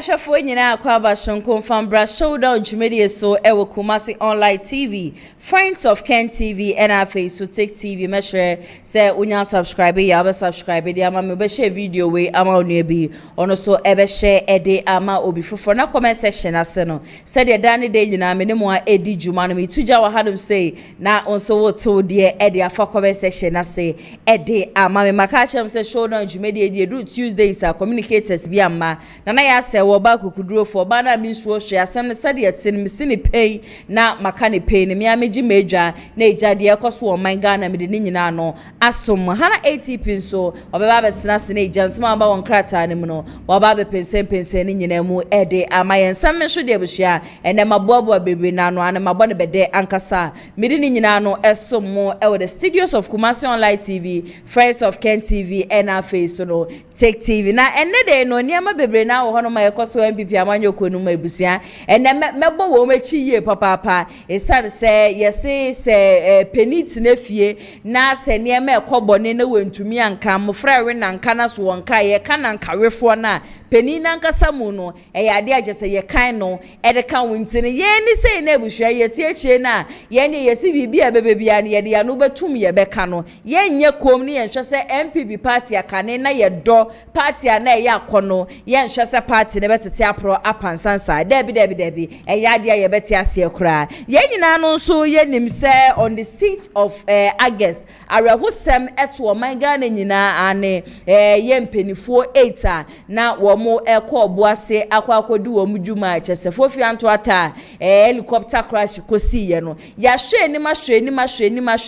ahwefo nyina akwa ba shonko fambra showdown jumedie so ewo Kumasi online TV, Friends of Ken TV and our Facebook Take TV meshe say unya subscribe ya be subscribe dia ama me be share video we ama onu bi ono so ebe share ede ama obi fofo na comment section ase no say de dan de nyina me ne mo a edi juma no me tuja wa hadum say na onso wo to de ede afa comment section ase ede ama me maka chem say showdown jumedie de do Tuesdays are communicators bi ama na ya se wo ba kukuduro fo ba na mi nsuo hwe asem ne sade yete ne misi ne pay na maka ne pay ne me ameji medwa na ejade ekoso wo man Ghana me de ne nyina no asom hana ATP nso obeba betena se na ejansem aba won krata ne mu no oba be pensen ne nyina mu ede amayen sam nso de buhia ene maboabo bebe na no ane mabɔ ne bede ankasa me de ne nyina no esom mo e wo the studios of Kumasi Online TV, Friends of Ken TV and our face no Take TV na ene de no niam bebre na wo hono ma yekoso MPP amanyoko no mabusia ene mebo wo machi ye papa esan se yesi se penit na fie na se niam ekobone na wantumi anka mfra we na nka na so wonka ye kana nka wefo na peni na nka samu no e ade agese ye kan no e de kan wintini ye ni se na ebuhua ye tiechie na ye ni yesi bibia bebebia na ye de ya no betum ye beka no ye nye kom ni ye hwe se MPP party akane na ye do party na ye akono ye hwe se party ne betete apro apansansa debi eya dia ye beti ase kura ye nyina no nso ye nim se on the 6th of August arehusem eto man Ghana nyina ane ye mpenifuo 8 na wo mo ekoboase akwakodu wo mudwuma chese fofi anto ata helicopter crash kosi ye no ya hwe ni ma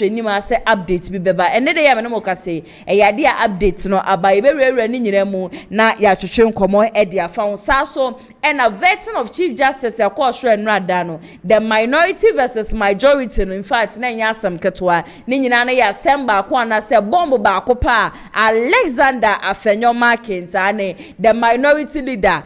se update bi beba ene de ya me no mo kase eya dia update no abaye be ni nyina mu na ya twetwe nkomo e dia fa so and a veteran of Chief Justice Akosho Enradano, the minority versus majority. In fact, na nyasam ketwa ni nyina na ya semba kwa na se bombo ba kopa Alexander Afenyo Markins ane the minority leader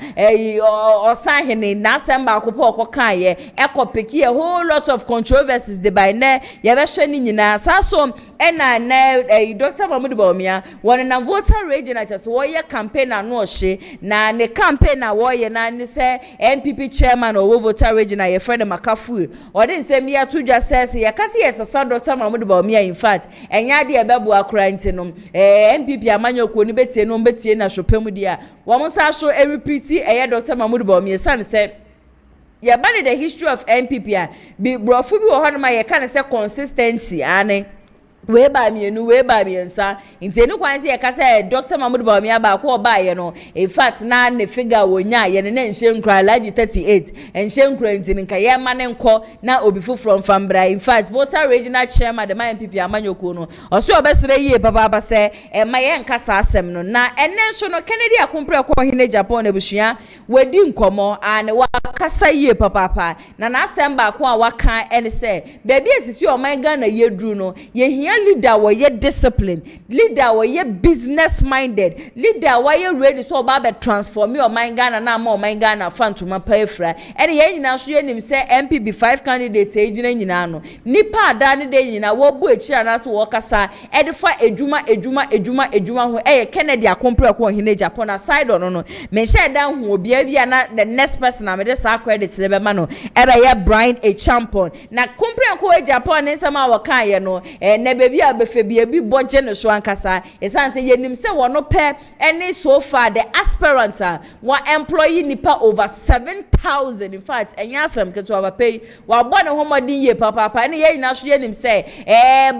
osahene na semba kopa okokan ye ekopeki a whole lot of controversies de by ne ye be hwe ni nyina saso ena na Dr. Mahmoud Bawumia won na voter rage na chese wo ye campaign na no hye na ne campaign na wo ye na say MPP chairman or voter regional your friend Makafu or didn't say me to just says ya kasi yes a Dr. Mahmoud Bawumia in fact enya de bebu akra ntinom MPP amanyoko ni betie no betie na hwepemu dia wo mo sa so repeat Dr. Mahmoud Bawumia san say ya bani the history of MPP a bi brofu bi wo hono ma ye kan say consistency ane we ba mienu we ba miensa ntenu kwan se yakasa Dr. Mahmoud Bawumia ba ko ba ye no in fact na ne figure wonya ye ne nhye nkra laji 38 nhye nkra ntini nka ye ma ne nko na obi from Fambra in fact voter regional chairman the MPP amanyoko no oso obesere yie papa se e ma ye nkasa asem no na ene nso no Kennedy akompre ko hine Japan ebuhua wadi nkomo ane wakasa yie papa na asem ba ko a waka ene se baby esisi o man Ghana yedru no ye leader were ye discipline, leader were ye business minded, leader were ye ready so about transform your mind Ghana na more mind Ghana fan to my pay fra and ye nyina so ye nim say MPP 5 candidates e nyina nyina no nipa adane de nyina wo bu echi anaso wo kasa e de fa edwuma ho e Kennedy akompre ko hine Japan aside on no me share dan ho obi bia na the next person na me de sa credit le be ma no e be ye Brian a champion na kompre ko Japan nsema wo kan ye no ne baby abefebia bi boje no so ankasa esan se yenim se wono pe any so far the aspirant wa employee nipa over 7,000 in fact enya asem keto abapay wa bone homodin ye papa ne ye ina so yenim se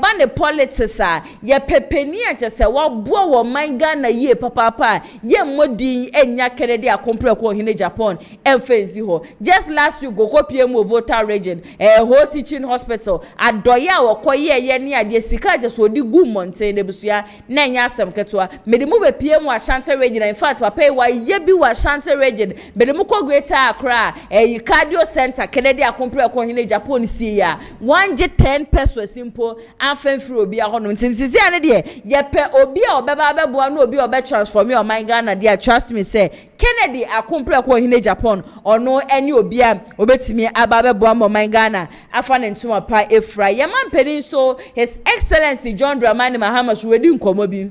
ba ne politics ye pepeni ache se wa bo wo man Ghana ye papa ye modin enya Kennedy akompre ko hine Japan emfensi ho just last week go kopie mu voter region whole teaching hospital adoya wo koye ye ni ade sika je so di gu mountain ebusia na nya asem ketwa mede mu be pie mu Ashanti region in fact papa wa ye bi wa Ashanti region mede mu ko Greater Accra cardio center Kennedy akompre ko hine Japan si ya 110 pesos simple afan free obi a hono ntisi ane de ye pe obi a obeba beboa no obi obe transform your mind Ghana there trust me say Kennedy akompre ko hine Japan ono eni obi a obetimi aba beboa mo mind Ghana afa ne ntuma pa efra ye man peni so his excellency John Dramani Mahama wedi nkomo bi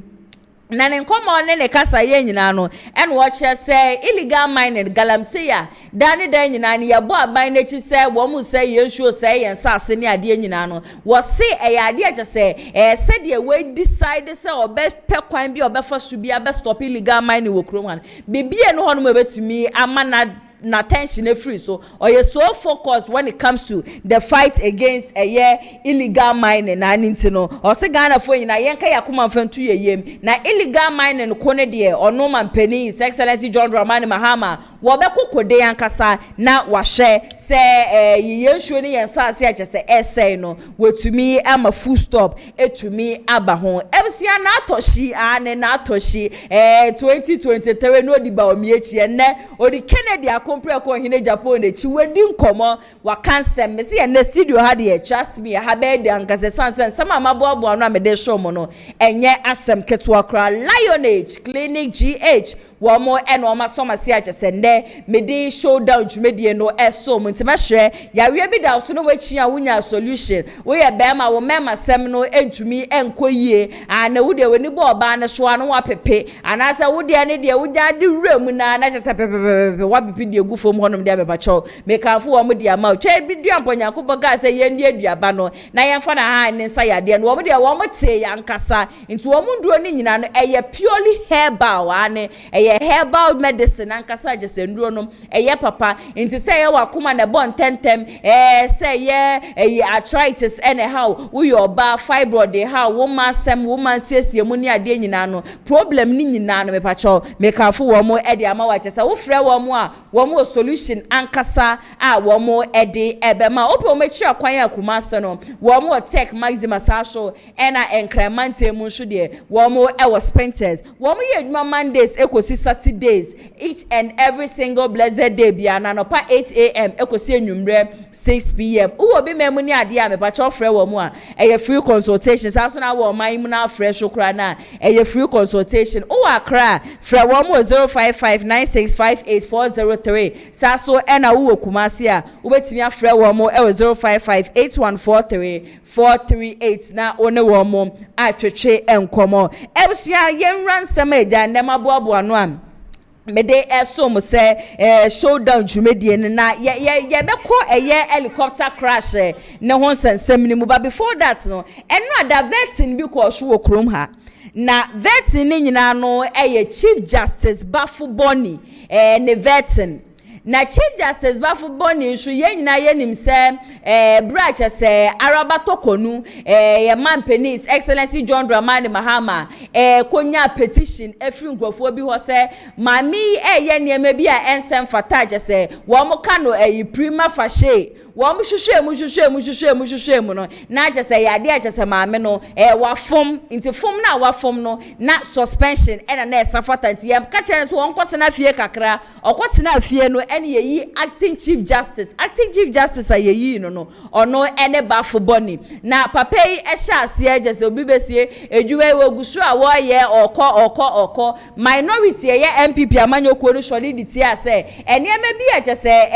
na ne nkomo ne ne kasa ye nyina no en wo che say illegal mining galamsey a dane dan nyina ne yebo aban na chi say wo mu say ye show say yen sase ne ade nyina no wo se ade a che say se de we decide say obe pe kwan bi obe fa so bi abe stop illegal mining wo krom han bibie no ho no betumi ama na tension free so or you so focused when it comes to the fight against illegal mining na nintino or say Ghana for na yenka yakuma mfantu yeyem na illegal mining ko ne de ono man pani His Excellency John Dramani Mahama wo be kokode yankasa na wahwe se yensuo ne yensase a chese essay no wetumi ama full stop etumi aba ho ebsia na atoshi ane na atoshi 2023 no di ba omiechi enne odi Kennedy compare ko hine Japan echi wedi nkomo wa cancel me se na studio ha de trust me ha be de ankase sansen sama maboabo no amede show mo no enye asem ketwa kra Lionage Clinic GH wo mo eno o masoma se achese nde mede showdown dwumedie no eso mo ntima hwe yawe bi da so no wachi a wunya solution wo ye be ma wo mema sem no entumi enkoyie ana wo de weni bo oba ne so ano wa pepe ana sa wo de ne de wo ja de wura mu na na chese pepe wa bipi de gu fom honom de abeba cho me kanfo wo mo de ama twa bi du amponya ko boga se ye ndi aduaba no na ye mfa na ha ne nsa yade no wo de wo mo te yankasa nti wo mu nduro ni nyina no eye purely herbal ane herbal medicine ankasa jese nduro no papa nti say ye wakoma na bon tentem say ye arthritis anyhow wo your ba fibroid how woman siesie mu ni ade nyina no problem ni nyina no me pacho me kanfo wo mo e de ama wa chese wo frɛ wo mo a wo mo solution ankasa a wo mo e de ebema ope o mechi akwan akuma se no wo mo tech maximum sasho na encremante mu nso de wo mo e wo sprinters wo mo ye adwuma Mondays ekosi Saturdays each and every single blessed day biana no pa 8 a.m. ekosi enwumre 6 p.m. Uwo bi memu ni ade a me pa cho frɛ wo mo a eye free consultation saso na wo man mu na fresh okra na eye free consultation uwo akra frɛ wo mo 0559658403 saso na uwo kumase a ubetimi afrɛ wo mo 0558143438 na one wo mo atwetwe enkomo ebusua yenra nsɛm agya ndema boaboa no am mede eso mo se showdown dwumedie na ye beko helicopter crash ne ho nsensem ni mu ba before that no eno ada vetting bi ko so wo krom ha na vetting ni nyina no Chief Justice Bafuboni ne vetting na Chief Justice Bafuboni nso ye nyina ye nim se branch se araba tokonu ye man His Excellency John Dramani Mahama konya petition efri nkrofo bi ho se mami ye niam bi a ensem fata se wo mo ka no prima facie wo mo hwehwemu no na se yade a se maame no wa fom inti fom na wa fom no na suspension na esafata nti ye ka kire so won kwotena fie kakra okwotena fie no ene yeyi acting chief justice ayeyi no ono ene Bafuboni na papa yi ehya ase jese obi besie ejuwe we gusu a wo ye oko minority ye MPP amanyoko no solidity ase eniema bi jese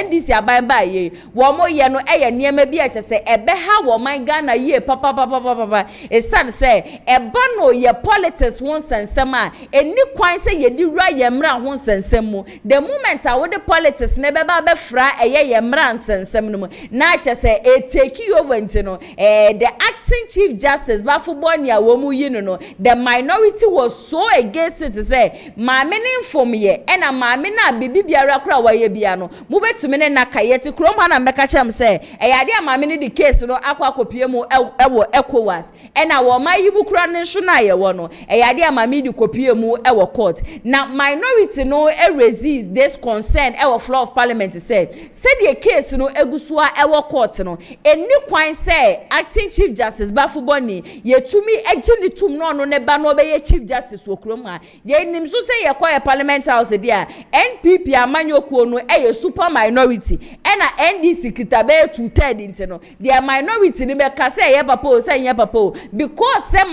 NDC aban ba ye wo mo ye no niema bi jese ebe ha wo man Ghana ye papa esan se eba no ye politics won sensem a eni kwan se ye di ra ye mra ho sensem mu the moment a wo the politics ne beba be fra ye mra nsensem no mu na chese take over ntino the acting chief justice Bafuboni a wo mu yi no the minority was so against it to say maame ne inform ye na maame na bibi biara kra wa ye bia no mu betumi ne nakayeti krom ha na mbeka cham say ade a maame ne the case no akwa mu ewo ECOWAS na wo mayibu kra ne nso na ye wo no ade a maame di kopie mu ewo court na minority no resist this concern ewo floor of parliament say the case no egusua ewo court no eni kwan say acting chief justice Bafuboni yetumi ejini tum no ne ba no be ye chief justice wokrom ha ye nim so say ye call parliament house dia NPP amanyokuo no super minority na NDC kitabe 2/3 ntino the minority ni be ka say ye papa say ye papa because say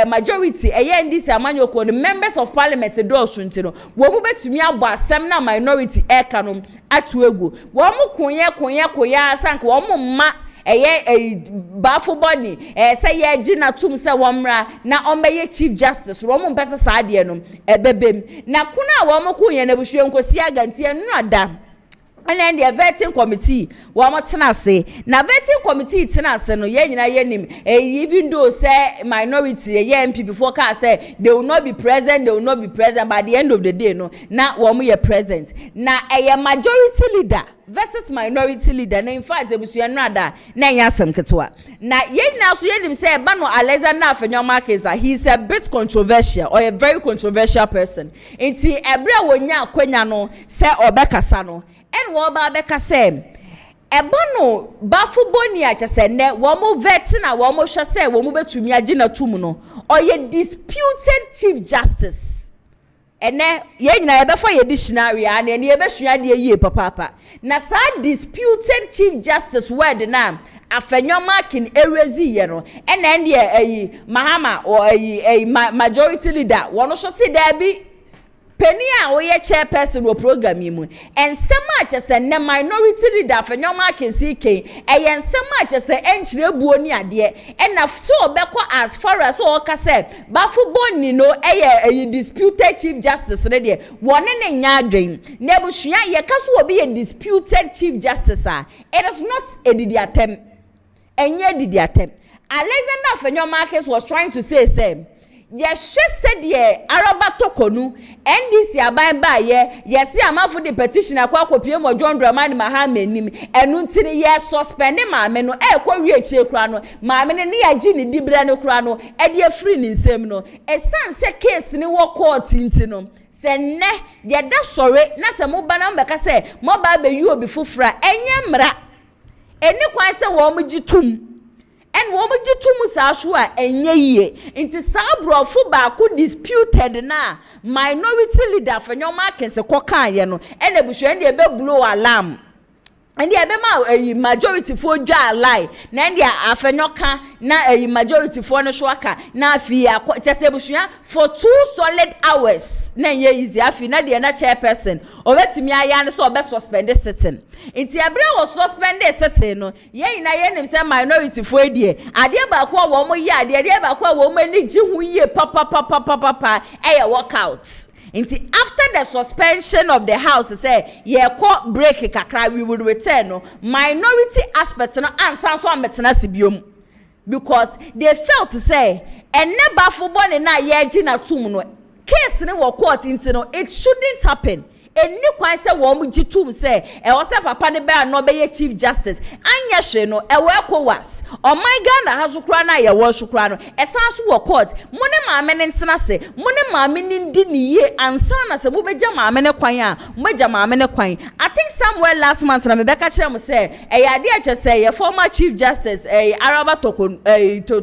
majority NDC amanyokuo the members of parliament do ntino wo mu betumi abo asem na minority eka no atu egu wo mu koye asanka wo mu ma bafo body say ye gina tum se womra na ombeye chief justice romo mpesa saa de no ebebem na kuna wo mko ye na buhwe nkosi agantie no ada and the vetting committee wa mo tena se na vetting committee tena se no ye nyina ye nim even though say minority ye MP before ka say they will not be present by the end of the day no na wo mo ye present na majority leader versus minority leader na in fact ebusuya no ada na nya asem ketwa na ye nyina so ye nim say ba no Alexander Afenyoma case he's a bit controversial or a very controversial person enti ebre wonya akwanya no say obekasa no en wo ba beka sem ebono bafu boni a chese ne wo mo vet na wo mo hwe se wo mo betumi agi na tum no oye disputed chief justice ene ye nyina ye befo ye dictionary an ene ye besua de yie papa na sa disputed chief justice word na Afenyoma kin erezi ye no ene ende mahama or majority leader wono hwe se da bi penny a we chairperson wo program yi mu ensema a chese ne minority leader Afenyoma can see ke ensema a chese enchire buo ni ade na so obekọ as far as o ka say bafu boni no disputed chief justice ne de wone ne nya adwen na buhua ye ka so obi ye disputed chief justice it is not a didi attempt enye didi attempt Alexander Afenyoma case was trying to say yes, she said, ye Araba Tokonu, NDC aban ba ye, yes, amafo the petition akwa kopie mo John Dramani Mahame nim, enuntini ye suspend ma me no kwa wiechie kra no, ma me ne agi ni dibra no kra no, e de free ni nsem no. E san se case ni wo court nti no. Se ne, ye da sore na se mo ba na mbeka se, mo ba be yu obi fufra, enye mra. Eni kwan se wo mo gitum. And wo mo gitum sa so a enye yie nti sa brofo ba ko disputed na minority leader Afenyoma kense kokan ye no ene buhwe ndi ebe blow alarm and the abema majority for dwa lie na ndi Afenyoka na majority for no shwaka na afi chese buhwe for 2 solid hours na ye easy afi na de na chairperson obetumi aya ne so obe suspend sitting nti abre was suspend sitting no ye na ye nim say minority for die ade ba ko wo mo ye ade ba ko wo mo ani gi hu ye papa workout. After the suspension of the house, say, ye court break kakra, we will return. No minority aspect no answer so ametena sibiom because they felt to say, and never for born na ye gina tum no case ni wo court no it shouldn't happen. Eni kwan se wo mu gitum se e wo se papa ne ba no be ye chief justice anya hwe no e wo ECOWAS o my Ghana ha so kra na ye wo so kra no e san so wo court mu ne maame ne ntena se mu ne maame ne ndi ni ye ansa na se mu beja maame ne kwan a mu beja maame ne kwan. I think somewhere last month na me be ka kire mu se e ya de ache se ye former chief justice Araba Tokonu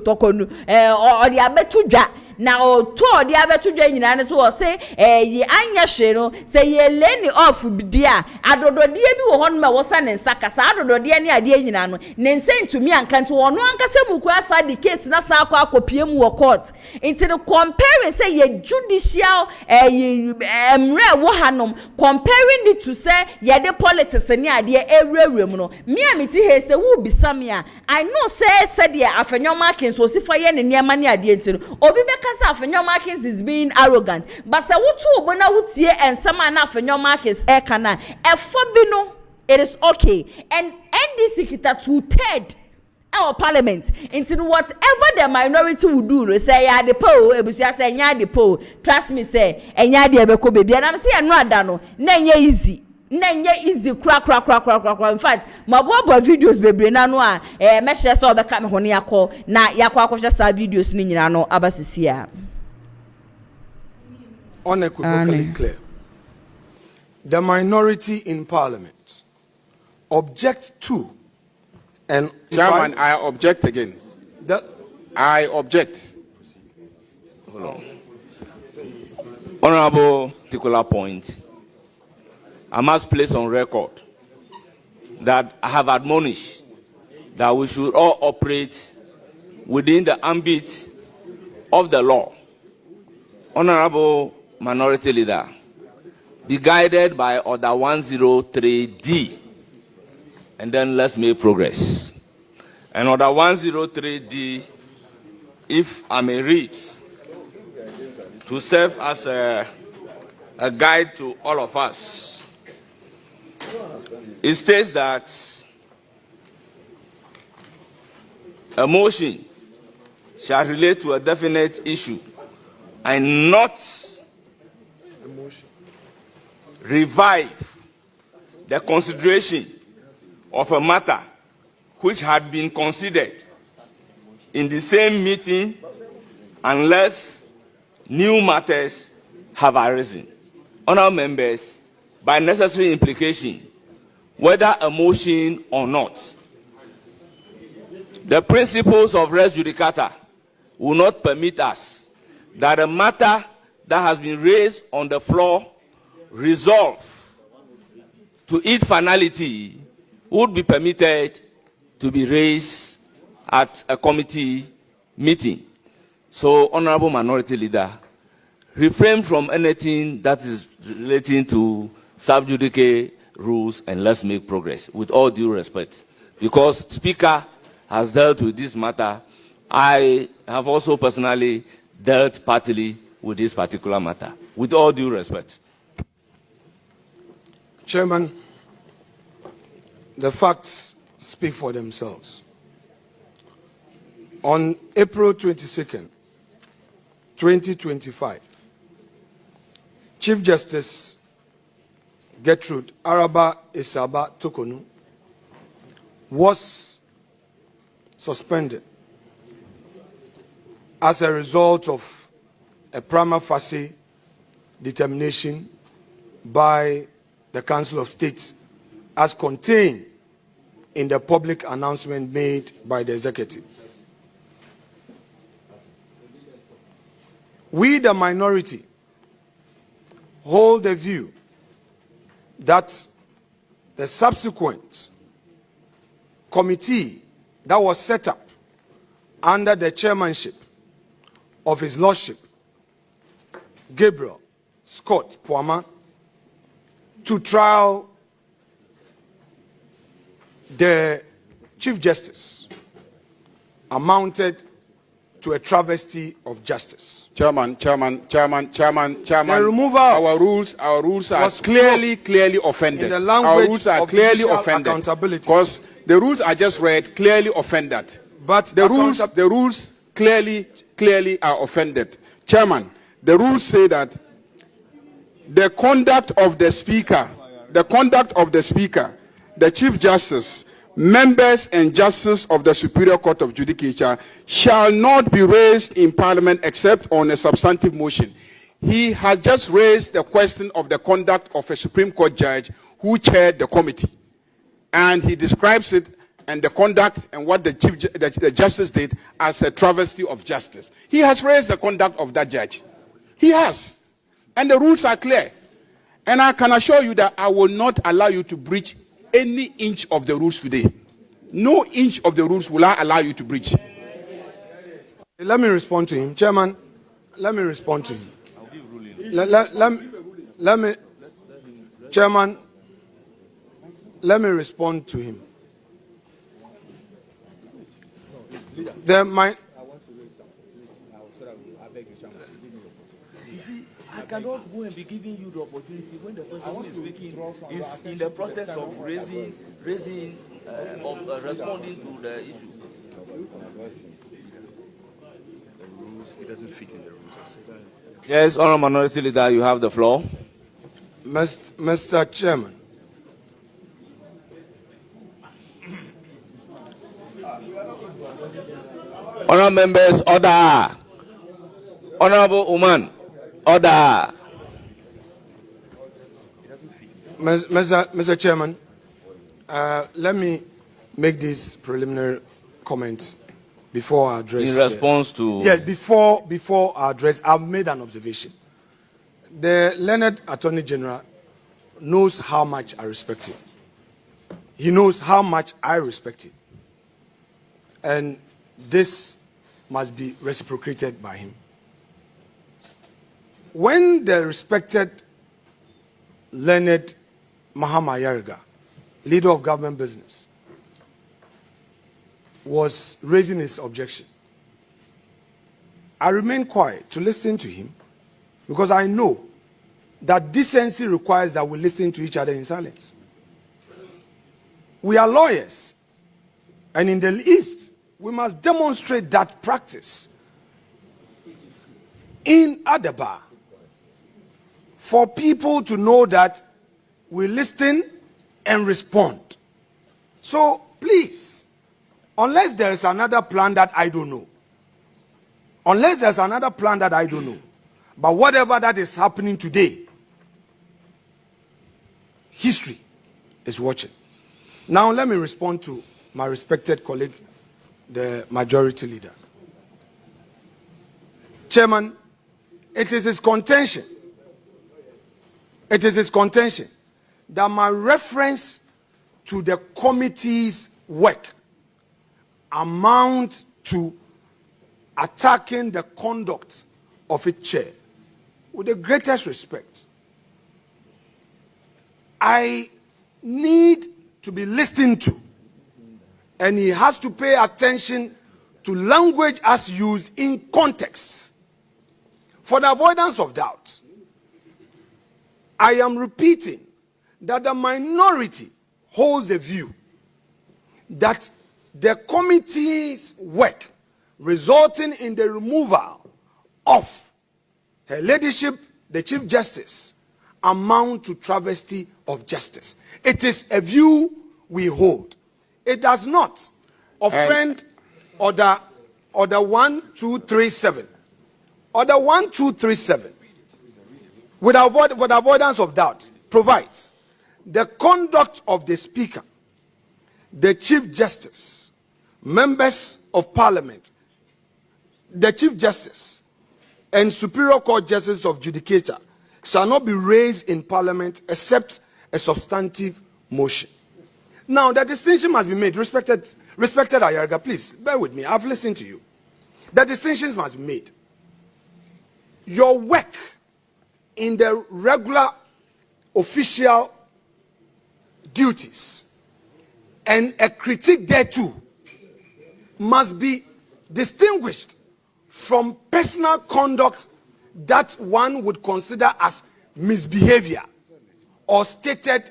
Tokonu o de abetu dwa na o to de abetu dwa nyina ne so o se ye anya hwe no se ye leni off bidia adododie bi wo hon ma wo sa ne nsaka sa adododie ne ade nyina no ne nsentumi ankanto wono ankase muku asa the case na sa akọ akopie mu wo court into the comparing say ye judicial emre wo hanom comparing it to say ye the politics ne ade ewurawuram no me amiti he say wo bisamia I know say said ye Afenyoma case so sifa ye ne niam ne ade ntino obi beka say Afenyoma case is being arrogant but say wo to obo na wotie ensama na Afenyoma case kana efobino it is okay and NDC kita 2/3 our parliament into whatever the minority will do say ya the poll ebusia say nya the poll trust me say enya de ebeko baby and am say no ada no na nya easy kra in fact mabobo videos bebre na no a me share so obeka me hone yakọ na yakọ akọ share videos ni nyina no abasisi a unequivocally clear. The minority in parliament object to, and Chairman, I object again. I object. Hold on. Honorable particular point. I must place on record that I have admonished that we should all operate within the ambit of the law. Honorable Minority Leader, be guided by Order 103D, and then let's make progress. And order 103D, if I may read, to serve as a guide to all of us. It states that a motion shall relate to a definite issue and not revive the consideration of a matter which had been considered in the same meeting unless new matters have arisen. Honourable members, by necessary implication, whether a motion or not, the principles of res judicata will not permit us that a matter that has been raised on the floor resolve to its finality would be permitted to be raised at a committee meeting. So, Honorable Minority Leader, refrain from anything that is relating to sub judice rules and let's make progress, with all due respect. Because Speaker has dealt with this matter, I have also personally dealt partly with this particular matter, with all due respect. Chairman, the facts speak for themselves. On April 22nd, 2025, Chief Justice Gertrude Araba Isaba Tokonu was suspended as a result of a prima facie determination by the Council of State as contained in the public announcement made by the executive. We, the minority, hold the view that the subsequent committee that was set up under the chairmanship of His Lordship Gabriel Scott Poama to trial the Chief Justice amounted to a travesty of justice. Chairman. The removal our rules are clearly offended. In the language our rules are of clearly judicial offended. accountability. Because the rules I just read clearly offended. But the rules clearly are offended. Chairman, the rules say that the conduct of the speaker, the Chief Justice, members and justices of the Superior Court of Judicature shall not be raised in Parliament except on a substantive motion. He has just raised the question of the conduct of a Supreme Court judge who chaired the committee. And he describes it and the conduct and what the justice did as a travesty of justice. He has raised the conduct of that judge. He has. And the rules are clear. And I can assure you that I will not allow you to breach any inch of the rules today. No inch of the rules will I allow you to breach. Let me respond to him. Chairman, let me respond to him. Chairman, let me respond to him. I cannot go and be giving you the opportunity when the person who is speaking is in the process of responding to the issue. It doesn't fit in the rules. Yes, Honourable Minority Leader, you have the floor. Mr. Chairman, Honourable members, order. Honourable Oman, order. Mr. Chairman, let me make these preliminary comments before I address. In response to. Yes, before I address, I've made an observation. The learned Attorney General knows how much I respect him. He knows how much I respect him. And this must be reciprocated by him. When the respected learned Mahama Yariga, leader of government business, was raising his objection, I remained quiet to listen to him because I know that decency requires that we listen to each other in silence. We are lawyers, and in the East, we must demonstrate that practice at the bar for people to know that we listen and respond. So please, unless there is another plan that I don't know, but whatever that is happening today, history is watching. Now let me respond to my respected colleague, the majority leader. Chairman, it is his contention that my reference to the committee's work amount to attacking the conduct of its chair. With the greatest respect, I need to be listened to, and he has to pay attention to language as used in context. For the avoidance of doubt, I am repeating that the minority holds the view that the committee's work resulting in the removal of her ladyship, the Chief Justice, amount to travesty of justice. It is a view we hold. It does not offend Order 1237. Order 1237, with avoidance of doubt, provides the conduct of the Speaker, the Chief Justice, members of Parliament, the Chief Justice, and Superior Court Justice of Judicature shall not be raised in Parliament except a substantive motion. Now, the distinction must be made. Respected Ayarga, please, bear with me. I've listened to you. The distinctions must be made. Your work in the regular official duties and a critique thereto must be distinguished from personal conduct that one would consider as misbehavior or stated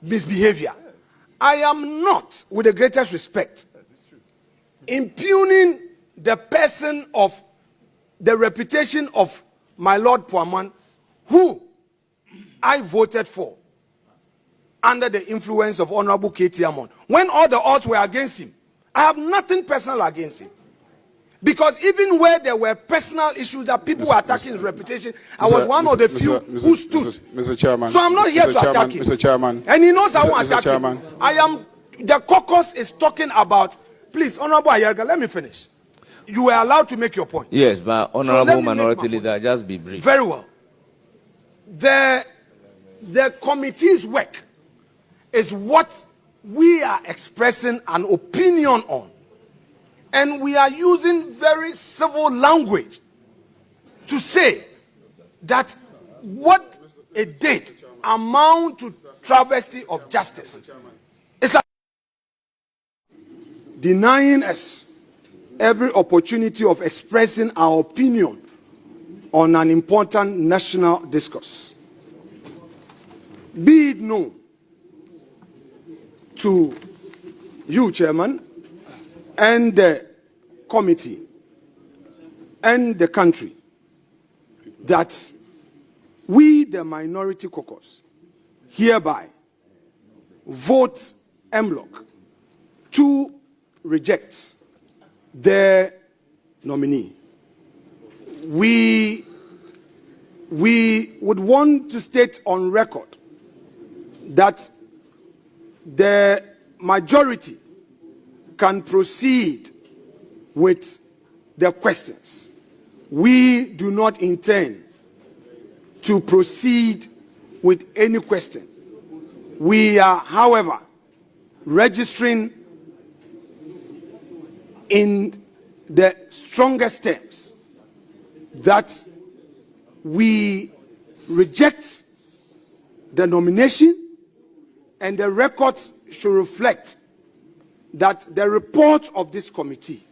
misbehavior. I am not, with the greatest respect, impugning the person of the reputation of my Lord Puaman, who I voted for under the influence of Honorable K.T. Amon. When all the odds were against him, I have nothing personal against him. Because even where there were personal issues that people were attacking his reputation, I was one of the few who stood. Mr. Chairman. So I'm not here to attack him. Mr. Chairman. And he knows I won't attack him. The caucus is talking about, please, Honorable Ayarga, let me finish. You were allowed to make your point. Yes, but Honorable Minority Leader, just be brief. Very well. The committee's work is what we are expressing an opinion on. And we are using very civil language to say that what it did amount to travesty of justice. It's denying us every opportunity of expressing our opinion on an important national discourse. Be it known to you, Chairman, and the committee and the country that we, the minority caucus, hereby vote en bloc to reject the nominee. We would want to state on record that the majority can proceed with the questions. We do not intend to proceed with any question. We are, however, registering in the strongest terms that we reject the nomination, and the records should reflect that the report of this committee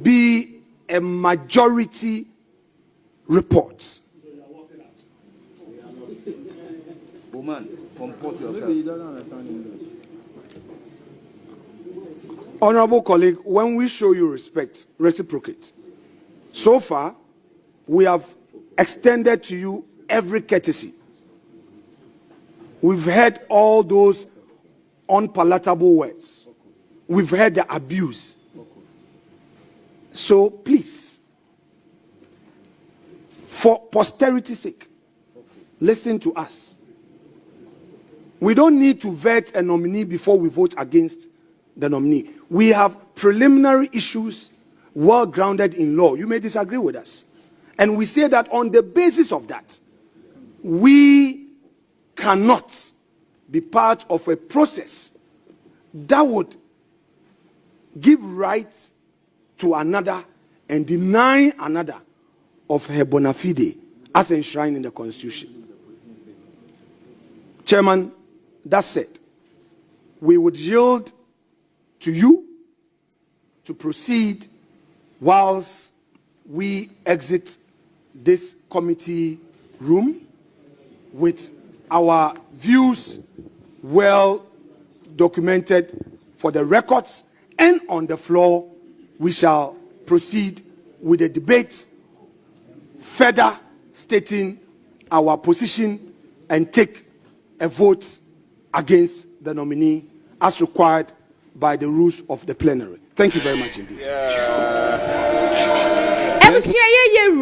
be a majority report. Woman, comport yourself. Maybe you don't understand English. Honorable colleague, when we show you respect, reciprocate. So far, we have extended to you every courtesy. We've heard all those unpalatable words. We've heard the abuse. So please, for posterity's sake, listen to us. We don't need to vet a nominee before we vote against the nominee. We have preliminary issues well grounded in law. You may disagree with us. And we say that on the basis of that, we cannot be part of a process that would give right to another and deny another of her bona fide as enshrined in the Constitution. Chairman, that said, we would yield to you to proceed whilst we exit this committee room with our views well documented for the records, and on the floor we shall proceed with a debate further stating our position and take a vote against the nominee as required by the rules of the plenary. Thank you very much indeed.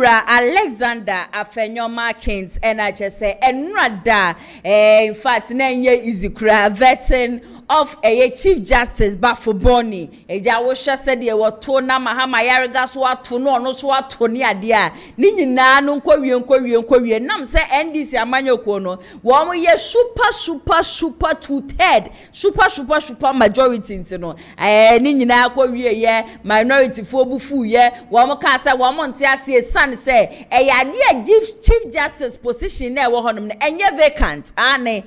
Alexander Afenyo Markins and I just say and rada in fact nenye izikura vetting of a Chief Justice Bafoboni. Ejawosha said ye were to na mahama yarigas wa to no so wa to ni adia. Nini na no nkwe nam say NDC amanyo kono. Wo ye super two-third super majority ntino. Nini na kwa ye minority fo bufu ye. Wo mo ka say wo mo ntiase san say adia Chief Justice position na wo honom enye vacant ane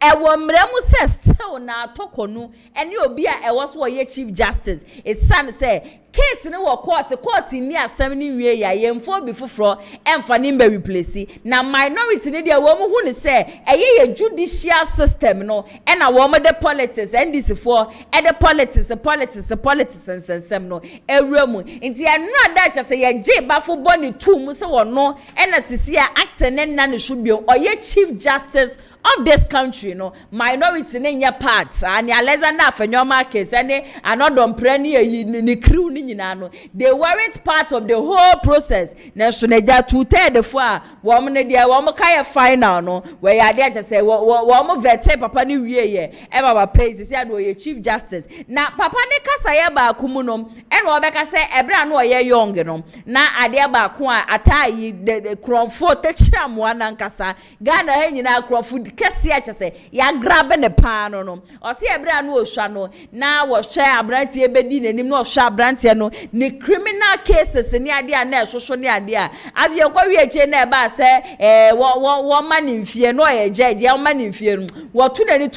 ewo mremu se still na atokonu ene obi a ewo so ye Chief Justice san say case ne wo court ni asem ni wie ya yemfo bi foforo emfa ni mbe replace na minority ne dia wo mu hu ne say ye judicial system no e na wo mo de politics and this for e de politics nsensem no ewremu nti enra da cha say ye je bafo boni tu mu se wo no e na sisi a act ne na ne shubio oye Chief Justice of this country no minority ne nya part and Alexander Afenyo case and another preni ni crew ni nyina no they weren't part of the whole process na so na ja 2/3 fo a wo mo ne dia wo mo kai final no where ya dia just say wo mo vete papa ni wie ye e baba pay say ado ye Chief Justice na papa ne kasa ye ba akumu no e no obeka say ebra no ye young no na ade ba ko a atayi the cromfo techam wana nkasa Ghana he nyina cromfo kesi a chese ya grab ne pa no o se ebra no ohwa no na wo hwe abrantie bedi nanim no hwe abrantie no ni criminal cases ni ade a na soso ni ade a avye kwa wieche na ba se wo mani mfie no ye judge ya mani mfie no wo tunani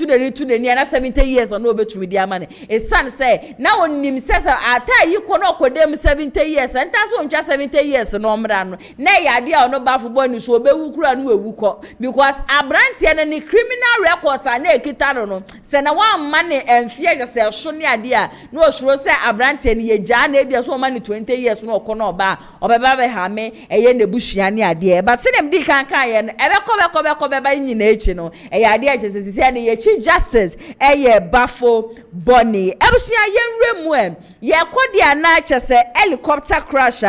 na 70 years na obetumi di amane e san say na onim sese ata yi ko no kodem 70 years enta so ntwa 70 years no mra no na ya ade a no bafo boni so obewu kura no ewu ko because abrantie na ni criminal records na ekita no se na wa mane emfie je se so ni ade a no osuro se abrantie ni ye ja na ebia so mane 20 years no kono oba obeba be ha me eye na bushia ni ade but se dem di kan ye no ebeko beba nyina echi no eye ade a je se na ye Chief Justice eye Bafo Boni ebusua ye nwremu ye kodia na chese helicopter crash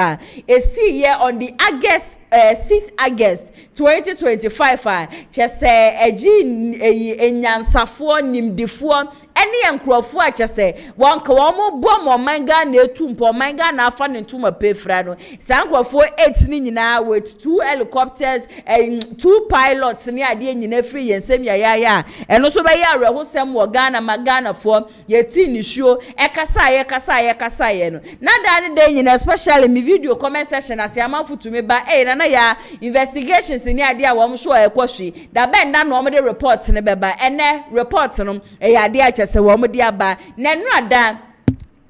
e see here on the August 6th August 2025 chese eji enyansafo nimdifo ene enkrofo a chese wonka wo bo mo manga na etumpo manga na afa ne ntuma pefra no sankrofo 8 ni nyina with 2 helicopters and 2 pilots ni ade nyina free yensem ya eno so be ya rehosem wo Ghana magana fo yeti ni show ekasa ye no na da ne de nyina especially me video comment section asiama futumi ba na ya investigations ni ade a wo show ekohwe da benda no mo de report ne beba ene report no ade a kyese wo mo dia ba na nu ada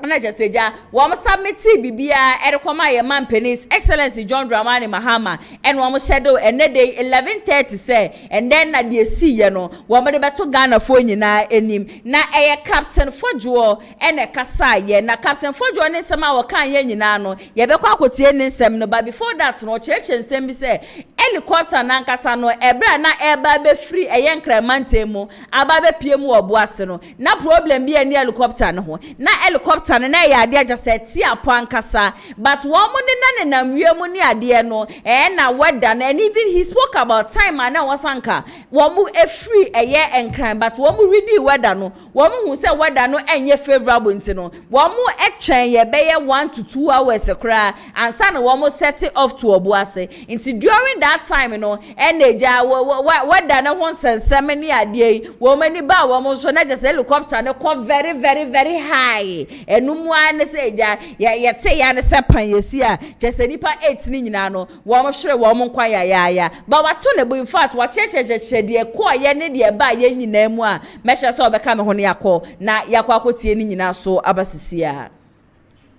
na just say ja wo mo submit bibia erekoma ye man penis excellency John Dramani Mahama and wo mo shadow and day 11:30 say and then na de see ye no wo mo de beto Ghana fo nyina enim na eye captain Fojo and e kasa ye na captain Fojo ne nsem a wo kan ye nyina no ye be kwa akotie ne nsem no but before that no cheche nsem bi say helicopter na nkasa no ebra na eba be free eye nkremante mu aba be pie mu oboase no na problem bi e ne helicopter no ho na helicopter na ya ade aja seti apo ankasa but wo mu ne na wiemu ni ade no na weda na and even he spoke about time and wasanka wo mu free eye enkran but wo mu ready weda no wo mu hu se weda no enye favorable ntino wo mu etwen ye be ye 1 to 2 hours kra ansa na wo mu set it off to obuase nti during that time no eja weda na ho sensem ni ade wo mani ba wo mu so na just helicopter no come very very very high numu an say ja ye te ya ne sepan yesi a chese nipa 8 ni nyina no wo mo hwere wo mo nkwa ya ba wato ne bo in fact wa cheche de ko ye ne de ba ye nyina mu a mehye so obeka me ho ne yakọ na yakọ akotie ni nyina so abasisia.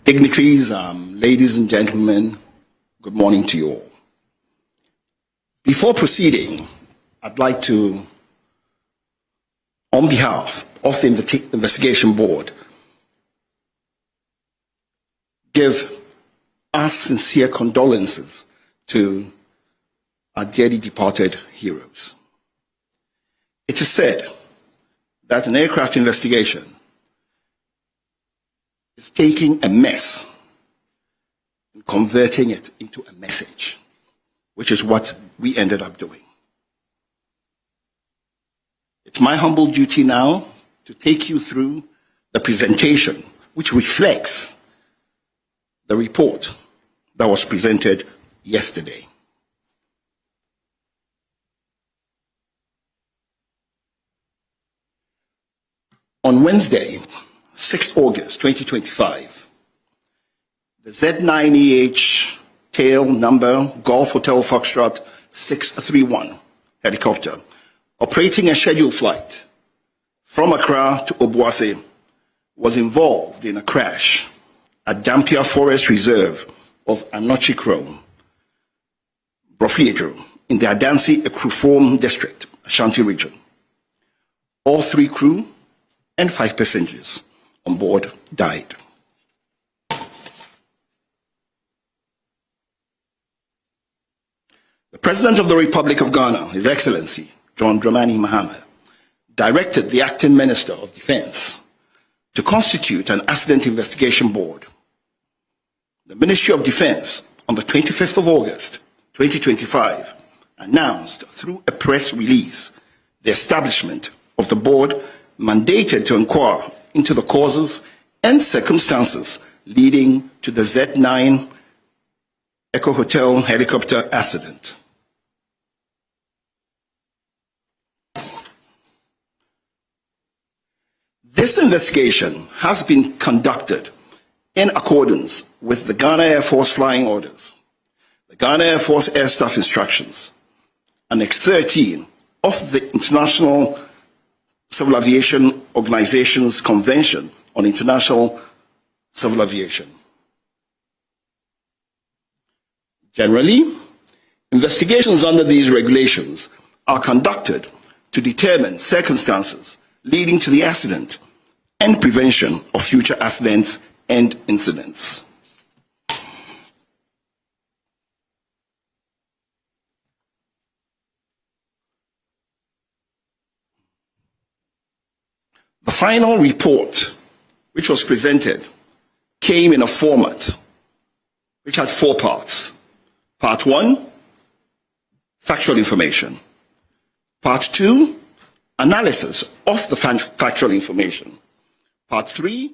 Dignitaries, ladies and gentlemen, good morning to you all. Before proceeding, I'd like to, on behalf of the investigation board, give our sincere condolences to our dearly departed heroes. It is said that an aircraft investigation is taking a mess and converting it into a message, which is what we ended up doing. It's my humble duty now to take you through the presentation, which reflects the report that was presented yesterday. On Wednesday, 6th August 2025, the Z-9 tail number Golf Hotel Foxtrot 631 helicopter operating a scheduled flight from Accra to Obuase was involved in a crash at Dampier Forest Reserve of Anochikro, Brofiejo, in the Adansi Ekruform district, Ashanti region. All 3 crew and 5 passengers on board died. The President of the Republic of Ghana, His Excellency John Dramani Mahama, directed the Acting Minister of Defense to constitute an accident investigation board. The Ministry of Defense, on the 25th of August, 2025, announced through a press release the establishment of the board mandated to inquire into the causes and circumstances leading to the Z-9 Echo Hotel helicopter accident. This investigation has been conducted in accordance with the Ghana Air Force flying orders, the Ghana Air Force Air Staff instructions, Annex 13 of the International Civil Aviation Organization's Convention on International Civil Aviation. Generally, investigations under these regulations are conducted to determine circumstances leading to the accident and prevention of future accidents and incidents. The final report, which was presented, came in a format which had 4 parts. Part 1, factual information. Part 2, analysis of the factual information. Part 3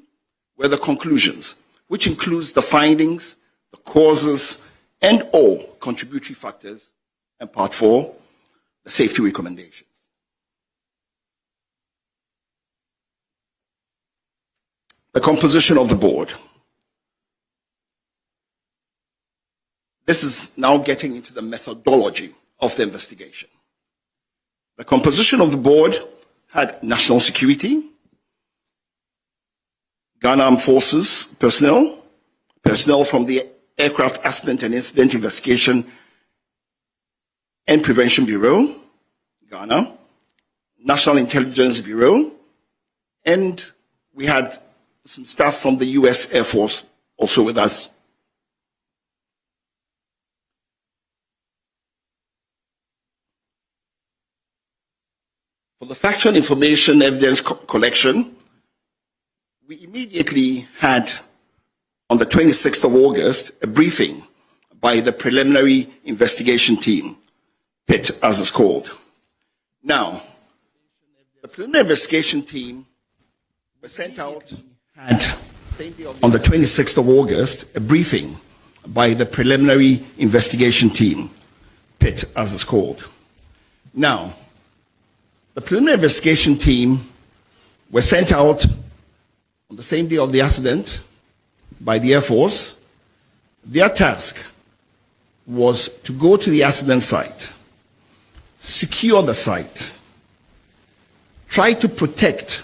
were the conclusions, which includes the findings, the causes, and all contributory factors. And Part 4, the safety recommendations. The composition of the board. This is now getting into the methodology of the investigation. The composition of the board had national security, Ghana Armed Forces personnel, personnel from the Aircraft Accident and Incident Investigation and Prevention Bureau, Ghana, National Intelligence Bureau, and we had some staff from the US Air Force also with us. For the factual information evidence collection, we immediately had, on the 26th of August, a briefing by the preliminary investigation team, PIT as it's called. Now, the preliminary investigation team was sent out, had, on the 26th of August, a briefing by the preliminary investigation team, PIT as it's called. Now, the preliminary investigation team was sent out on the same day of the accident by the Air Force. Their task was to go to the accident site, secure the site, try to protect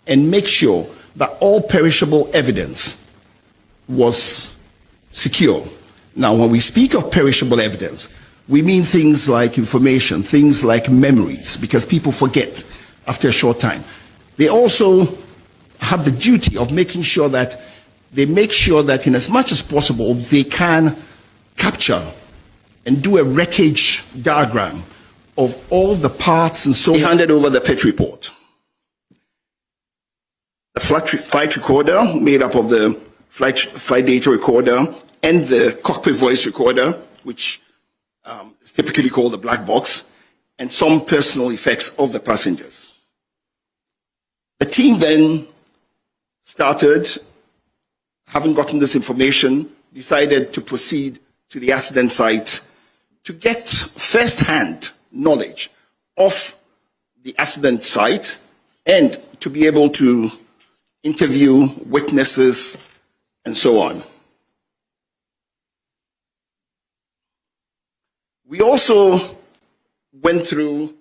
and make sure that all perishable evidence was secure. Now, when we speak of perishable evidence, we mean things like information, things like memories, because people forget after a short time. They also have the duty of making sure that they make sure that in as much as possible they can capture and do a wreckage diagram of all the parts and so on. They handed over the PIT report. The flight recorder, made up of the flight data recorder and the cockpit voice recorder, which is typically called the black box, and some personal effects of the passengers. The team then started, having gotten this information, decided to proceed to the accident site to get first-hand knowledge of the accident site and to be able to interview witnesses and so on. We also went through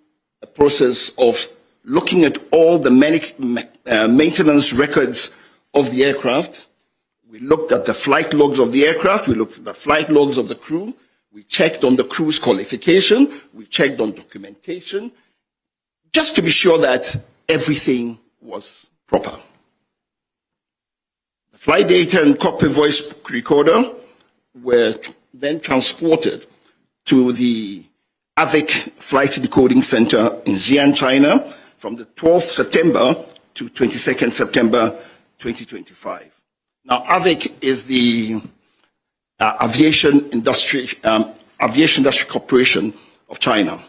a process of looking at all the maintenance records of the aircraft. We looked at the flight logs of the aircraft. We looked at the flight logs of the crew. We checked on the crew's qualification. We checked on documentation, just to be sure that everything was proper. The flight data and cockpit voice recorder were then transported to the AVIC Flight Decoding Center in Xi'an, China, from the 12th September to 22nd September 2025. Now, AVIC is the Aviation Industry Corporation of China.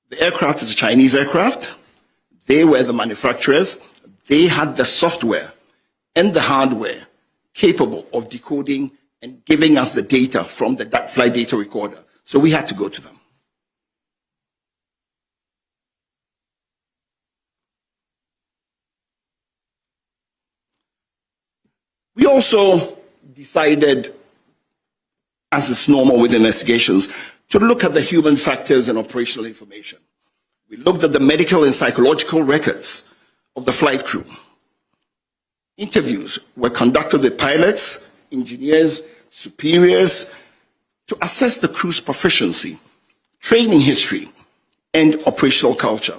The aircraft is a Chinese aircraft. They were the manufacturers. They had the software and the hardware capable of decoding and giving us the data from the flight data recorder. So we had to go to them. We also decided, as is normal with investigations, to look at the human factors and operational information. We looked at the medical and psychological records of the flight crew. Interviews were conducted with pilots, engineers, superiors, to assess the crew's proficiency, training history, and operational culture.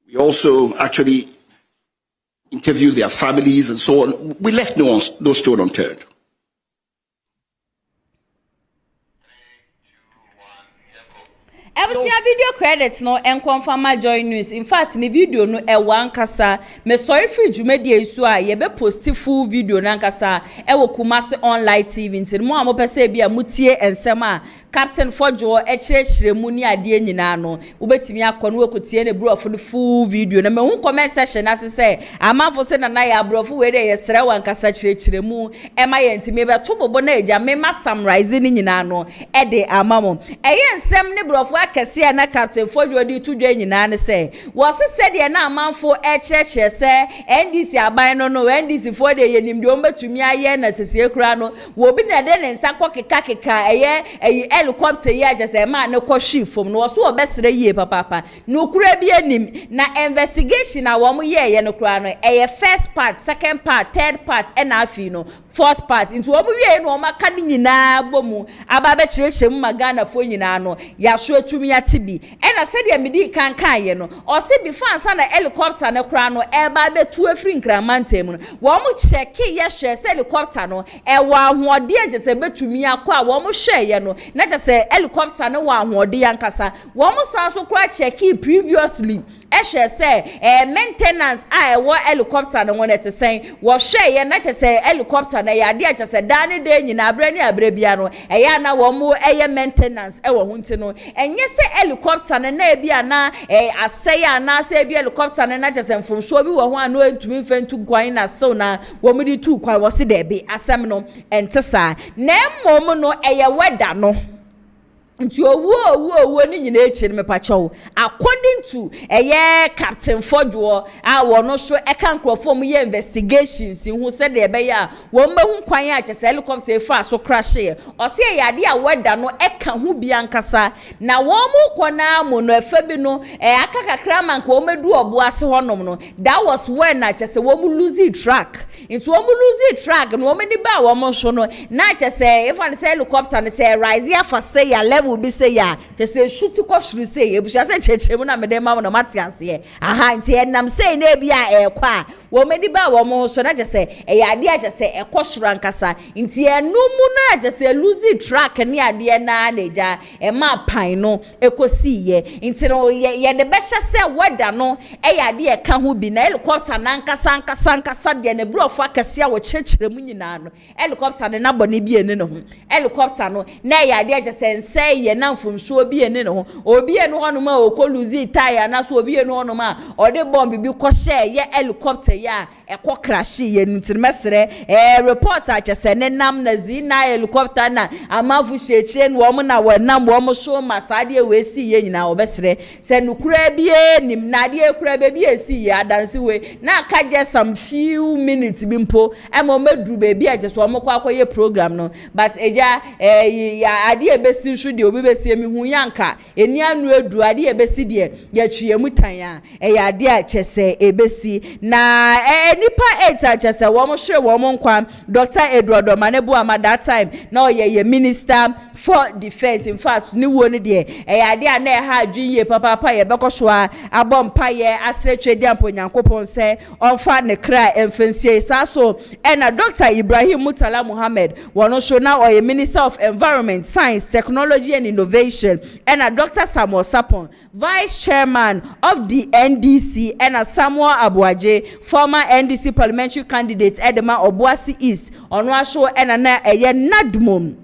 We also actually interviewed their families and so on. We left no stone unturned. Ebusia video credits no enconfirma joy news. In fact, ni video no ewa nkasa me sorry free dwumadi isu a ye be post full video na nkasa ewo Kumasi online TV nti mo amopese bia mutie ensem a Captain Fojo echirechire mu ni ade nyina no ubetimi akono wekotie ne brofo no full video na me hu comment section asese amafo se na ya brofo we de yesere wa nkasa chirechire mu ema ye ntimi be to bobo na eja me ma summarize ni nyina no e de amamo eye ensem ne brofo akese na captain Fojo di tudwa nyina ne se wo se de na amanfo echeche se NDC aban no NDC for de yenim de ombetumi aye na sese kura no wo bi na de ne nsa keka eye helicopter ye agese ma ne kɔ hwi fom no wo so obesere yie papa no kura bi anim na investigation a wo mo ye no kura no eye first part, second part, third part and afi no fourth part into wo mo wie no maka ni nyina bomu aba be kyerehye mu magana fo nyina no ya so atumi ate bi e na se de medi kan ye no o se bi fansa na helicopter ne kura no e ba be tu afri nkramantem no wo mo check ye hwe se helicopter no e wa ahoode agese betumi akọ a wo mo hwe ye no na agese helicopter no wa ahoode yankasa wo mo san so kura check previously ehwe se maintenance a wo helicopter no won etesen wo hwe ye na chese helicopter na ya de chese dane de nyina abre ne abre bia no eya na wo mo maintenance wo hunti no enye se helicopter na bia na aseye na se bia helicopter na chese mfomso bi wo ho ano entumi mfentu kwan na so na wo mo di tu kwan wo se de be asem no entesa na mmom no weather no nti owo ni nyina echi me pacho according to captain Fojo a wono so kan krofo mu ye investigations hu se de be ya wo mbehu kwan a chese helicopter efa so crash ye o se yade a weda no ka hu bia nkasa na wo mu kona mu no efa bi no akakakra man ko medu obo ase honom no that was when na chese wo mu lose track into wo mu lose track no mani ba wo mo so no na chese if an say helicopter no say rise ya for say ya level will be say ya say shoot ko shuru say e busha say chechemu na mede ma no matiase aha nti enam say na bia kwa wo medi ba wo mo so na je say e ya ade aje say e ko shuru ankasa nti enumu na aje say lose track ne ade na neja e ma pan no ekosi ye nti no ye de be hye say weather no e ya ade e ka ho bi na helicopter na ankasa de ne brofo akase a wo chechiremu nyina no helicopter ne na bone bi ene ne ho helicopter no na ya ade aje say nse ye na mfomso obi ene ne ho obi ene ho no ma okoluzi tire na so obi ene ho no ma ode bomb bi ko share ye helicopter ya ekọ crash ye ntin mesere reporter achese ne nam na Z-9 helicopter na amafu shechire no mo na wonam wo so masade we si ye nyina obesere se nukura bie nim na de ekura be bie si ye adanse we na ka je some few minutes bi mpo emo medru be bia je so mo kwa ye program no but eja ya ade ebesi shu de obi besi mi hu yanka eni anu edu ade ebesi de ya twie mutan ya ade achese ebesi na nipa 8 achese wo mo hwe wo mo nkwa Dr. Edward Manebu ama that time na ye minister for defense in fact ni wo ni de ade a na ha adwinye papa ye bekoso a abompa ye asretwe de amponyankopon se onfa ne kra emfensie saso na Dr. Ibrahim Mutala Muhammad wono so na oye minister of environment science technology and innovation and Dr. Samuel Sapon vice chairman of the NDC and Samuel Aboagye former NDC parliamentary candidate Edema Obuasi East ono aso na Nadmum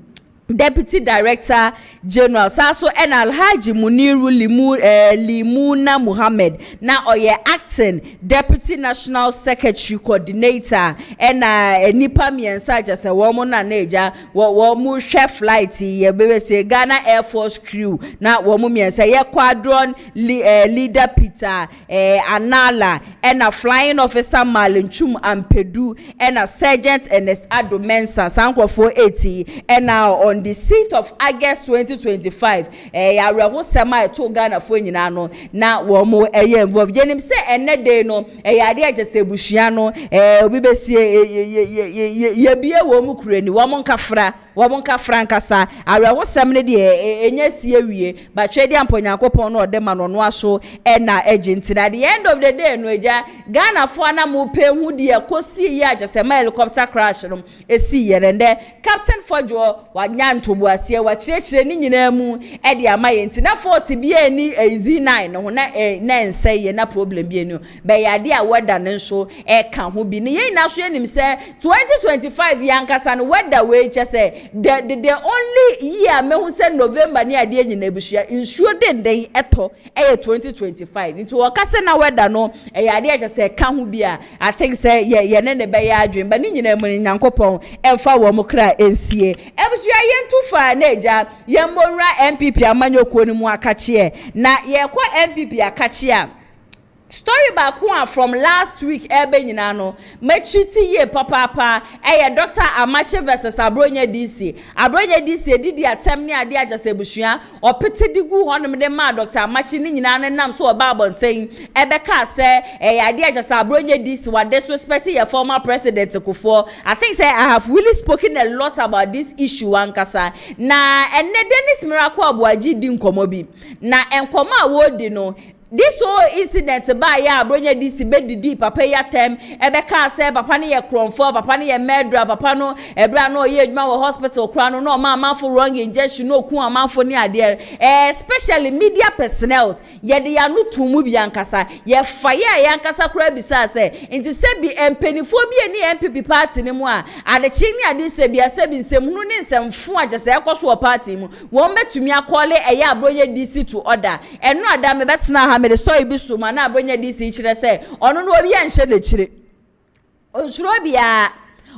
Deputy Director General Saso and Alhaji Muniru Limuna Muhammad na oye acting Deputy National Secretary Coordinator and nipa miensa just a woman na neja wo mu chef flight ye bebe say Ghana Air Force crew na wo mu miensa ye quadron leader Peter Anala and a flying officer Malinchum Ampedu and a sergeant Ernest Adomensa sanko 480 and now on the 6th of August 2025 ya reho sema to Ghana fo nyina no na wo mo involve yenim se enne day no ya de agese buhia no obi besie ye bie wo mu kurani wo mo nkafra nkasa areho sem ne de enya sie wie ba twede amponyankopon no ode ma no no aso na agent at the end of the day no eja Ghana fo na mo pe hu de kosi ye agese ma helicopter crash no esi ye nde Captain Fojo wanya ntobuase wa kirekire ni nyina mu e de amaye ntina 40 bia ni Z9 no na nse ye na problem bia ni be ya de a weather ne nso ka ho bi ni ye na so enim se 2025 yankasa no weather we chese the only year me hu se November ni ade nyina buhia nsuo den eto 2025 nti wo kase na weather no ya de chese ka ho bi a I think say ye ne be ya adwen ba ni nyina mu nyankopon emfa wo mo kra ensie abusua yen too far na eja yen monra MPP amanyoko ni mu akachie na ye kwa MPP akachie story back one from last week ebe nyina no machiti ye papa Dr. Amache versus Abronye DC didi atem ni ade ajase busua opete digu honom de ma Dr. Amache ni nyina no nam so oba abonten ebe ka se ade ajase Abronye DC wa disrespect your former president Kufuor. I think say I have really spoken a lot about this issue ankasa na enne Denise miracle Aboagye di nkomo bi na enkomo a wodi no. This whole incident by Abronye DC bedidi papa ya tem ebeka say papa ne ye kronfo papa ne ye murder papa no ebra no ye adwuma wo hospital kra no ma for wrong injection no ku amanfo ne ade especially media personnel ye de ya no tumu bi ankasa ye fire ya ankasa kra bisa say nti se bi empenifo bi ni MPP party ne mu a ade chi ni ade se bi nsem nu ne nsemfo agese ekoso party mu wo betumi akole eya Abronye DC to order eno ada me betena ha the story bi so na Abronye DC chire say ono no obi enhye de chire onsuro bia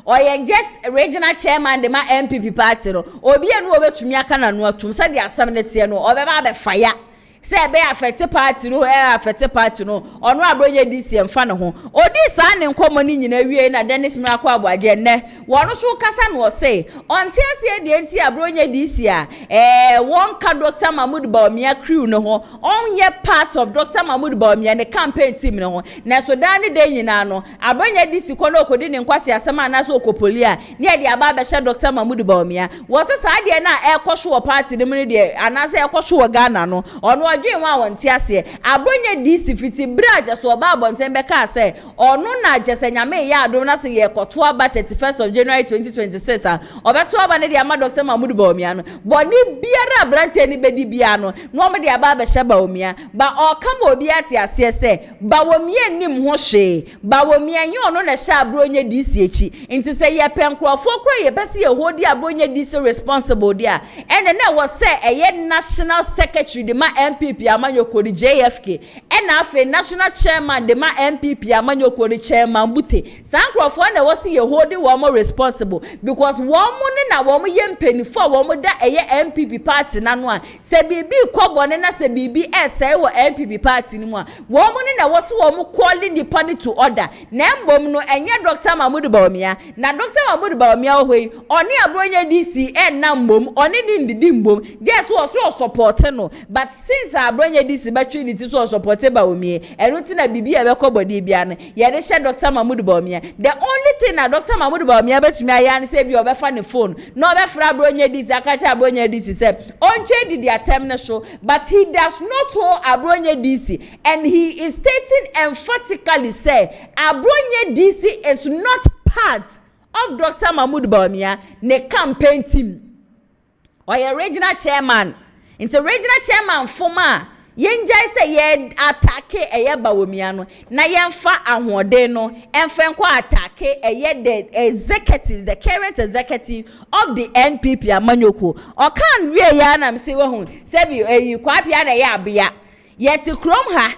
oye just regional chairman de ma MPP party no obi enu obetumi aka na no atum say de asam ne tie no obeba be fire say be affect party no affect party no ono Abronye DC emfa ne ho odi sa ne nkomo ni nyina wie na Denise miracle Aboagye ne wono so kasa no say onti ase de enti Abronye DC a won ka Dr. Mahmoud Bawumia crew no ho onye part of Dr. Mahmoud Bawumia ne campaign team no ho na so dan de nyina no Abronye DC ko no kodi ne nkwase asema na so okopoli a ne de aba be hye Dr. Mahmoud Bawumia wo se sa de na ekosho party ne mu de anase ekosho Ghana no ono adwen wa wonte ase Abronye DC fiti braja so oba abonten be ka se onu na jese nyame ya adom na se ye koto aba 31st of January 2026 a obeto aba ne de ama Dr. Mahmoud Bawumia no boni biara branche ni bedi bia no no me de aba be hye Bawumia ba okama obi ate ase se Bawumia nim ho hwe Bawumia nye onu na hye Abronye DC echi nti se ye penkrofo kro ye bese ye hodi Abronye DC responsible dia ene na wo se eye national secretary de ma MPP amanyoko di JFK ena afe national chairman de ma MPP amanyoko di chairman Bute sankrofo na wo se ye hodi wo mo responsible because wo mo ne na wo mo ye mpenifo wo mo da eye MPP party na no a se bibi kobone na se bibi ese wo MPP party ni mu a wo mo ne na wo se wo mo calling the party to order na mbom no enye Dr. Mahmoud Bawumia na Dr. Mahmoud Bawumia hoi oni Abronye DC na mbom oni ni ndidi mbom yes wo so support no but since Abronye DC batwi ni ti so support Bawumia enu ti na bibi e be kobodi bia no ye de hye Dr. Mahmoud Bawumia the only thing na Dr. Mahmoud Bawumia betumi aya ne se bi obefa ne phone no obefra Abronye DC akacha Abronye DC se onche did their term na show but he does not hold Abronye DC and he is stating emphatically say Abronye DC is not part of Dr. Mahmoud Bawumia ne campaign team or your regional chairman into regional chairman former yenjai say ye attack eye Bawumia no na yemfa ahode no emfa nko attack eye the executives the current executive of the NPP amanyoko o kan wie ya na mse we hu se bi eyi kwapia na ye abia yeti krom ha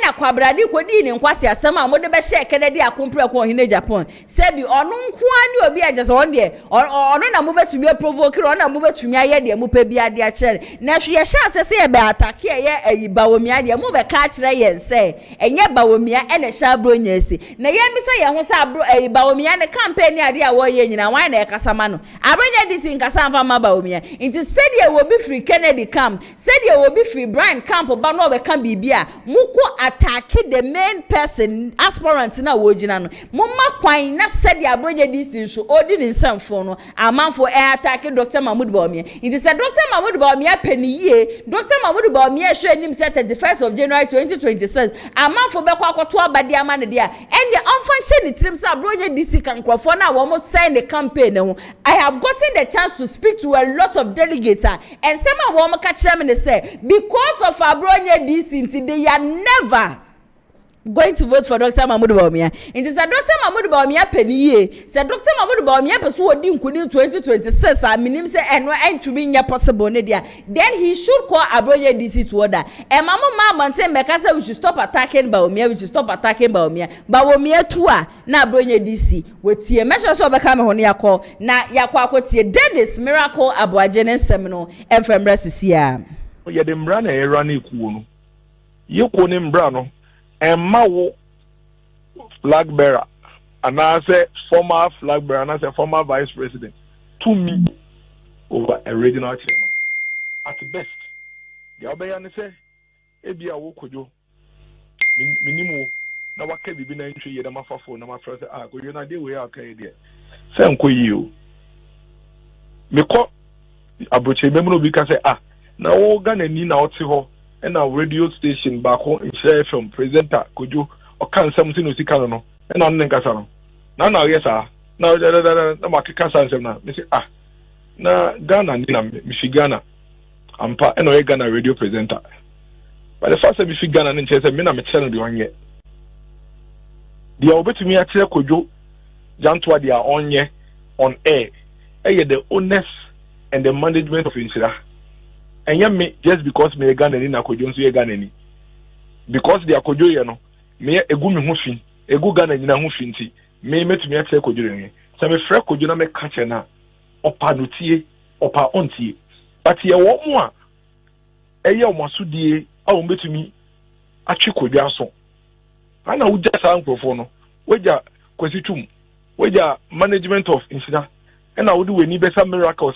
ena kwabrade kodi ni nkwase asema amode be hye kenedi akompre ko hine Japan sebi onu nkoa ni obi agese on de onu na mo betumi provoke onu na mo betumi aye de mo pe bia de a kire na hwe ye hye asese ye be attack ye ayi Bawumia de mo be ka kire ye se enye Bawumia ena hye Abronye ese na ye misa ye ho sa ayi Bawumia ne campaign ade a wo ye nyina wan na ekasama no Abronye disi nkasa mfa ma Bawumia nti sedi e wo bi free Kennedy camp sedi e wo bi free Brian camp ba no be kan bibia muko attack the main person aspirant na wojina no mumma kwan na said Abronye DC so odi ni nsamfo no amanfo attack Dr. Mahmoud Bawumia it said Dr. Mahmoud Bawumia peniye Dr. Mahmoud Bawumia show him set 31st of January 2026 amanfo be kwa kwato abade amane dia and the unfunction ni trim sa Abronye DC kan krofo na wo mo sign the campaign no I have gotten the chance to speak to a lot of delegates and some of them catch them and say because of Abronye DC they are going to vote for Dr. Mahmoud Bawumia. It is a Dr. Mahmoud Bawumia penny. Said Dr. Mahmoud Bawumia pursue in 2026. I mean, say and no to be possible. Then he should call Abronye DC to order. And Mama say Mekasa we should stop attacking Bawumia. We should stop attacking Bawumia. Bawumia tua na Abronye DC. We tie measures so become honi call na yakwa tie Denise miracle Aboagye seminal and from Brasisia. Ya de mbra na era na ekuo no. Yeko ne mbra no. Emma wo flag bearer and I say former flag bearer and I say former vice president to me over a regional chairman. At best, the Obayane say, Ebia wo kojo minimum na waka bibi na ntwe ye na mafafo na mafra say ah kojo na de we aka de say nko yi o me ko abroche memu no bi ka say ah na wo ga na ni na ote ho and our radio station back home in FM presenter kojo o kan something no sika no and on nkasa no na yes ah na na makika sansem na me say ah na Ghana ni na me fi Ghana ampa and o Ghana radio presenter but the first time me fi Ghana ni say me na me channel de wanye dia obetumi akire kojo jantoa dia onye on air the owners and the management of Insira. And me just because me Ghana ni na kojo nso ye Ghana ni because they are kojo ye no me egu me ho fi egu Ghana ni na ho fi nti me metumi akire kojo ni so me frɛ kojo na me ka che na opa notie opa ontie but ye wo mo a eye o masudie a wo betumi atwe kojo aso ana wo jasa nkrofo no weja kwasitum weja management of Insira and I would do any better miracles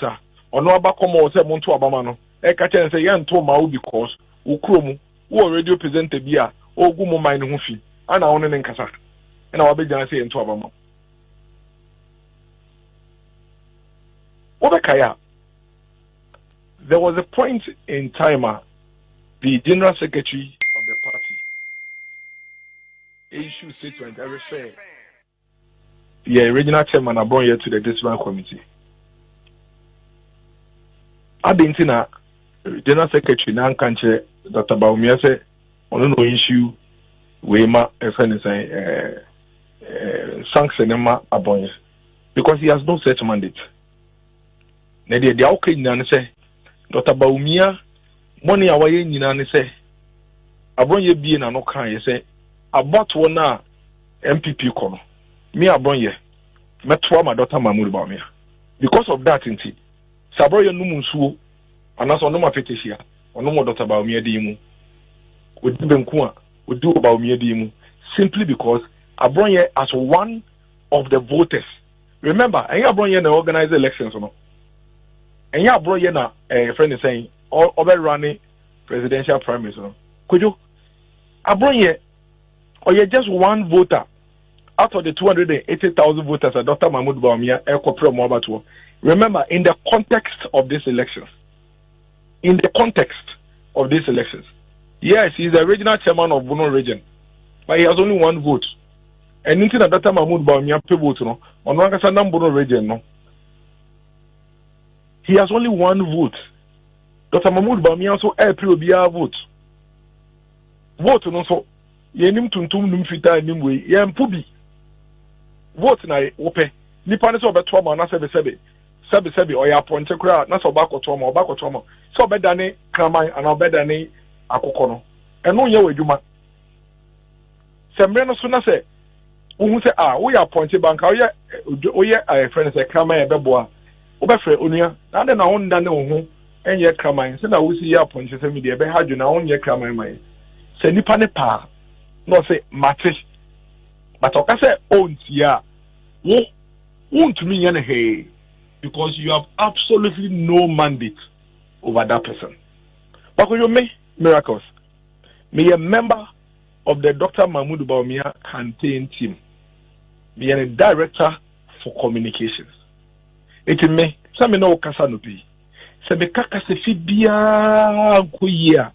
or no abakomo or say monto abama no e ka chen say yan to ma wo because ukromu wo radio presenter bia ogu mo mine ho fi ana won ne nkasa na wa be jan say to abama Obakaya, there was a point in time the general secretary of the party issued statement I refer the original chairman Abronye to the disciplinary committee. I didn't know general secretary na kanche Dr. Bawumia say on no issue we ma sanction ma Abronye because he has no such mandate. Na the okay nyina say Dr. Bawumia money awaye nyina ne say Abronye bie na no kan ye say about one na MPP kono me Abronye metwa ma Dr. Mahmoud Bawumia because of that inti Sabroye no munsuo anaso no ma petishia ono mo Dr. Bawumia di mu odi benku a odi Bawumia di mu simply because Abronye as one of the voters. Remember Abronye na organize elections no Abronye na friend is saying over running presidential primaries no kojo Abronye or you're just one voter out of the 280,000 voters that Dr. Mahmoud Bawumia remember, in the context of these elections, yes, he's the regional chairman of Bono region, but he has only one vote. And into the Dr. Mahmoud Bawumia vote, no, on one Bono region, no, he has only one vote. Dr. Mahmoud Bawumia also will be a vote. Vote, no, so yenim tuntum num fita nim we yem pubi vote na wope nipa ne so obeto ma na sebe o ya ponte kura na so ba koto ma so obedane kraman ana obedane akokọ no eno ye wadwuma semre no so na se wo se wo ya ponte banka wo ye friend se kraman e beboa wo be frɛ onua na de na wo nda ne wo ho enye kraman se na wo si ya ponte se mi de be hadwo na wo nye kraman mai se nipa ne pa no say matter but okay say ontia won't mean anything because you have absolutely no mandate over that person. But you make miracles. Me a member of the Dr. Mahmoud Bawumia campaign team. Me a director for communications. It me some no kasa no be. Se me kaka se fi bia ko yia.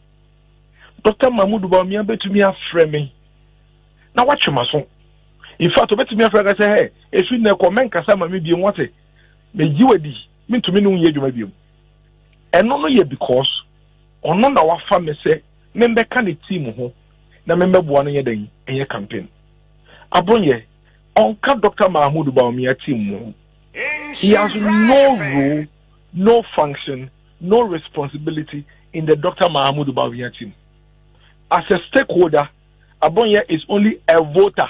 Dr. Mahmoud Bawumia betumi afrɛ me na watch my son. In fact, betumi afrɛ ka say hey if you na comment kasa ma me bi nwate me jiwadi me ntumi no ye dwuma bi ɛno no ye because ɔno na wafa me sɛ me mbɛka ne team ho na member buano yeden in your campaign. Abronye, on Dr. Mahmoud Bawumia team. He has no role, no function, no responsibility in the Dr. Mahmoud Bawumia team. As a stakeholder, Abronye is only a voter.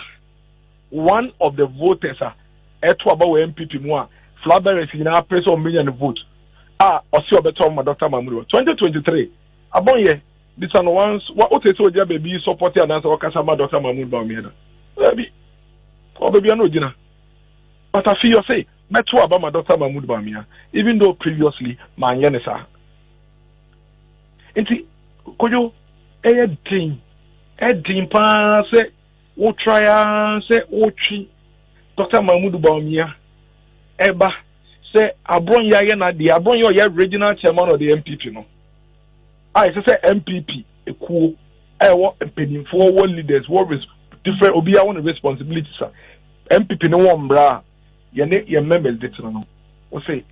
One of the voters are MPP Moa. Flabber is in our press on million vote. Osio betom Dr. Mahmoud. 2023. Abronye, this one once what so baby supported and answer Kasama Dr. Mahmoud Bawumia. Baby. Oh baby, I know dinner. But I feel say, Metro about Dr. Mahmoud Bawumia, even though previously my yenesa. Inti koyo Edding pa say o try say o chi Dr. Mahmoud Bawumia eba say Abronye na the Abronye ye regional chairman of the MPP no. I say MPP ekuo wo pedinfo wo leaders wo different obi a one responsibilities MPP no one bra ye members de no. O say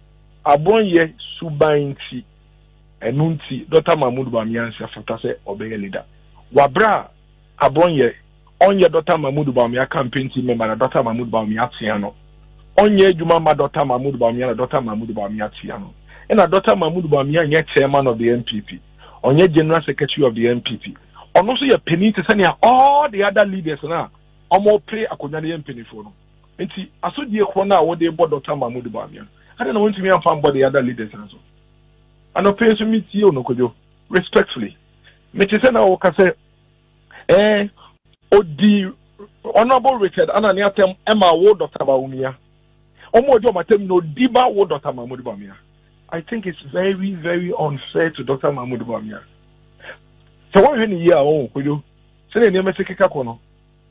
Abronye subanti enunti Dr. Mahmoud Bawumia se afata say obey leader. Wabra Abronye onye Dr. Mahmoud Bawumia campaign team member na Dr. Mahmoud Bawumia tiano. Onye ejuma ma Dr. Mahmoud Bawumia na Dr. Mahmoud Bawumia tiano. And Dr. Mahmoud Bawumia nye chairman of the MPP. Onye general secretary of the MPP. On also your penny to send all the other leaders na omo play akonya the MPP for no. Enti aso die ko na wo dey board Dr. Mahmoud Bawumia. I don't want to me am fan board the other leaders also. And open to meet you no kojo respectfully. Me say na wo ka say Odi Honorable Richard Ananiatem Emma Wo Dr. Bawumia. Omo do matem no diba wo Dr. Mahmoud Bawumia. I think it's very, very unfair to Dr. Mahmoud Bawumia. So what you hear oh koyo. Say na me sekeka kono.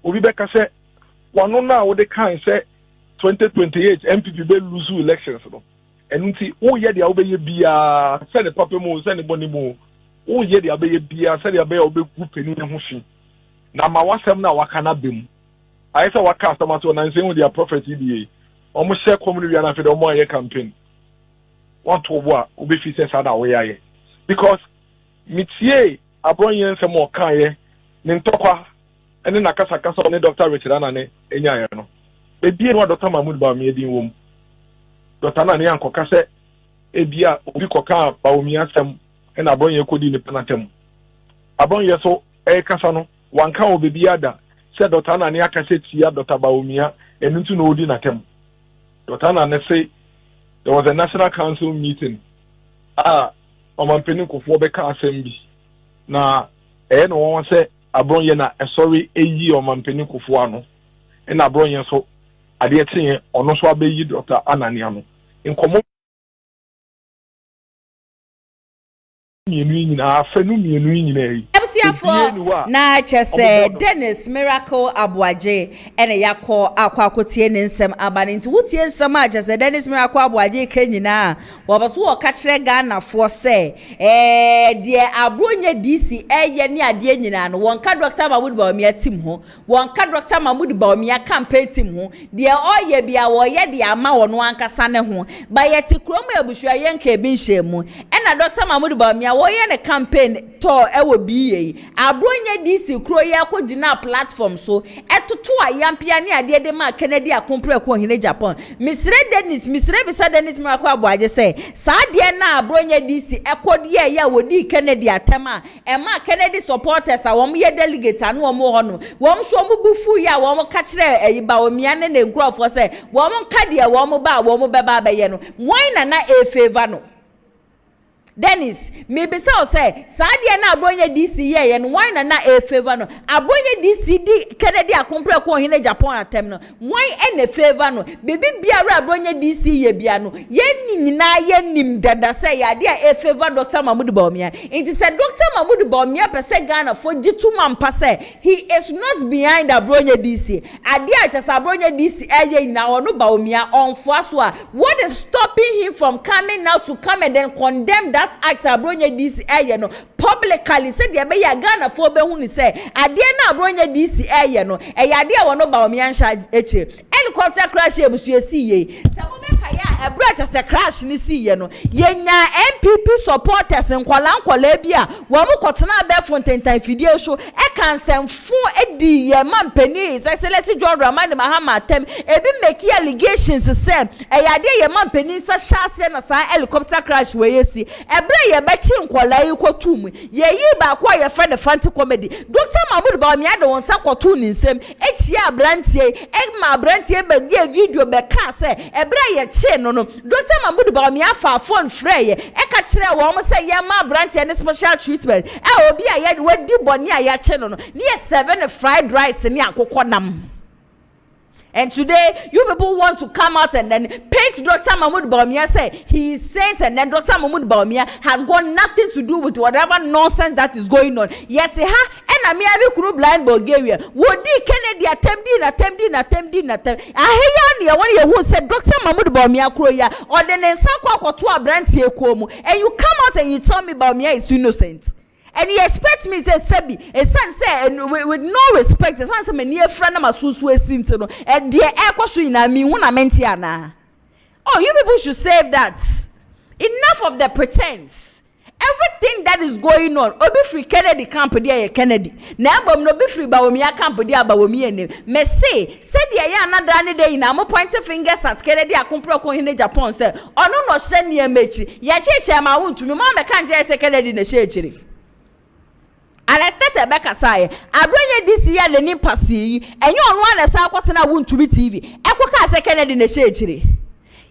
Obi beka say wano na wo de kan say 2028 MPP be lose elections no. Enunti wo ye dia wo be ye bia say the papa mo say the boni mo. Wo ye dia be ye bia say dia be obeku peni ne ho fi. Na ma wasem na wakana bem. I say waka asamato na nse their prophet EDA. Omo share community na fe de omo aye campaign. Want to wo obi fi say sada we aye. Because mitie Abronye nsem o kan ye ne ntokwa ene na kasa ne Dr. Richard Anane enya ye no. Ebie no Dr. Mahmoud Bawumia din wom. Dr. Anane ankoka se ebia obi koka Bawumia sem ena Abronye kodi ne penatem. Abronye so kasa no wanka obebi ada said Dr. Anane akase tia Dr. Bawumia enuntu no odi natem. Dr. Anane say there was a national council meeting. Omampeni kofo beka assembly. Na no one say Abronye na sorry eyi omampeni kofo ano. E na Abronye so ade tin ono so abeyi Dr. Anane ano. Nkomo mienu nyina afenu mienu nyina yi. Na chese Denise Miracle Aboagye ene yakọ akwakotie ne nsem abane nti wotie nsem a chese Denise Miracle Aboagye kanyina wobaso wo ka kire Ghana fo se de Abronye DC eye ne ade nyina no wonka Dr. Mahmoud Bawumia team ho wonka Dr. Mahmoud Bawumia campaign team ho de oye bia wo ye de ama wono ankasa ne ho ba ye ti kromo abusua ye nka bi nhemu ena Dr. Mahmoud Bawumia wo ye ne campaign to ewo bi Abronye DC kro ye akogina platform so etoto ayampia ne ade de ma Kennedy akompre ko hine Japan misre Denise misre bisa Denise Miracle Aboagye say sa de na Abronye DC ekodi ye ya wodi Kennedy atema e ma Kennedy supporters a wom ye delegate anu wom ho no wom so mo bufu ya wom ka kire Bawumia ne nkrofo say wom ka de wom ba wom beba ba ye no why na e favor no Dennis, maybe so say, Sadia na Abronye DC ye and why na e favor no. Abronye DC di Kennedy akompre ko hine Japan atem no. Why any favor no? Baby biara Abronye DC ye bia no. Ye nyina ye nim dada say ya dia e favor Dr. Mahmoud Bawumia. It said Dr. Mahmoud Bawumia pese Ghana for jitu mampa say he is not behind Abronye DC. Adia just Abronye DC eye nyina ono Bawumia on foaswa. What is stopping him from coming now to come and then condemn that act Abronye DC no publicly said the be ya Ghana for be hu ni say ade na Abronye DC no ade a wono Bawumia nsha eche helicopter crash ebusu esi ye se mo be ka ya ebra just crash ni si ye no ye nya NPP supporters nkwala bi a wo mo kotena be fontentan fidie so e kan semfo edi ye mampani Excellency John Dramani Mahama tem ebi make allegations say eyade ye mampani sa hyase na sa helicopter crash we yesi ebre ye be chi nkwala yi kotum ye yi ba kwa ye friend fanti comedy Dr. Mahmoud Bawumia de won sa kotu ni nsem echia abrantie e ma abrantie be gi video be ka say ebre ye chi no Dr. Mahmoud Bawumia fa phone frey e ka kire wo mo say ye ma abrantie ne special treatment e obi a ye wadi boni a ya chi no ni 7 fried rice ni akokɔ nam. And today, you people want to come out and then paint Dr. Mahmoud Bawumia say he is saint, and then Dr. Mahmoud Bawumia has got nothing to do with whatever nonsense that is going on. Yet, and I mean, every crew blind Bulgaria. Would Kennedy attempt. I hear one who said Dr. Mahmoud Bawumia Kroya or the Nensakwa to a brand Komu, and you come out and you tell me Bawumia is innocent. And he expects me say Sebi, a son say, and with no respect, a son say me near friend of my susu sinto, and dear echo na me una mentiana. Oh, you people should save that. Enough of the pretense. Everything that is going on, obi free Kennedy camp there Kennedy. Now no be free Bawumia camp there Bawumia. Me say, said the ya another day na mo point fingers at Kennedy akumpro ko hine Japan say, ono no hye ne mechi. Ya cheche ma wuntu me ma kan je say Kennedy na hye. And I started back aside. Abronye this year the name passy, and you on one as I got na won to be TV. Equaka second in the shade.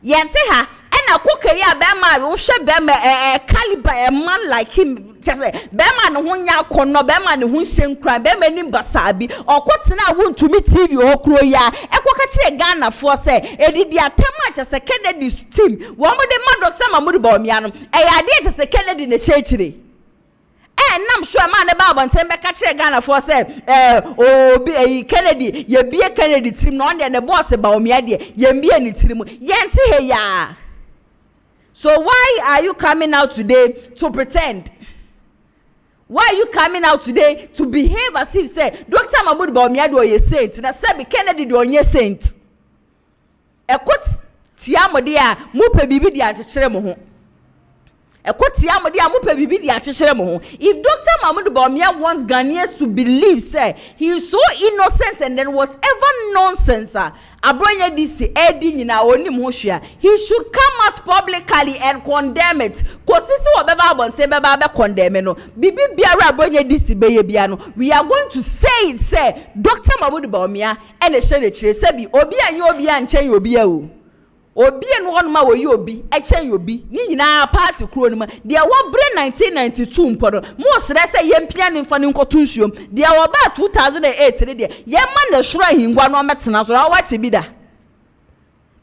Yente ha, and a cook ya bema, who should be a caliber a man like him. Just say, Bema no one ya corner, Bema no one same crime, Bema nim basabi, or quotina won to me TV or croya. Equaka Ghana for say, Eddie the attempt as a Kennedy's team. One with the mad Dr. Mahmoud Bawumia, a idea as a Kennedy in the shade. And I'm sure man about and send back a Ghana for say, be Kennedy, ye be a Kennedy team, no, and the boss about me, ye be any team, yanti ya. So why are you coming out today to pretend? Why are you coming out today to behave as if say Dr. Mahmoud Bawumia do ye saint, na say Kennedy do ye saint? E kot tiamo dia mu pe bibi dia kire mo ho. If Dr. Mahmoud Bawumia wants Ghanaians to believe, say, he is so innocent and then whatever nonsense, Abronye this Eddie in our own emotion, he should come out publicly and condemn it. Because this is what Baba condemn no. Bibi biara Abronye this biano. We are going to say it, say, Dr. Mahmoud Bawumia and the Shene say, Obi and you obi and chen obi o. Obi and one ma wo yobi echen yobi ni nyina party kro no ma de wo bre 1992 mpodo mo sre se yempia ne mfa ne nkoto nsuom de wo ba 2008 ne de yemma na shura hingwa no metena so wate bi da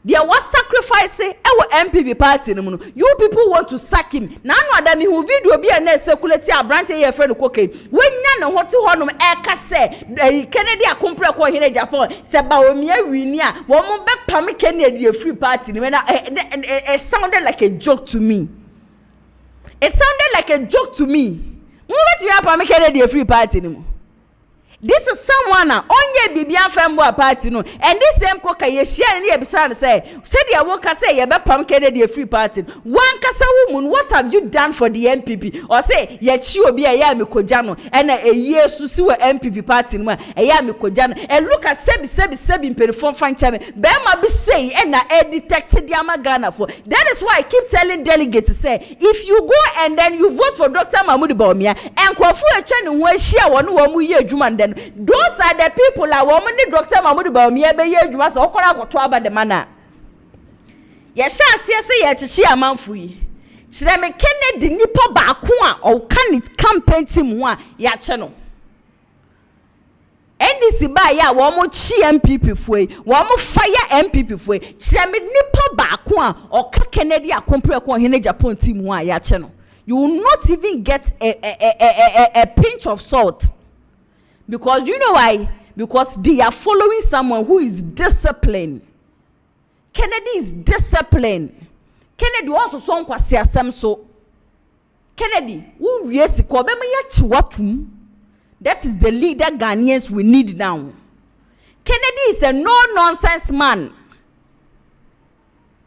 de wo sacrifice e wo MPP party no mu no you people want to sack him na no adami hu video bi na circulate Abronye ye friend koke wenya ne hote honom e ka se Kennedy akompre ko hine Japan se Bawumia wini a wo mo be pam Kennedy a free party no na it sounded like a joke to me. It sounded like a joke to me. Mo bet you pam Kennedy a free party no. This is someone onye bibia fembo party no, and this same koka ye share ni ebisa say said ya woka say ye be pam Kennedy a free party one kasa woman. What have you done for the NPP? Or say ye chi obi a ya me koja no and a year susi we NPP party no a ya me koja no and look at sebi perform fan chame be ma be say and na detected the Ghana for. That is why I keep telling delegates to say if you go and then you vote for Dr. Mahmoud Bawumia and kwafu etwa ne ho ahia wo no wo mu ye adwuma den. Those are the people that woman Dr. Mahmoud Bawumia be ye adwuma so okora akoto aba de mana. Ye sha asie se ye chichi amanfo yi. Kire me Kennedy nipa baako a o kan campaign team ho a ya che no. NDC ba ya wo mo chi MPP foi, wo mo fire MPP foi. Kire me nipa baako a o ka Kennedy akompre ko hene Japan team ho a ya che no. You will not even get a pinch of salt. Because you know why? Because they are following someone who is disciplined. Kennedy is disciplined. Kennedy also son kwasi asem so. Kennedy, who riesi ko be ya chiwatum. That is the leader Ghanaians we need now. Kennedy is a no-nonsense man.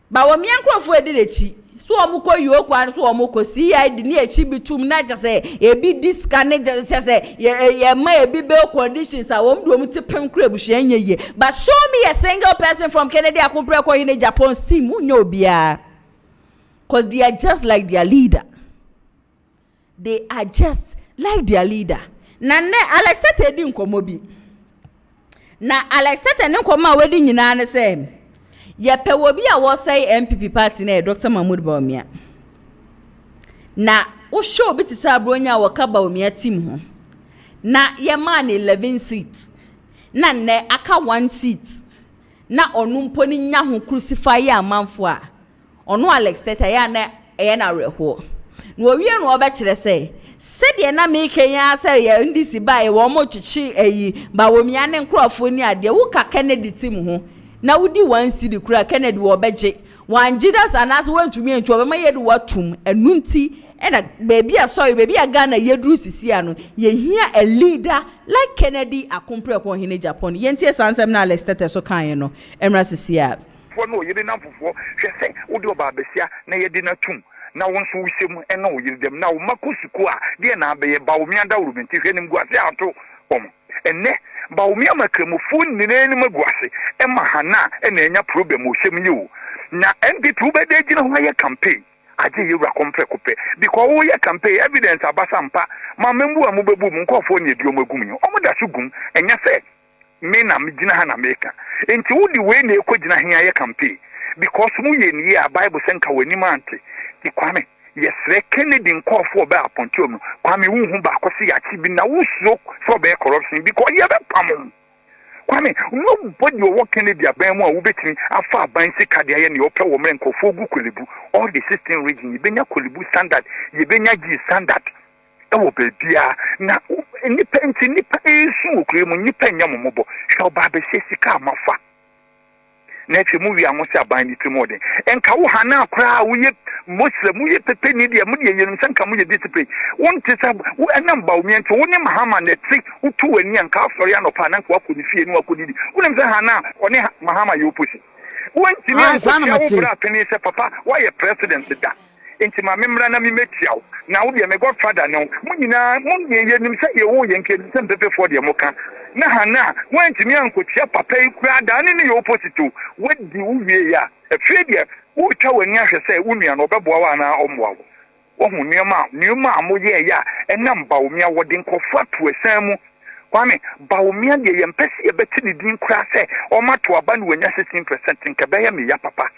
But when me ankrofo edirechi, so omuko yokwan so omuko CID ni echi bitum na jase ebi diska ne jase ye ma ebi bail conditions a wom do muti pem kra buhye ye but show me a single person from Kennedy Akumpre ko in Japan's team unyo bia cuz they are just like their leader. They are just like their leader. Na ne Alex Tete di nkomo bi. Na Alex Tete ne nkomo a wedi nyina ne se ye pe wo bi a wo say MPP party na Dr. Mahmoud Bawumia. Na wo show bi ti say Abronye a wo ka Bawumia team ho. Na ye man 11 seats. Na ne aka 1 seat. Na onu mpo ni nya ho crucify amanfo a. Ono Alex Tete ya na na reho. No wie no obekire say sede na meke ya say ya ndisi bae wo mo chichi eyi Bawumia ne nkrofo ni ade wo ka Kennedy team ho na wudi 1 city kura Kennedy wo beje wan jidas anas wantumi entwo be ma yedu watum enunti ena baby sorry baby Ghana yedru sisi ano ye hia a leader like Kennedy Akumpre ko hine Japan yentie sansem na Alex Tete so kan no emra sisi a fo no yede na fofo hwe se wodi obabesia na yede na tum na wonso wusem ena wo yirdem na wo makosuku a de na abaye Bawumia da urubenti hwe nim guase ato pom enne Bawumia makramufu nineni maguase ema hana ena enya problem o hyem yiwo na NPP ubede gina ho ye campaign aje yewura kompre kope because wo ye campaign evidence abasampa ma membu amubebu mu nkofo ne dio magum yo omoda sugum enya se me na mgina ha na meka enti wudi we na ekogina hia ye campaign because mu ye ni ya Bible senka wani mante di kwame yesre Kennedy nkofo be aponti omu kwame wu hu ba akosi ya chi bi na wo so for be corruption because ye be pam kwame nobody wo Kennedy aban mu a wo betini afa aban sika de aye ne ope wo mre nkofo gu kolebu all the 16 region ye benya kolebu standard ye benya G standard ewo bebia na nipa esu okremu nipa nyamomobo hwa ba be sika amafa na eche mu wi amosi aban ni trimode enka wo hana akra wo ye Muslim wo ye pepe ni de mu de yenum sanka mu ye discipline won tisa wo enam Bawumia nto wo ne mahama na ti utu wani anka afori anopa na kwa ko ni fie ni wa ko ni wonam se hana one mahama ye oposi won ti ni anko wo bra peni se papa why ye president da enti ma memra na mi metiaw na wo de me godfather no mu nyina mu ye nim se ye wo ye nke se pepe for de moka na hana won ti mi anko tia papa ikura da ne ne ye opposite wodi wo wie ya efie de wo twa wani ahwe se wo nua no beboa wa na omwa wo wo hu nneema amoye ya enam Bawumia wodi nkofo ato esan mu kwame Bawumia de ye mpese ye beti ne din kura se o mato aba ne wanya 16% nke be ya me ya papa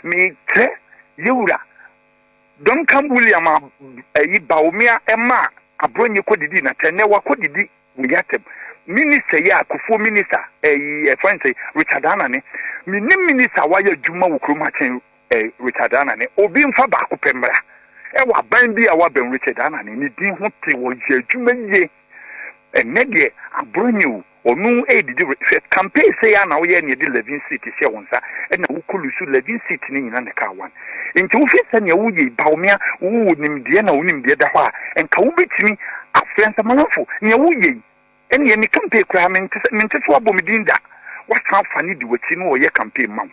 me tre yewura don kam William ayi Bawumia ema Abronye kodidi na tene wa kodidi wiyatem minister ya kufu minister friend Richard Anane minim minister wa ya djuma wo kroma chen Richard Anane obi mfa ba ko pembra wa ban bi a wa ben Richard Anane ni din ho te wo ye djuma ye enede Abronye onu edidi campaign say ya na wo ye ne de 11 seat se wonsa na wo kulusu 11 seat ni nyina ne ka wan enti wo fi se ne wo ye Bawumia wo nim de na wo nim de da ho a enka wo betimi afrensa manafo ne wo ye eni ni campaign kura mente so abomidinda what how funny di wati no ye campaign mam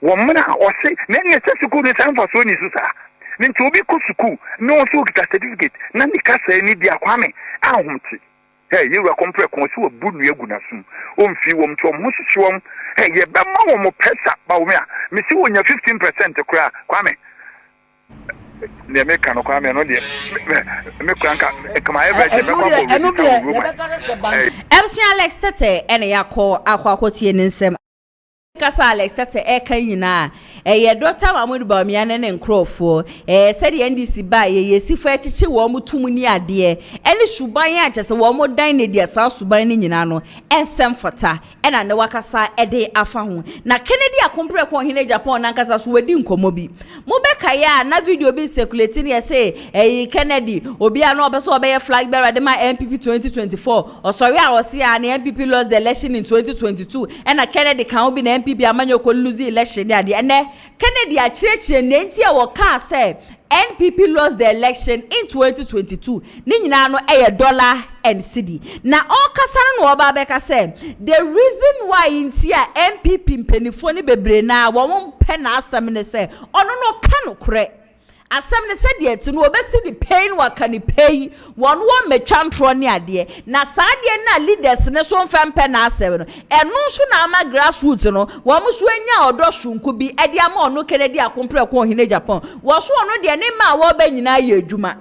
wo mna o se na ni se school ni san fa so ni susa ni nti obi ko school no so kita certificate na ni ka sa ni dia kwame ahumti hey you are compare ko so bunu egu na sum o mfi wo mto mo so wo hey ye be ma wo mo pesa Bawumia me si wonya 15% kura kwame ne me kan kwa me no de me kwanka kama everything me kwa bo Alex Tete ene yakọ akwakotie ne nsem kasa Alex Tete eka nyina ye Dr. Mahmoud Bawumia ne nkrofo said the NDC ba ye sifa echichi wo mutum ni ade ene suban ya chese wo mo dan ne dia sa suban ni nyina no ensem fata ena ne wakasa ede afa ho na Kennedy Akumpre ko hine Japan na nkasa so wadi nkomo bi mo beka ya na video bi circulating ye say Kennedy obi ano obeso obeye flag bearer de ma MPP 2024 or sorry I was here and MPP lost the election in 2022 ena Kennedy kan obi na MPP amanyoko lose election ya de ene Kennedy achirechire nenti e wo ka say NPP lost the election in 2022 ni nyina no $1 and cedi na all kasa no oba beka say the reason why intia NPP mpenifo ni bebre na wo mpe na asem ne say ono no ka no kore asem ne said yet no obesi the pain waka ni pay one metwantro ne ade na saade na leaders ne so mfempe na asem no eno so na ama grassroots no wo mo so anya odo shunku bi ade ama ono Kennedy akompre ko hine Japan wo so ono de ne ma wo ba nyina ye adwuma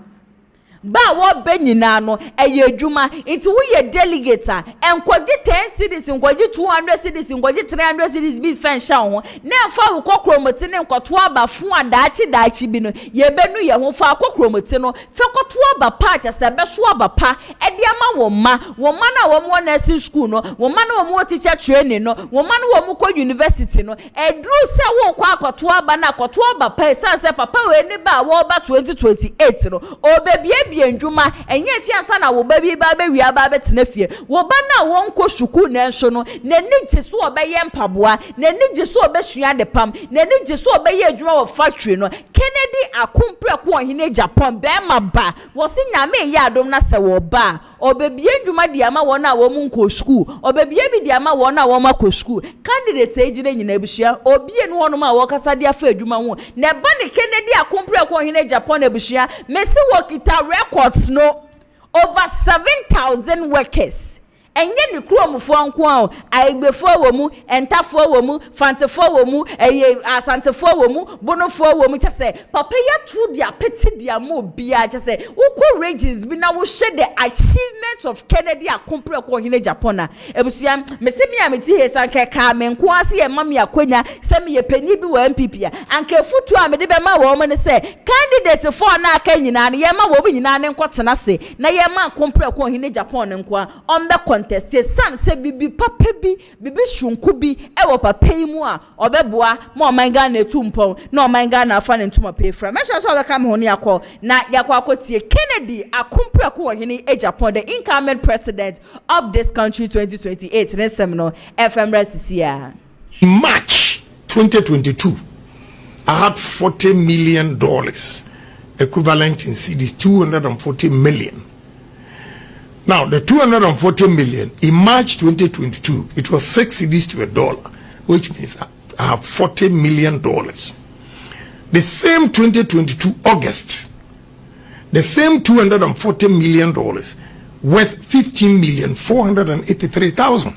ba wo be nyina no eye adwuma nti wo ye delegate enkoje 10 cities enkoje 200 cities enkoje 300 cities bi fen sha ho na fa wo kokromoti ne nkoto aba fu adaachi bi no ye benu ye ho fa kokromoti no fe koto aba pa cha se be so aba pa e de ama wo ma na wo mo nursing school no wo ma na wo mo teacher training no wo ma na wo mo ko university no e dru se wo kwa koto aba na koto aba pa se papa we ni ba wo ba 2028 no obebie bienjuma enye fiansa na wo ba bi ba be wi aba betena fie wo ba na wo nko shuku na enso no na ni giso obeye mpaboa na ni giso obesua de pam na ni giso obeye adwuma wo factory no Kennedy akompre ko ohine Japan be ma ba wo se nyame ye adom na se wo ba obebie ndwuma di ama wo na wo mu nko school obebie bi di ama wo na wo ma ko school candidate ejire nyina ebusua obie no wono ma wo kasa di afa adwuma ho na ba ne Kennedy akompre ko ohine Japan ebusua mesi wo kita records no over 7,000 workers enye ni kromfo anko a aigbefo wo mu entafo wo mu fantefo wo mu asantefo wo mu bonofo wo mu chese papa ya true dia peti dia mo bia chese uko regions bi na wo share the achievements of Kennedy akompre ko hine Japan ebusia mese mi ameti hesa keka me nko ase ye mam ya kwanya se me ye pani bi wa MPP a anka futu a me de be ma wo mo ne se candidate for na aka nyina ne ye ma wo bi nyina ne nkotena se na ye ma akompre ko hine Japan nko a on the contest san se bibi papa bibi shunku bi e wo papa yi mu a obeboa ma omanga na etumpon na omanga na afa ne ntuma pay from me sure so be kam ho ne akọ na yakọ akotie Kennedy akompre ko hini e Japan the incoming president of this country 2028 ne sem no FM resisia March 2022 I had $40 million equivalent in cedis 240 million. Now, the 240 million in March 2022, it was 6 cedis to $1, which means I have $40 million. The same 2022 August, the same $240 million worth 15,483,000.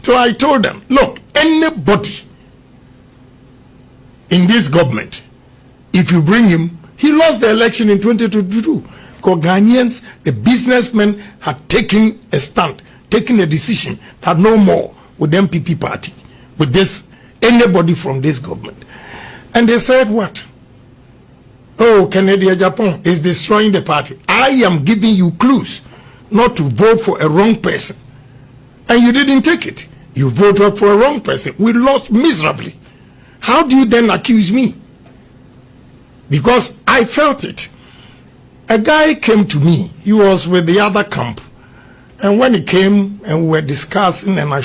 So I told them, look, anybody in this government, if you bring him, he lost the election in 2022. Because Ghanaians, the businessmen had taken a stand, taken a decision that no more with the MPP party, with this, anybody from this government. And they said what? Oh, Kennedy Japan is destroying the party. I am giving you clues not to vote for a wrong person. And you didn't take it. You voted for a wrong person. We lost miserably. How do you then accuse me? Because I felt it. A guy came to me. He was with the other camp. And when he came and we were discussing and I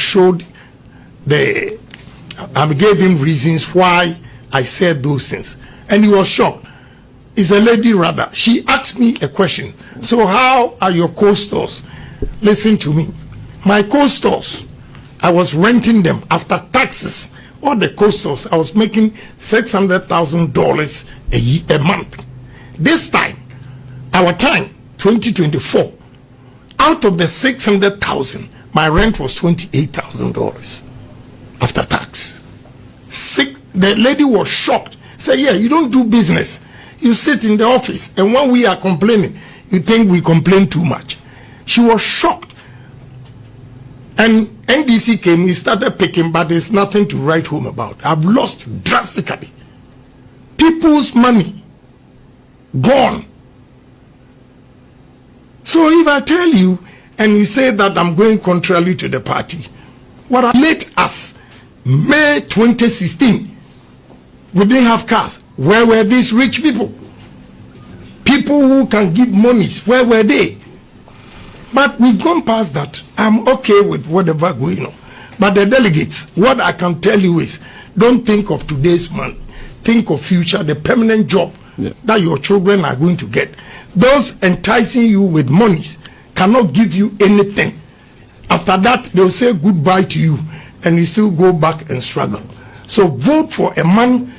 gave him reasons why I said those things. And he was shocked. It's a lady rather. She asked me a question. So how are your co-stores? Listen to me. My co-stores, I was renting them after taxes. All the co-stores, I was making $600,000 a month. This time, our time, 2024, out of the 600,000, my rent was $28,000 after tax. The lady was shocked. Say, yeah, you don't do business. You sit in the office, and when we are complaining, you think we complain too much. She was shocked. And NDC came, we started picking, but there's nothing to write home about. I've lost drastically. People's money gone. So if I tell you and you say that I'm going contrary to the party, what I late as May 2016, we didn't have cars. Where were these rich people? People who can give monies, where were they? But we've gone past that. I'm okay with whatever going on. But the delegates, what I can tell you is, don't think of today's money. Think of future, the permanent job that your children are going to get. Those enticing you with monies cannot give you anything. After that, they'll say goodbye to you, and you still go back and struggle. So vote for a man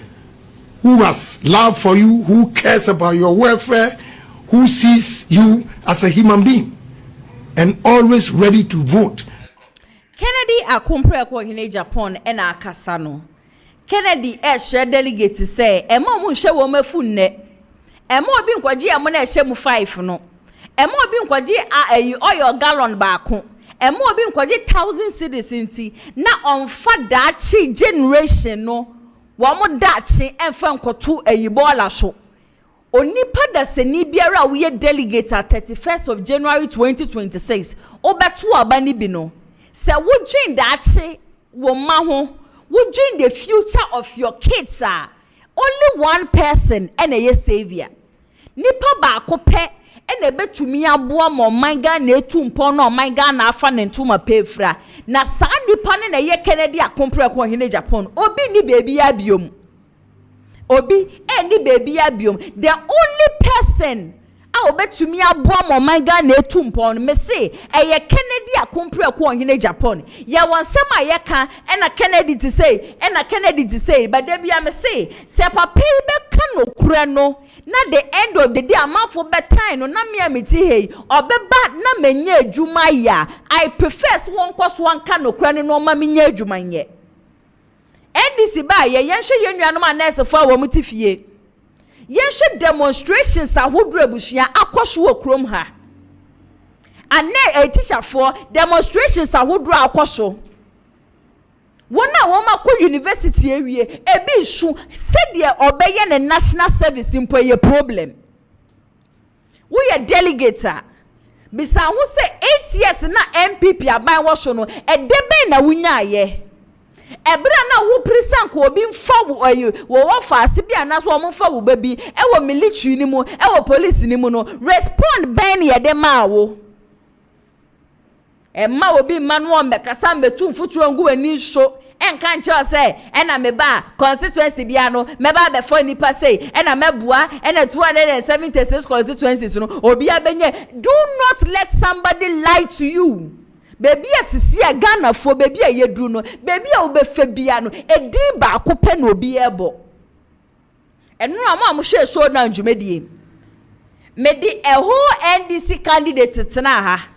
who has love for you, who cares about your welfare, who sees you as a human being, and always ready to vote. Kennedy Akumpre ko hine Japan and Akasano. Kennedy share delegate to say, Emo mu she wo mafu nne. Emo bi nkwaji amona ehye mu 5 no. Emo bi nkwaji oil gallon baako. Emo bi nkwaji 1,000 cedis nti na onfa dachi generation no. Wa mo dachi enfa nkoto bola so. Onipa da seni biara we delegate at 31st of January 2026. Obeto abani bi no. Se wo dream dachi wo ma ho. Wo dream the future of your kids only one person and a savior. Nipa baako pe ene betumi aboa mo manga na etumpo no manga na afa ne ntuma pefra na saa nipa ne na ye Kennedy Akumpre ko hene Japan obi ni baby abiom obi ni baby abiom the only person a obetumi aboa mo manga na etumpo no me say eye Kennedy Akumpre ko hene Japan ye wonsem a ye ka ena Kennedy to say but there be am say se papa be ka no kura no na the end of the day amafo betan no na me amiti hey obeba na menye adwuma ya I prefer one cost one ka no kura no ma menye adwuma nye NDC ba ye yenhwe yenuanom anese fo a wo mutifie yenhwe demonstrations ahodro abusua akosho okrom ha ane teacher for demonstrations ahodro akosho wona woma ko university ewie ebi su said ye obeye ne national service impo ye problem we ye delegator bisa hu say 8 years na MPP aban wo so no edebe na wunya ye ebra na wo presan ko obi mfa wo fa ase bia na so wo mfa wo babi e wo military ni mu e wo police ni mu no respond ben ye de ma wo Emma obi manuo mbekasa mbetu mfutu angu ani so enka nche say ena meba constituency bia no meba be for nipa say ena mebua ena 276 constituencies no obi abenye do not let somebody lie to you baby asisi a Ghana fo baby a yedru no baby a obefa bia no edin ba akope na obi ebo enu am hwe so na djumedie medi a whole NDC candidate tena ha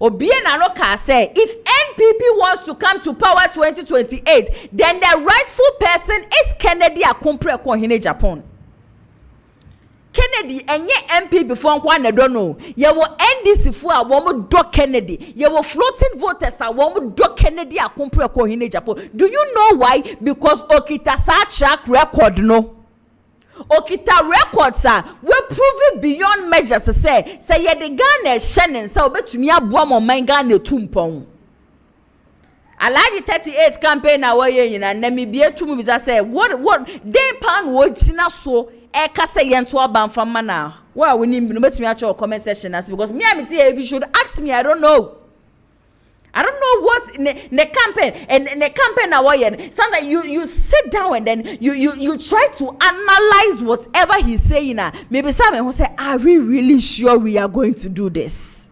Obie na no ka say if NPP wants to come to power 2028 then the rightful person is Kennedy Akumpre ko hene Japan. Kennedy enye MP before nkwa na do no ye wo NDC fu a wo mo do Kennedy ye wo floating voters a wo mo do Kennedy Akumpre ko hene Japan. Do you know why? Because okita sa track record no okita records we prove beyond measures say ye the Ghana shenin say obetumi aboa mo man Ghana tumpon Alaji 38 campaign na wo ye nyina na me bie tumu bisa say what dey pan wo gina so e ka say ye nto abanfa ma na wa woni no betumi a cho comment section as because me amiti if you should ask me I don't know what ne campaign and ne campaign na why sometimes you sit down and then you try to analyze whatever he's saying maybe someone who say are we really sure we are going to do this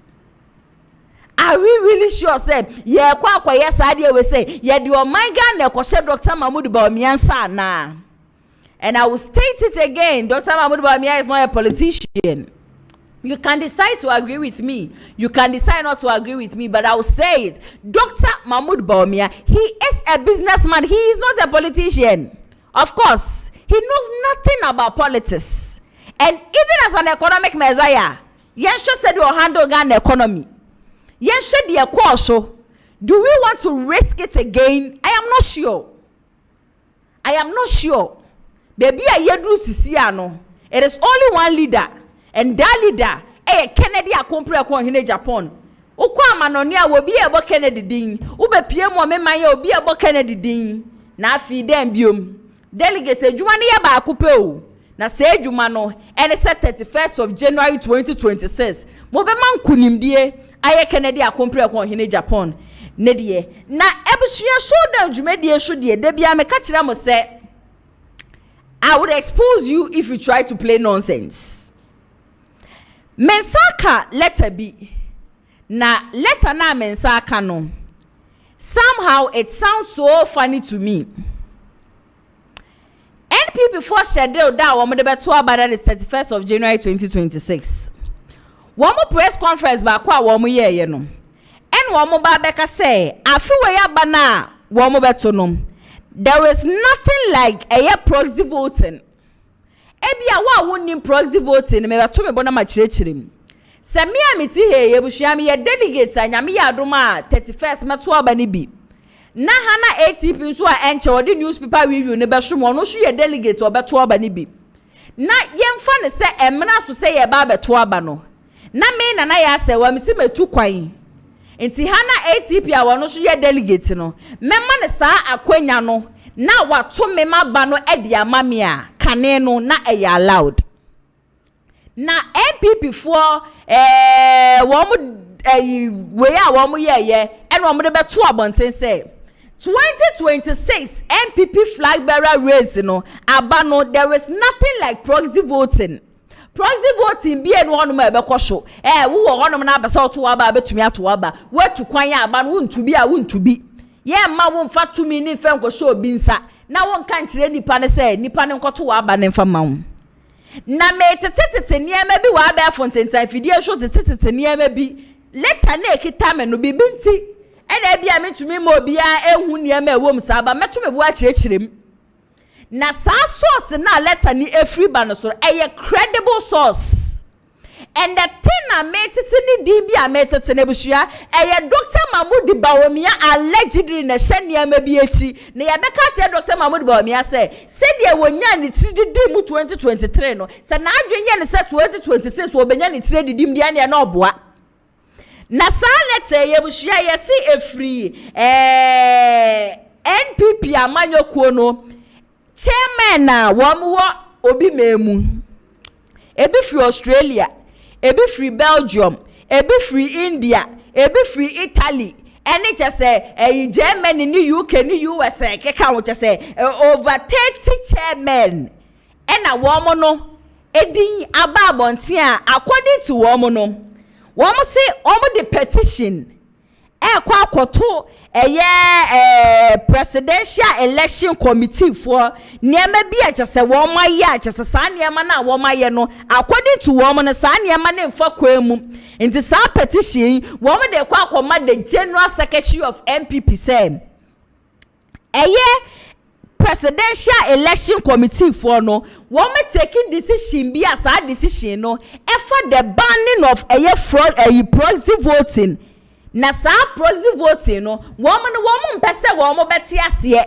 are we really sure say yeah kwa yes idea we say yeah the omega na ko Dr. Mahmoud Bawumia nsa na and I will state it again Dr. Mahmoud Bawumia is not a politician. You can decide to agree with me. You can decide not to agree with me. But I will say it. Dr. Mahmoud Bawumia, he is a businessman. He is not a politician. Of course, he knows nothing about politics. And even as an economic messiah, Yensha said you handle Ghana economy. Yensha the Ekwaso. Do we want to risk it again? I am not sure. Baby, I yedru sisiano. It is only one leader. And that leader, Kennedy Akumpre ko hene Japan. Okwa amanoni a obi ebo Kennedy din. Ube pie mo mema ye obi ebo Kennedy din. Na afi dem biom. Delegate adwuma ne ye ba akupe o. Na se adwuma no ene se 31st of January 2026. Mo be man kunimdie aye Kennedy Akumpre ko hene Japan. Ne de na ebusua show down dwumedie show de bia me ka kire mo se I would expose you if you try to play nonsense. Mensaka letter B. Na letter na mensaka no. Somehow it sounds so funny to me. MPP for schedule that woman the beto aba that is 31st of January 2026. One more press conference ba kwa woman ye no. En woman ba beka say afi we ya ba na woman beto no. There is nothing like a proxy voting. Ebia wa wonnim proxy voting me beto me bona ma kirekirim. Se me amiti he yebusua me ye delegate anyame ya adoma 31st meto aba ni bi. Na hana ATP nso a enche odi newspaper review ne be somo no so ye delegate obeto aba ni bi. Na yemfa ne se emna so se ye ba beto aba no. Na me na ya se wa misi metu kwan. Enti hana ATP a wono so ye delegate no. Memma ne saa akwanya no na wato me maba no e dia mame a kane no na e ya allowed. Na MPP for wo mo we a wo mo ye and wo mo de beto abonten say 2026 MPP flag bearer race no aba no there is nothing like proxy voting. Proxy voting be no one ma be kwosho wo wo honom na abesa oto aba betumi ato aba watu kwan aba no wontubi a wontubi ye ma wo mfa tumi ni fe nkosho obi nsa na won kan kire nipa ne se nipa ne nkoto aba ne mfa ma wo na me tetetete niema bi wa aba fontentan fidie sho tetetete niema bi leta na ekita me no bibinti ena bia metumi ma obi a ehu niema ewom sa aba metumi bu a kirechirem na sa source na letter ni every ba no so credible source and the thing na metete ni din bi a metete ne busua Dr. Mahmoud Bawumia allegedly na hye bi echi na ya beka che Dr. Mahmoud Bawumia say de wonya ni tiri mu 2023 no se na adwenye ne se 2026 wo benya ni tiri didim dia ne na oboa na sa letter ye busua ye si efri NPP amanyokuo no chairman na wo obi memu ebi free Australia, ebi free Belgium, ebi free India, ebi free Italy, and it just say Germany ni UK ni USA keka wo just say over 30 chairmen and a woman no edin ababonte a according to woman no woman say omo the petition kwa akoto presidential election committee for niema bi a chese wo maye a chese sa niema na wo maye no according to wo no sa niema na mfa kwemu nti sa petition wo mo de kwa akoma the general secretary of MPP say presidential election committee for no wo me take decision bi as a decision no for the banning of proxy voting. Na sa proxy voting no woman mpese woman beti ase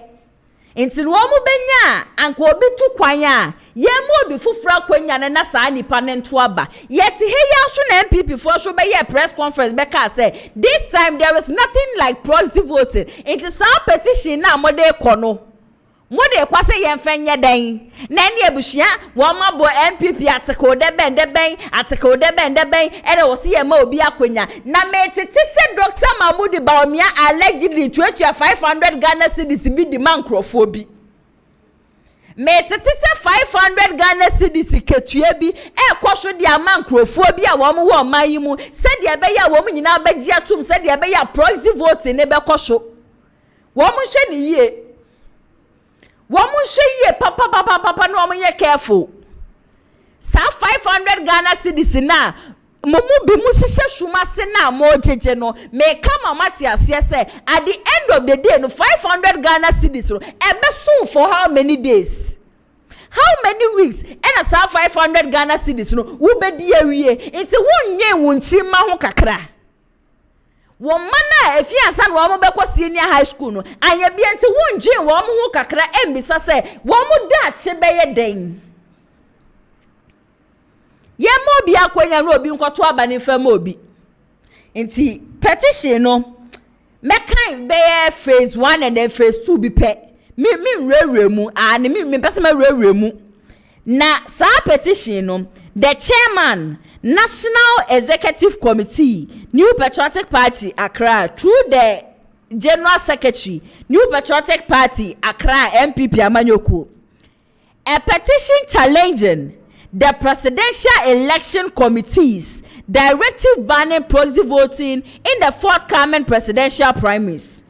enti no woman benya anka obi tu kwan a ye mo obi fufura kwanya na sa nipa ne nto aba yet he ya so na MPP for so be ye press conference be ka say this time there is nothing like proxy voting enti sa petition na mo de kono mo de kwase ye mfenye den na ne abusua wo ma bo MPP ateko de ben ene wo se ye ma obi akwanya na metete se Dr. Mahmoud Bawumia allegedly 500 Ghana cedis bi di mankrofo bi metete se 500 Ghana cedis ketua bi kwosho di amankrofo bi a wo mo wo man yi mu se de be ya wo mo nyina bagye atum se de be ya proxy voting ne be kwosho wo mo hwe ni yie woman say papa no woman ye careful. Sa 500 Ghana cedis na momu bi mu hihye shuma se na mo jeje no me kama mati ase say at the end of the day no 500 Ghana cedis no ebe soon for how many days? How many weeks? And sa 500 Ghana cedis no wo be di awie nti wonye wonchi ma ho kakra. Womana efiansa no wo beko senior high school no anya bia nti wonje wo mo ho kakra embisa se wo mo da che beye den ye mo bia kwanya no obi nkoto aba ne fam obi nti petition no mekan beye phase 1 and then phase 2 bi pe mi nrewre mu ani mi pese ma rewre mu na sa petition no the chairman National Executive Committee, New Patriotic Party, Accra, through the General Secretary, New Patriotic Party, Accra, MPP Amanyoku. A petition challenging the Presidential Election Committee's directive banning proxy voting in the forthcoming presidential primaries.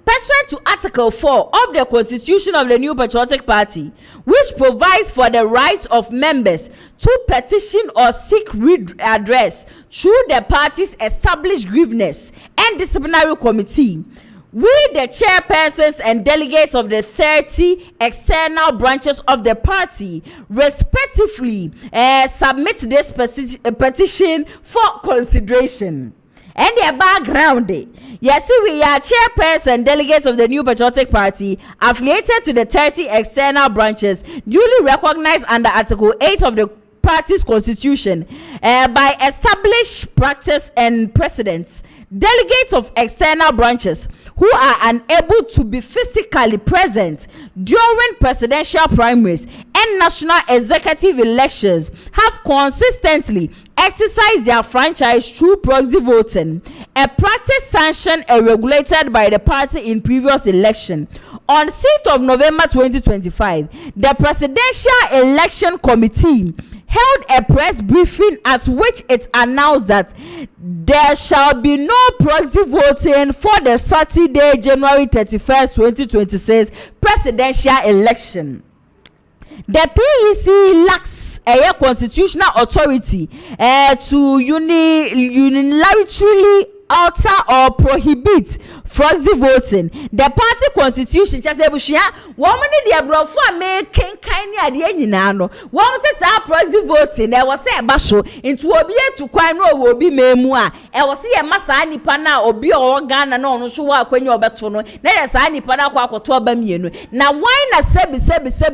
Pursuant to Article 4 of the Constitution of the New Patriotic Party, which provides for the right of members to petition or seek redress through the party's established grievance and disciplinary committee, we, the chairpersons and delegates of the 30 external branches of the party, respectively, submit this petition for consideration. And the background, yes, we are chairpersons and delegates of the New Patriotic Party affiliated to the 30 external branches duly recognized under Article 8 of the party's constitution by established practice and precedents. Delegates of external branches who are unable to be physically present during presidential primaries and national executive elections have consistently exercised their franchise through proxy voting, a practice sanctioned and regulated by the party in previous election. On 6th of November 2025, the Presidential Election Committee held a press briefing at which it announced that there shall be no proxy voting for the Saturday, January 31st, 2026 presidential election. The PEC lacks a constitutional authority to unilaterally alter or prohibit proxy voting. The party constitution just say bushia woman the abrofo making kind ade nyina no won say sa proxy voting e was say ba so into obi etu kwan no obi memu a e was say masa nipa na obi o Ghana na ono so wa kwanya obeto no na ye sa nipa na kwa akoto ba mienu na why na sebi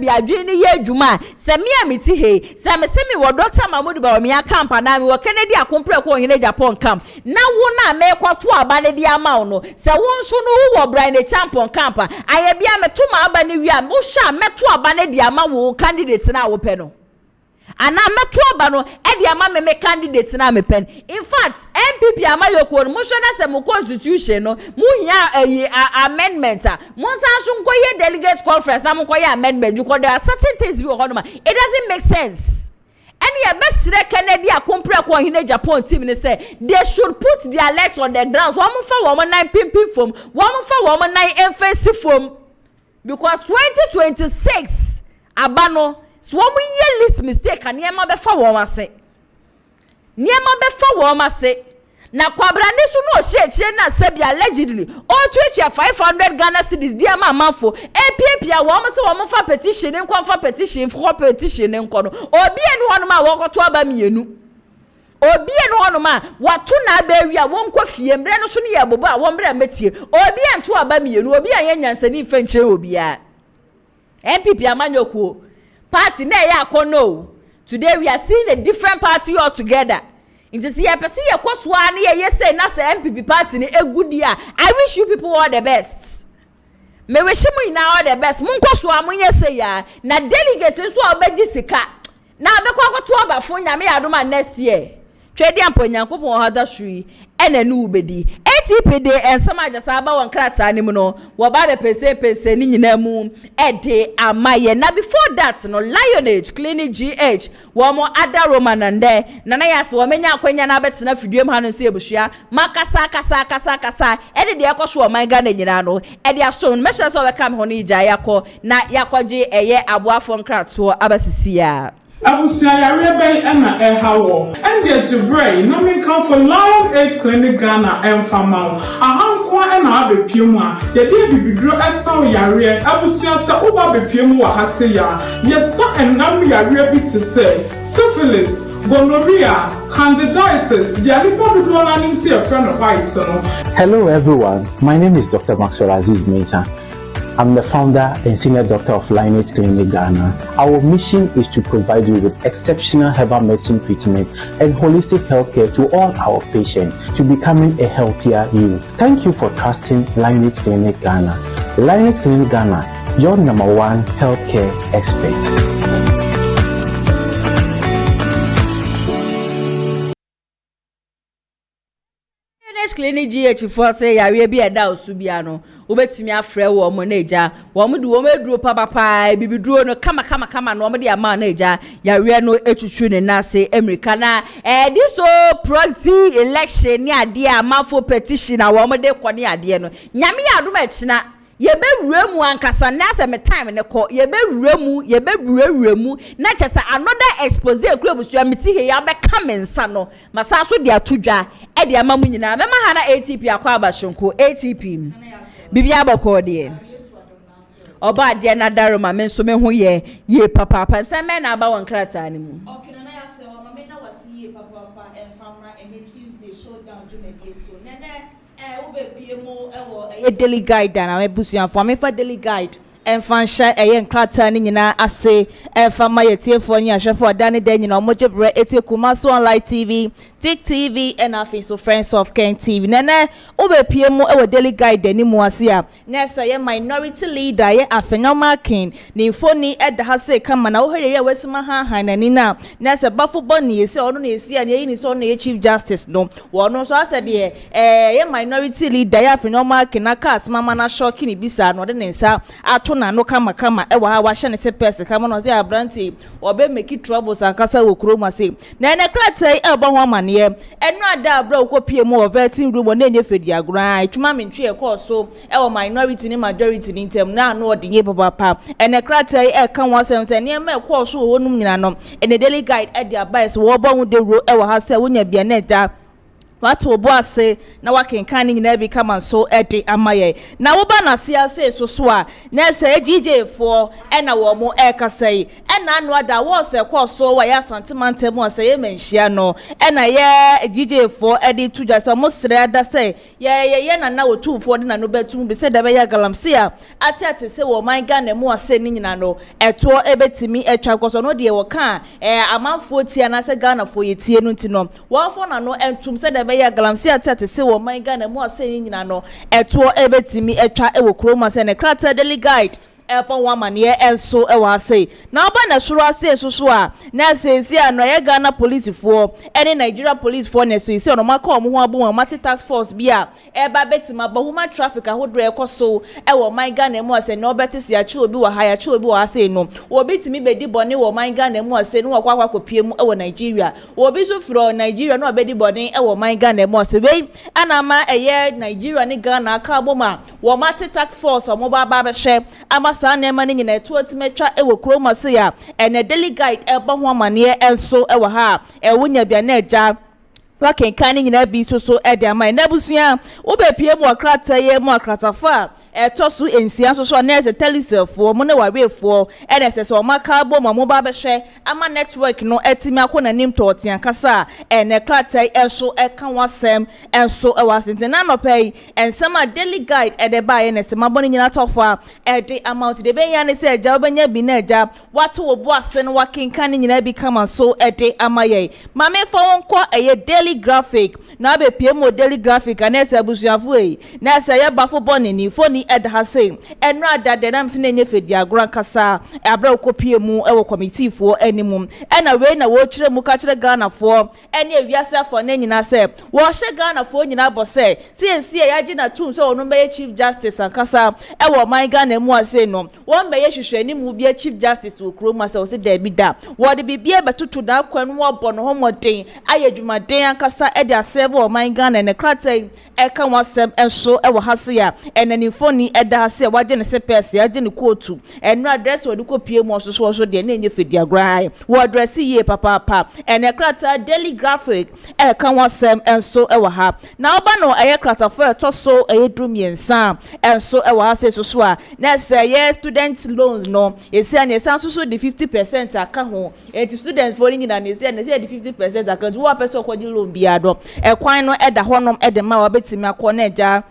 adwe ni ye adwuma se me amiti he se me wo Dr. Mahmoud ba me camp na me wo Kennedy akompre ko hene Japan camp na wo na me kwato aba ne dia ma no se wonso no wo Brian Champion camp aye bia meto ma aba ne wi a wo hwa meto aba ne dia ma wo candidate na wo pe no ana meto aba no e dia ma me candidate na me pen. In fact MPP amayoko no mo hwe na se mo constitution no mo hia amendment a mo san so nkoye delegate conference na mo nkoye amendment because there are certain things we ho no ma it doesn't make sense. And your best Kennedy akompre ko hine Japan team ne say they should put their legs on the ground. One for woman 9 pimping from, one for woman 9 emphasis from, because 2026 abano so one year list mistake and niema be fa woman say na kwabrande so no hye na sabi allegedly o twechia 500 Ghana cedis dia mamafo epiepia wo mo se wo mo fa petition nkon fa petition for petition nko no obi enu hono ma wo koto aba mienu obi enu hono ma wato na aba wi a won kɔ fie mbre no so ne ye bobo a won mbre metie obi ento aba mienu obi anya nyansani mfa nche obi a MPP amanyoko party na ya akono. Today we are seeing a different party altogether. It is here person ye kwaswa na ye say na say MPP party ni egudi a. I wish you people all the best. Me wish you na all the best. Mun kwaswa mun ye say ya na delegate so obedi sika. Na abekwa kwato abafo nyame yadoma next year. Twedi ampo nyankopon hada shui ene nu ubedi. ATPD ensama ajasa aba won krata ni mu no wo ba be pese ni nyina mu ede amaye. Na before that no Lionage Clinic GH wo mo ada Roman nde nana yas wo menya akwanya na betina fidiem ha no se ebusua makasa ede de ekoso o man Ghana nyina no ede aso no mesha so we kam ho no ija yakọ na yakọje eye aboafo nkrato abasisia Abusia yare ben na ehawo and get to brain no me come for Lionage Clinic Ghana and famau ahanko na abepiem a ye de bibidro esan yare abusia se oba bepiem wa hase ya yesa enam yare bi te se syphilis gonorrhea candidiasis jalipa do na nim se a friend of white no. Hello everyone, my name is Dr. Maxwell Aziz Mensah. I'm the founder and senior doctor of Lionage Clinic Ghana. Our mission is to provide you with exceptional herbal medicine treatment and holistic healthcare to all our patients to becoming a healthier you. Thank you for trusting Lionage Clinic Ghana. Lionage Clinic Ghana, your #1 healthcare expert. NH clinic GH for say yare bi eda osubia no wobetumi afrɛ wo mo na eja wo mo de wo meduro papa bibiduro no kama no mo de ama na eja yare no etwutwu ne nase America na this so proxy election ni ade amafo petition na wo mo de kone ade no nyame ya adom akina yebe wuremu ankasa na ase me time ne ko yebe wuremu na kyesa another expose ekurabusu meti he ya be kamensa no masa so de atodwa e de amamu nyina mema ha na ATP akwa abashonko ATP bibia abako de oba de na daroma me so me ho ye papa nsa me na aba won krata ni mu okay na ya se o ma me na wasi ye papa enfamra e Tuesday showdown jumedi so nene daily guide na me busuan for me for daily guide enfan nkrata ni nyina ase enfama yetiefo nya hwefo dane da nyina omojebre etekumaso online TV Tick TV and afin so Friends of Ken TV nene obepie mu daily guide ni mu ase a na say minority leader ye afenyoma king ni foni eda ha say kama na wo hweye wasima han nani na say bafo boni yesi ono na yesi a ye ni so no ye chief justice no wo no so ase de ye minority leader ye afenyoma king na cast mama na shock ni bisa no de nsa ato na no kama wa ha wa hye ne se pese kama no say Abronye obe make troubles ankasa wo kroma say nene kratai ebo ho amane enu ada abro kopie mu overting room na enye fedi agran ituma mentwe e call so minority ni majority ni ntem na no odinye papa ene kratai e kan wasem se ne ma call so wo num nyina no ene daily guide e dia bias wo bo hu de ro e wo ha se wonya bia na eja watu oboase na wakenkan ni nyina bi kama so ede amaye na wo ba na siase so a na se GJ for na wo mo kasai na anu ada wo se kwa so wa ya santimante mo se ye menhia no na ye GJ for ede tuja so mo sre ada se ye na wo tu for de na no betum bi se da be ya galamsia ati se wo man ga na mo ase ni nyina no eto ebetimi etwa koso no de wo kan amanfo tia na se Ghana fo ye tie no ntino wo fo na no entum se da ya galamsi atete se wo man Ghana mu ase nyina no eto ebetimi etwa ewo kroma se ne krata daily guide epon wa mane enso ewa ase na oba na suru ase so a na sesi ano ye Ghana police for any Nigeria police for na so isi ono maka omo ho abo mati task force bia eba betima ba human traffic ahodro ekoso ewo man Ghana mu ase na obetisi achi obi wa haya chi obi wa ase no obi timi bedi bone wo man Ghana mu ase no wakwa kopie mu ewo Nigeria obi so fro Nigeria no obedi bone ewo man Ghana mu ase we anama eye Nigeria ni Ghana aka aboma wo mati task force omo ba ba be hwe ama sa na ema ni nyina etu otimetwa ewo kroma se ya ene daily guide eba ho amane enso ewo ha ewunya bia na eja wakenkan ni nyina bi so ede ama na busuan wo be pie mu akrata ye mu akratafa tosu ensia so na ese telisefo mo na wawefo ese so maka bo mo ba be hwe ama network no etimi akona nim to otian kasa ene kratai enso ekan wasem enso ewasente na no pay ensema daily guide ede ba ye ne se maboni nyina tofa ede amount de be ya ne se eja obenya bi na eja wato obo ase no wakenkan ni nyina bi kama so ede amaye mame fo wonko eye daily graphic na be pie mo daily graphic na ese abusuafo yi na ese ye bafo boni ni foni ed ha say enra ada de nam se na nye fedi agran kasa abra kopie mu ewo committee fo animum na we na wo kire mu ka kire Ghana fo ene awiase fo na nyina se wo hye Ghana fo nyina bo se CNC ya gi na tum so ono be chief justice ankasa ewo man Ghana mu ase no wo be ye hwehwani mu bi chief justice wo kro mu ase wo se da bi da wo de bibie betoto da kwanu wo bo no homoden ayedwumaden ankasa e de aseve wo man Ghana ne kratai e kan wasem enso ewo hase ya enani foni eda hase waje ne se pese yaje ne kotu enu address wo de kopie mu so de na enye fedi agrai wo address ye papa ene krata daily graphic e kan wasem enso ewo ha na oba no eye krata for to so eye drumiensa enso ewo hase so a na se ye student loans no esi an esa so de 50% aka ho enti students for nyina na esi de 50% aka do wa person ko di loan bia do e kwan no eda honom ede ma wa betimi akọ na eja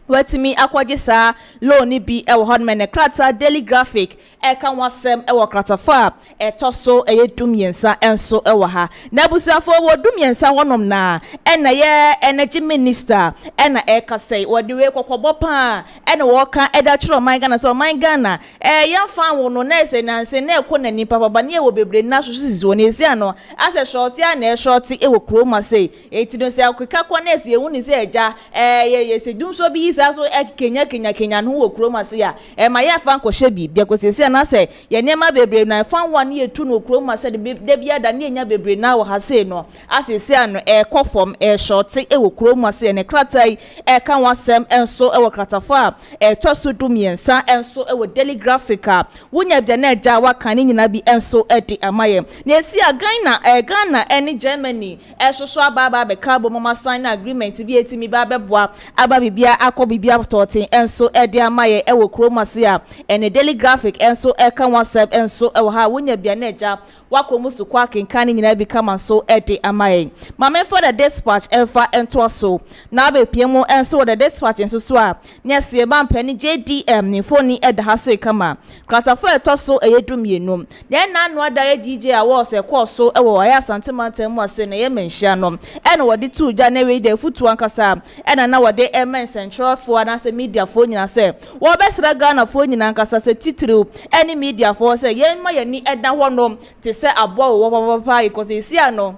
Wetimi akwagisa loan bi e wo hodmen ne krata daily graphic e kan wasem e wo kratafa e toso e dumiensa enso e wo ha na busuafo wo dumiensa wonom na e na ye energy minister e na e kasei wo de we kokobo pa e na wo ka e da chiro man Ghana so man Ghana e yamfa wo no na ese na nse na ekọ na nipa baba ne wo bebre na so sisi woni esi ano ase short ya na e short e wo kroma sei e ti no se akeka kwa na ese ehuni se eja ye se dum so bi so Kenya no wo kroma se ya ma ya fa nkɔhye bi bia kosese na se ye nema bebre na fa wan ye tu no kroma se de bia da ne nya bebre na wo ha se no asese ano kɔfom short e wo kroma se ne kratai kan wasem enso e wo kratafo toso dumiensa enso e wo daily graphica wonya bia na ja wa kan nyina bi enso de amaye na esi Ghana ene Germany soso ababa be carbon mama sign agreement bi etimi ba beboa aba bibia akobibia totin enso ede amaye ewo kromase a ene daily graphic enso kan WhatsApp enso ewo ha wonya bia na eja wakomusu kwa kenkan nyina bi kama so ede amaye mama for the dispatch enfa ento so na be piemu enso the dispatch enso so a ne se ba mpani JDM ni phone ede ha se kama kratafo etoso eyedumienum den na no ada ye GJ awards ekoso ewo ya santimantam mu ase na ye menhia no ene wode tu dwa na we de futu ankasa ene na wode emen central for na se media for nyina se wo besra Ghana for nyina ankasa se titiri ene media for se ye ma ye ni eda honom te se abo wo papa because esi ano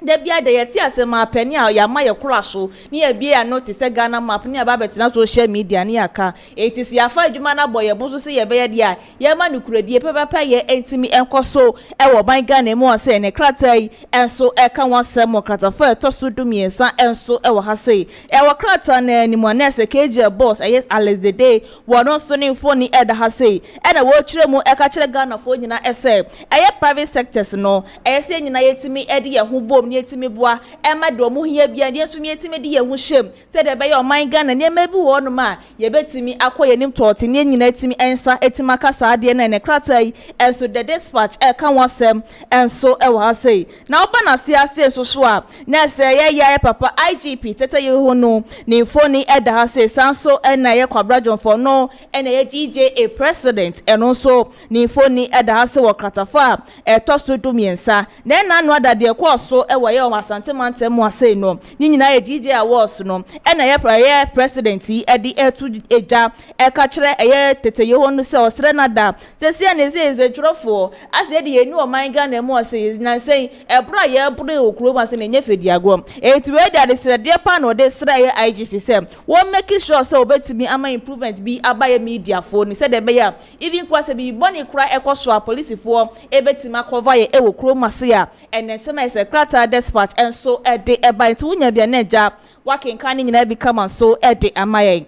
de bia de yeti asema pani a ya ma ye kura so ni e bia no te se Ghana map ni aba betina social media ni aka etisi ya fa adwuma na boye boso se ye be ye dia ye ma ni kuradie pepepe ye entimi enkoso e wo ban Ghana mu ase ne kratai enso e kan wasem kratafo toso dumiensa enso e wo ha sei e wo krata na ni mo na se KJ boss yes Alex the day wo no so ni phone e da ha sei e na wo kire mu e ka kire Ghana fo nyina ese e ye private sectors no e se nyina yetimi e de ye ho bom ni etimi boa e ma do mu hia bia ne so mi etimi de ye ho hyem se de be ye o man Ghana ne ma bi wo no ma ye betimi akoye nim toti ne nyina etimi ensa etima kasa ade na ne kratai enso the dispatch e kan wasem enso e wa sei na oba na se ase so so a na se ye papa IGP tete ye ho no ne phone e da ha sei sanso e na ye kwabrajon for no e na ye GJ president eno so ne phone e da ha sei wo kratafa e tosto dumiensa na no ada de kwa so e wa ye o asante mantem mu ase no ni nyina ye GJ awards no e na ye president yi e di etu eja e ka kire e ye tete ye ho no se osre na da se se na se twrofo ase de ye ni o man Ghana mu ase na se e bra ye bro okuro ma se na nye fedi agro eti we da de sre de pa no de sre ye IGP se wo make sure se obetimi ama improvement bi abaye media fo ni se de be ya even kwa se bi boni kura ekoso a police fo ebetima cover ye e okuro ma se ya ene se ma se krata dispatch enso ede eba enti wunya bia na eja wakenkan nyina bi kama so ede amaye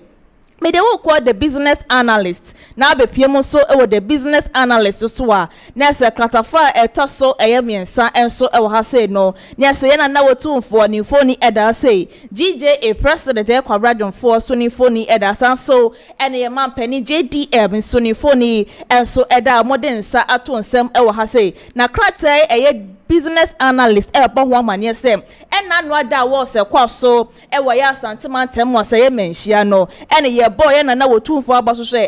me de wo call the business analyst na be piem so e wo the business analyst so a na se kratafa etoso eyemiensa enso e wo ha say no na se na wo tumfo ni phone eda say GJ president e kwabrajon for so ni phone eda san so ene ye man pani JDM so ni phone enso eda modern sa ato nsem e wo ha say na krata eye business analyst e ba ho amane se ena no ada wo se kwa so e wo ya santimantem wo se ye menhia no ene ye boy na wo tumfo abaso so ye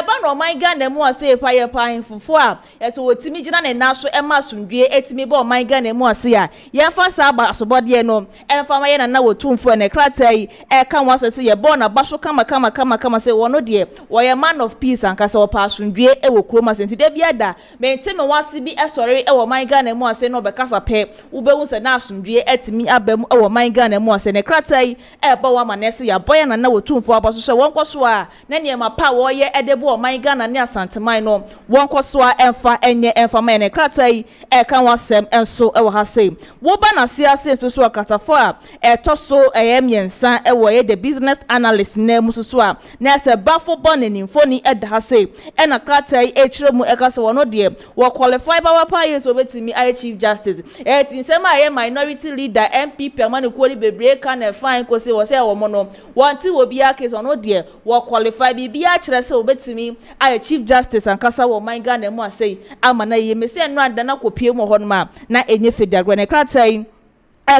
ba no man Ghana mu ase pa ye pa hinfofo a ye so wotimi gina ne na so e ma sundue etimi ba man Ghana mu ase a ye fa sa ba asobode no e fa ma ye na wo tumfo ne kratai e kan wa se ye bo na baso kama se wono de wo ye man of peace anka se wo pa sundue e wo kroma senti de biada me ntime wase bi esore e wo man Ghana mu ase no be kasa pe wo be hu se na sundue etimi abam e wo man Ghana mu ase ne kratai e ba wa manese ya boy na wo tumfo abaso so wonkoso a na ne ma pa wo ye edebo o man Ghana ne asanteman no wonkoso a emfa enye emfa man ne kratai e kan wasem enso e wo ha sei wo ba na siase so akatafo a toso miensa e wo ye the business analyst na mususu a na se bafo bone ni mfoni e da ha sei e na kratai e kire mu e ka se wono de wo qualify ba wa pa yeso betimi I chief justice e tinsema aye minority leader MPP amane kwori bebre ka na fine ko se wo se wo mo no wanti wo bia case wono de wo qualify bibia kire se obetimi aye chief justice ankasa wo man Ghana mu asei ama na ye mese no anda na kopie mu ho no ma na enye federal ne kratai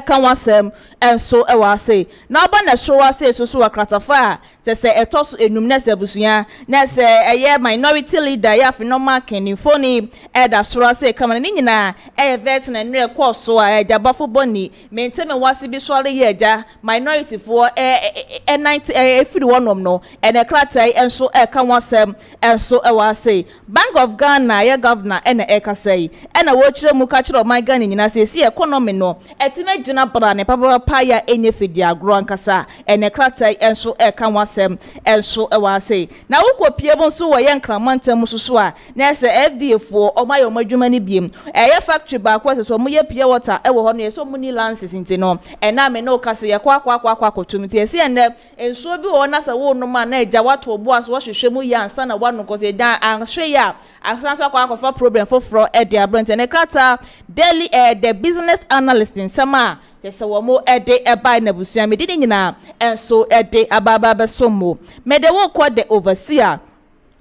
kan wasem enso e wa say na ba na show ase so akratafa se etoso enum na se busua na se eye minority leader ya fi no marking phone eda soro se kama ni nyina eye vet na nre course so a jabafo boni menteme wase bi so ye eja minority for 90 every one of no and a kratai enso ka wasem enso wase Bank of Ghana ya governor ena eka sei ena wo kire mu ka kire my Ghana nyina se si economy no etime gina bra ne papa pa ya enye fidi agro ankasa ene kratai enso ka wasem enso wase na wo kopie bo so wo ye nkramantem susu a na se FDA for omaye omadwuma ni biem eye factory ba kwa se so mo ye pure water e wo ho no so mo ni lances nti no ena me no kase ye kwa kotumti esi ene enso bi wo na se wo no ma na eja wato obo aso wo hwehwe mu ya ansa na wano kose dan ahwe ya asanso kwa problem for ede Abronye ne krata daily the business analyst in sama se wo mo ede eba na busua me di nyina enso ede ababa be somo me de wo kwa the overseer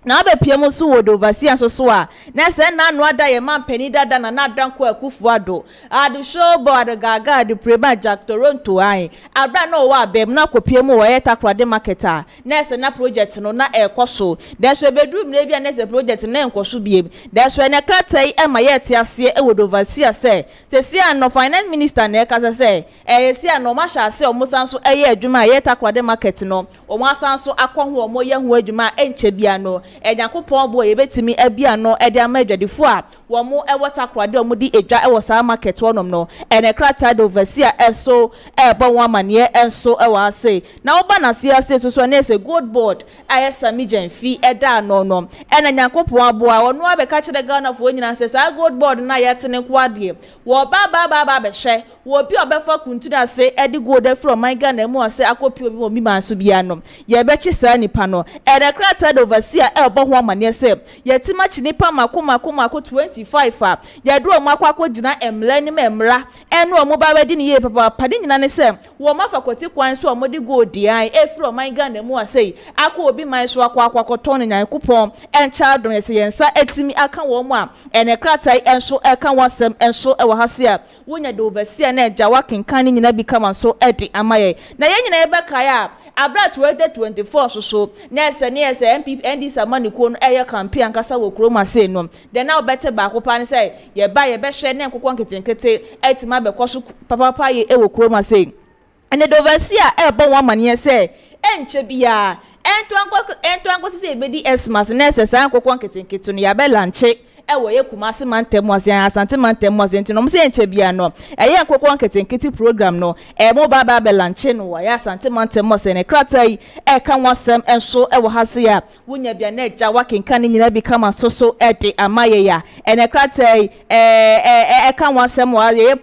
na be piemo so wo do overseer so a na se na no ada ye man pani dada na na danko akufu ado adu show board gaga di prema Jack Toronto ai abra no wa bem na kopiemo wo ye takrade marketer na se na project no na ekoso de so bedrum na bia na se project na enkoso biem de so na kratai e ma ye te ase e wo do overseer se si no finance minister na ekasa se si no ma sha se o musanso e ye adwuma ye takrade market no o mo asanso akɔho o mo ye hu adwuma enche bia no Ejakopon boy ebetimi abia no ede amadwadefo a wo mo ewota krade o mo di edwa e wo sa market wonom no ene krata do overseer eso bon wamane enso e wa say na oba na sia say so na ese gold board ayesa mijan fi eda no ene Yakopon aboa wono abeka kire Ghana fo nyina say sa gold board na yetene kwade wo ba be hwe wo bi obefa kuntuna say edi gold from my Ghana mu say akopi obi mo mi manso bia no ye be chi sa nipa no ene krata do overseer bo ho amane se yetima chinipa makoma 25 a yedu o makwa gina emla ni memra eno o mo ba wedi ni ye papa pade nyina ne se wo mafa kwoti kwan so o mo di gold an efri o man Ghana mu asei akwa obi man so akwa koton ni Yakopon encha don se yensa etimi aka wo mu a ene kratai enso eka wasem enso e wo hase a wonya do overseer na eja wakenkan ni nyina bi kama so edi amaye na ye nyina ebe kaya abra 2024 so na ese MPP NDC amani ko no eye campaign kasa wo kroma sei no de na obete ba kopa ne sei ye ba ye be hwe na nkokon nketenkete etima be koso papa ye e wo kroma sei ene do overseer e bon wa mane sei enche bia ento anko sei ebedi esmas na ese san nkokon nketenkete no ya be lanche ewo ye kumase mantem wase asante mantem wase ntino mo se enche bia no eye nkokon nketenkete program no mo ba be lanche no wa ya asante mantem wase ne kratai ka wasem enso ewo hase ya wonya bia na eja wakenkan nyina bi kama soso ede amaye ya ene kratai ka wasem wa ye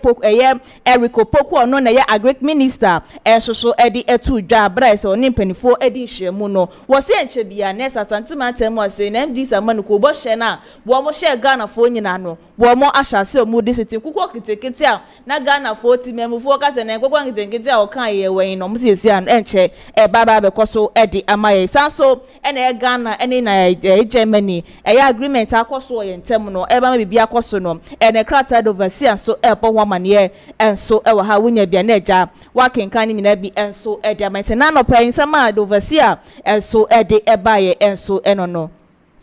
Eriko Poku no na ye agric minister soso ede etu dwa brais oni mpanifo ede nhyiamu no wo se enche bia na asante mantem wase na MD samanu ko bo hye na wo mo Ghana fo nyina no wo mo ahase o mu disiti kuko kitekete a na Ghana fo ti memufo ka se na kuko kitekete a o kan ye wen no mo se esi an enche baba be koso edi amaye sanso ene Ghana ene na Germany agreement akoso ye ntem no ba ma bibia akoso no ene krata do overseer so po ho amane enso wo ha wonya bia na eja wakenkan nyina bi enso edi amaye na no pa insama do overseer enso edi ebaye enso eno no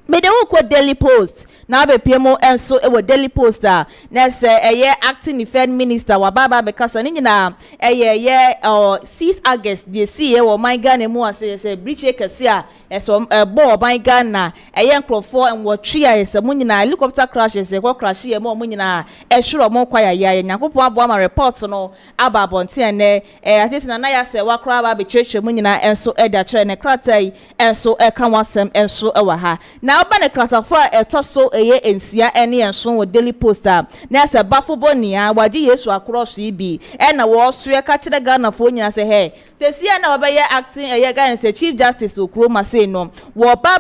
me de wo Daily Post na be piemo enso e wo Daily Post a na se acting defense minister wa baba be kasa ni nyina 6 August de see wo my Ghana mu ase se breach kase a so bo my Ghana nkrofo enwo twi a se mu nyina helicopter crashes e crash ye mu nyina hwero mo kwa ya Yakopon abo ama report no aba bonte ne atisi na ya se wa kra ba be church mu nyina enso e da kire ne kratai enso e ka wasem enso e wa ha na oba ne kratafo etoso eye ensia ene enso wo Daily Post a na se bafo bonia waje Yesu akroso ibi na wo so ye ka kire Ghana fo nyina se he se sia na oba ye acting Ghana se Chief Justice Okroma say no wo ba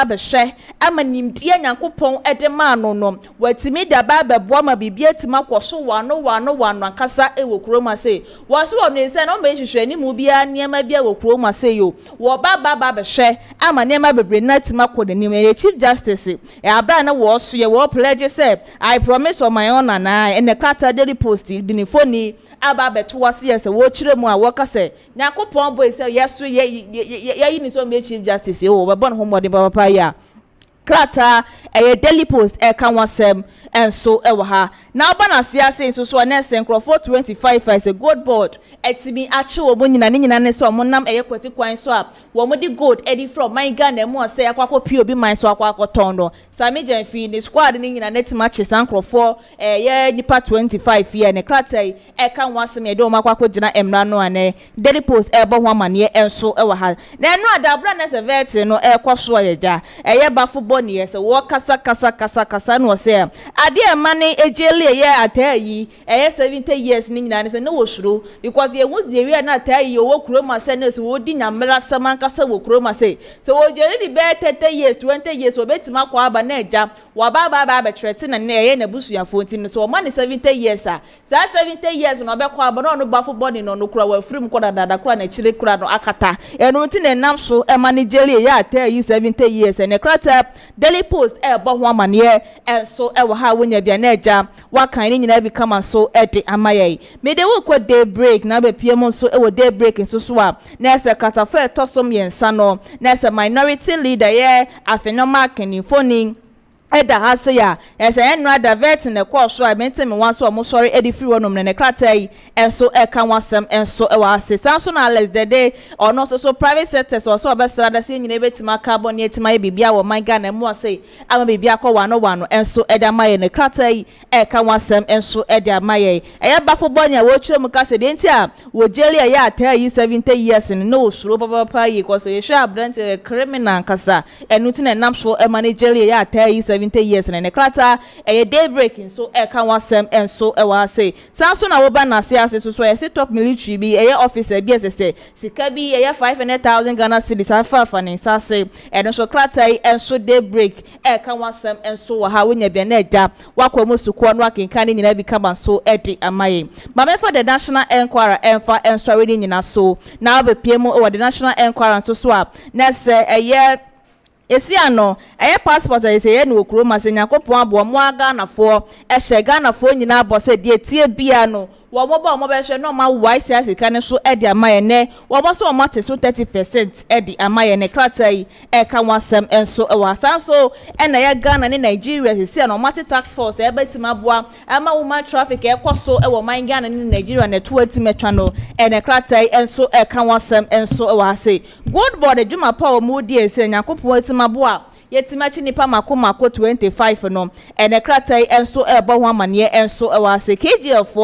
be hwe amanimdie Yakopon ede ma no watimi da ba be boa ma bibia tima kwoso wano akasa e wo Okroma say wo so wo no se no be hwehwe ni mu bia niam bia wo Okroma say yo wo ba be hwe amanema bebre na tima kwo de nim Chief Justice abra na wo so ye wo pledge say I promise on my own and I and the Krataa Daily Post the phone aba beto wase yes wo kire mu a wo ka say Yakopon boy say yes so ye ni so me Chief Justice o be bon homode papa ya Krataa Daily Post kan wasem enso ewo ha na oba na sia say so na senkrofo 25 as a gold board etimi ache wo nyina ne nyina ne so mo nam kwati kwan so a wo mo di gold edi from my Ghana mu say akwakọ POB man so akwakọ tondo sami janfi ni squad ne nyina netima ache senkrofo ye nipa 25 ye ne Krataa kan wasem ye de o makwakọ gina emra no ane Daily Post bo ho amane enso ewo ha na enu adabra na sevete no kwaso yeja bafo boni yes wo kasa no say ade mane ejele ye atayi 70 years ni nyina ne se no wo shuro because ye won de we na atayi wo kroma se no se wo di nyamra saman kasa wo kroma se wo jere di be 30 years 20 years obetima kwa aba na eja wa ba trete na ne ye na busuafo ntim so man 70 years a sa 70 years no be kwa aba no bafo body no kura wa frim kwa dada kura na chire kura no akata eno nti ne nam so mane jele ye atayi 70 years ne Krataa Daily Post bo ho amane enso wo ha wonya bia na eja wakan ni nyina bi kama so de amaye me de wo kwa daybreak na be piem so wo daybreak nso so a na ese Krataa etosom yensa no na ese minority leader ye afenoma kenifoni eda hase ya ese enra divert ne kwa so a mentem wan so mo sorry edi free wonom ne Krataa enso kan wasem enso wa hase sanso na Alex Dede ono so private sector so obesra da se nyina betima carbon yetima bibia wo man Ghana mu ase ama bibia kwa wano enso eda maye ne Krataa kan wasem enso eda maye bafo bonya wo kire mu kase de ntia wo jeli ya atayi 70 years no suro papa yi ko so ye sha brand criminal kasa enuti na namso manage jeli ya atayi 70 years na ne Krataa daybreak so kan wasem enso wa say sanso na wo ba na se ase so ye top military bi officer bi ese sika bi 500,000 Ghana cedis afa ne sase so Krataa enso daybreak kan wasem enso wa ha wonya bia na eja wakwa musuko no akenkan ni nyina bi kama so edi amaye mama for the national enquirer enfa enso ready nyina so na obepiem o the national enquirer so a na se esi ano passport ese na okroma se Yakopon abo mo aga na fo Ghana fo nyina abo se de tie bia no wo mo be hwe no ma wise asika ne so edi amaye ne wo mo so mo te so 30% edi amaye ne Krataa kan wasem enso wasan so na ye Ghana ne Nigeria esi ano mate task force betima boa ama woman traffic ekoso wo man Ghana ne Nigeria ne to atimetwa no ne Krataa enso kan wasem enso wase good board adwuma pa o mu di ese Yakopon atima boa yetimachi nipa mako 25 no ne Krataa enso bo ho amane enso wase KGF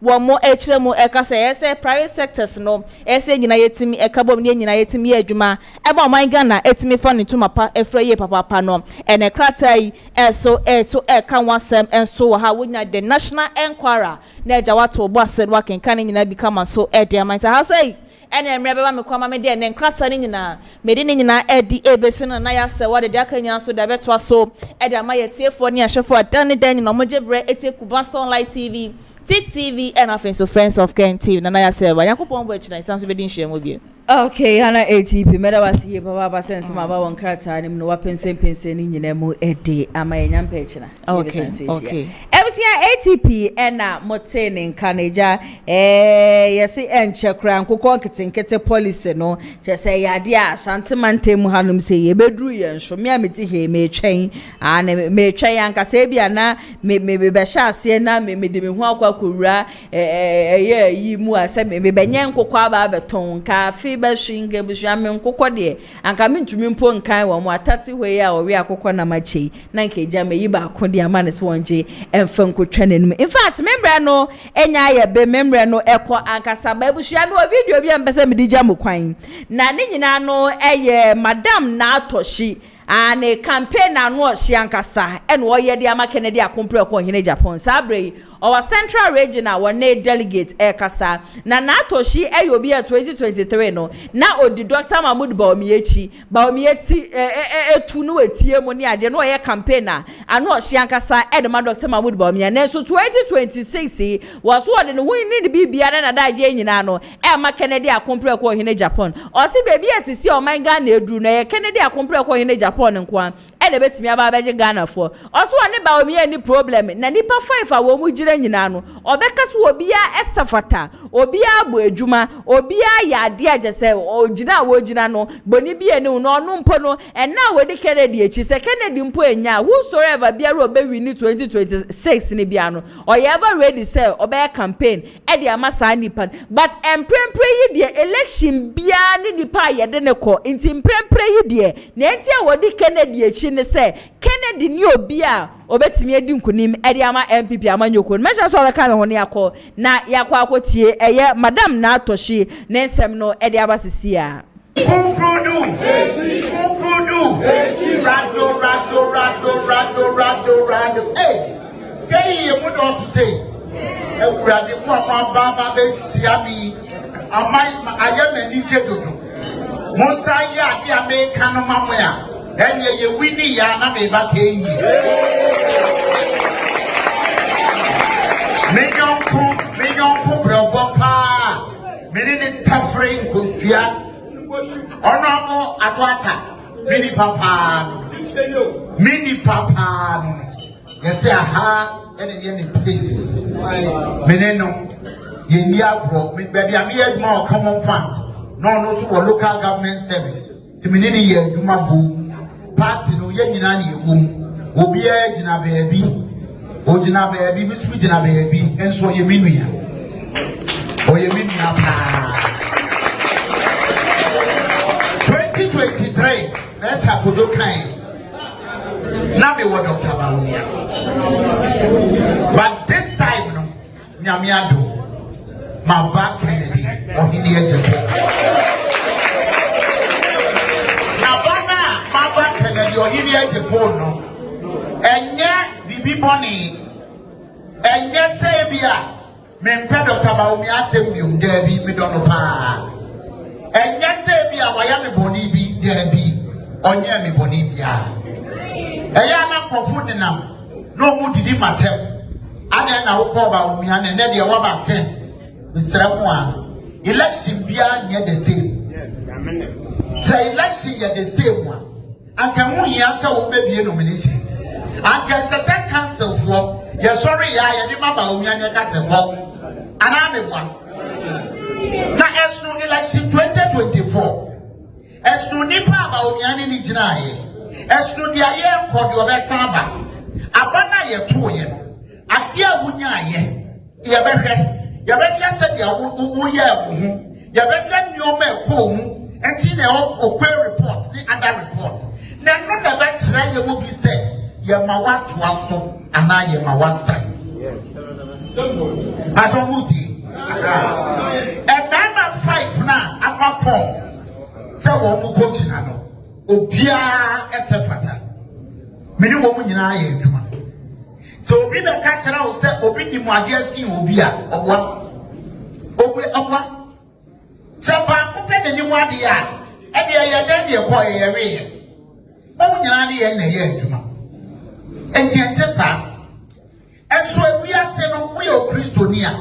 wo mo echire mu ekasa yese private sectors no ese nyina yetimi ekabom ne nyina yetimi adwuma eba man Ghana etimi fa ne tuma pa efraye papa no ne Krataa enso kan wasem enso ha wonya the national enquirer na eja wato obo ased wakenkan nyina bi kama so ede amanta ha say ene emre beba me kwama me de ne Krataa ni nyina me de ni nyina edi ebesina na ya se wade de aka nyina so da betwa so ede amaye tiefo ni ahwefo adan dan no mojebre etie Kubanso Online TV TV and offense of Friends of Ken TV na ya se ba Yakopon bo echi na sanso be din hye mo bi. Okay, Hana ATP meda wasi ye baba sense ma ba won Krataa ni no wa pense ni nyina mu ede ama enyam pe echi na. Okay. Ebusia ATP na mote ne nkaneja yesi enchekra nkokọ nkete policy no che se yade a shantemantemu hanum se ye bedru ye nso me ameti he me twen na me twen anka se bia na me be sha ase na me de me hu akwa kowura yi mu ase me benye nkokọ aba beton ka fi ba shinge busu ame nkokọ de anka me ntumi mpo nkan wo mu atati hwe ya ori akokọ na machi na nke ja me yi ba ko de amane so wonje emfa nkotwa nanum in fact member no enya ye be member no eko ankasa ba busu ame o video bi ambese me di ja mo kwan na ne nyina no madam na atoshi ane campaign na no hye ankasa ene wo ye de ama Kennedy akompre ko hene Japan sabre our central region our delegate kasa na atoshi obi 2023 no na odi Dr. Mahmoud Baomiechi etu no etie mo ne ade no ye campaign na ano hye ankasa edema Dr. Mahmoud Baomia na so 2026 was what the win ni bibia na daje nyina no ma Kennedy akompre ko hene Japan o se baby asisi o man Ghana edru na ye Kennedy akompre ko hene Japan nko e de betimi aba beje Ghana for oso one ba omi any problem na nipa 5 a wo mu gire nyina no obeka so obi a esafata obi a bo adwuma obi a ya ade agese ogina wo gina no boni bi eni no no mpo no na we de Kennedy echi se Kennedy mpo enya whosoever biara obewi ni 2026 ni bia no ever ready say obe campaign e de amasa nipa but emprempre yi de election bia ni nipa ye de ne ko nti emprempre yi de na enti a wodi Kennedy echi ne say Kennedy ni obi a obetimi edi nkunim e de ama MPP amanyoko measure so ka me ho ne akọ na yakọ akotie eye madam na atoshi ne nsem no e de abasisi a Kukudu, rado. Hey, you would also say, Radi Baba Siami, I am a Nijedu. Most I ya make Kanamamaya, and ye winnie yana me back here. Million Cobra Bopa, Minute Tafring Kusia. Honorable Atwata, Mini Papa, yes, aha, any place. Meneno, Yendia Bro, baby, I'm here more common fund. No, so local government service. To Minini, you my boom, party no Yenani boom, Obia Jina baby, Ojina baby, Miss Jina baby, and so you mean me. Or you mean Napa. 2023, let's have a good kind. Now me what Dr. Baumia. But this time, no, Nyamiado, my back Kennedy, or in the edge of Nabana, my back Kennedy, or in the edge of no. And yet, the people and yes, Sabia, men pet Dr. Baumia, Sembium, Debbie, me don't know. And yesterday, be a Wyoming Bonibi, there be on Yami Bonibia. A yana Profunam, no more did him matter. I then I will call about me and then the Waba Ken, Mr. Moa. Election be near the same. Say election yet the same one. And can we answer what may be a nomination? And can the second council for you're sorry, I remember me and your cousin Bob. And I'm a one. Na esno election 2024 esno nipa ba onyane ni ginae esno dia ye nkodi obesan aba abana ye to ye no ade a wunyaye ye behwe se dia wo ye ho ye behwe nyoma ekọ mu enti na okwe report ni other report na no na ba kira ye mo bi se ye ma watu aso ana ye ma wasa atomuti and number 5 now, after forms. So, we go to Nano. Obia Esefata. Many women in our age. So, we the catcher will say, Obi Mwagiasti Obia, or what? Sapa, open the new one here. And they are then the acquire area. Oh, Yanadi and the year. And Tientesta. And so, we are saying, we are Christonia.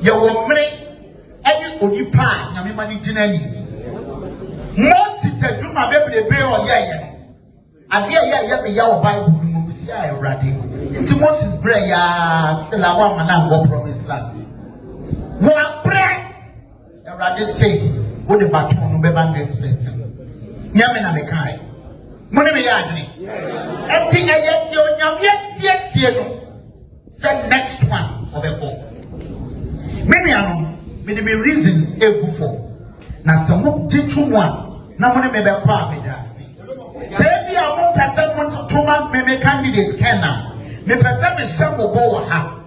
You will make any onipa, Yamimani Jinani. Most is a Juma baby, the bear or Yaya. I hear ya Bible, Musia, Radi. It's Moses Breya, still a woman and go promise land. One prayer, Radi say, what the baton, Beban this person. Yamina Mekai. Money Yadri. And think I get your yes, said next one for the four. Many many reasons for. Now some teach one. Now money may be far me dasi. Say be a one person want to man me candidates can now. Me person be some go ha.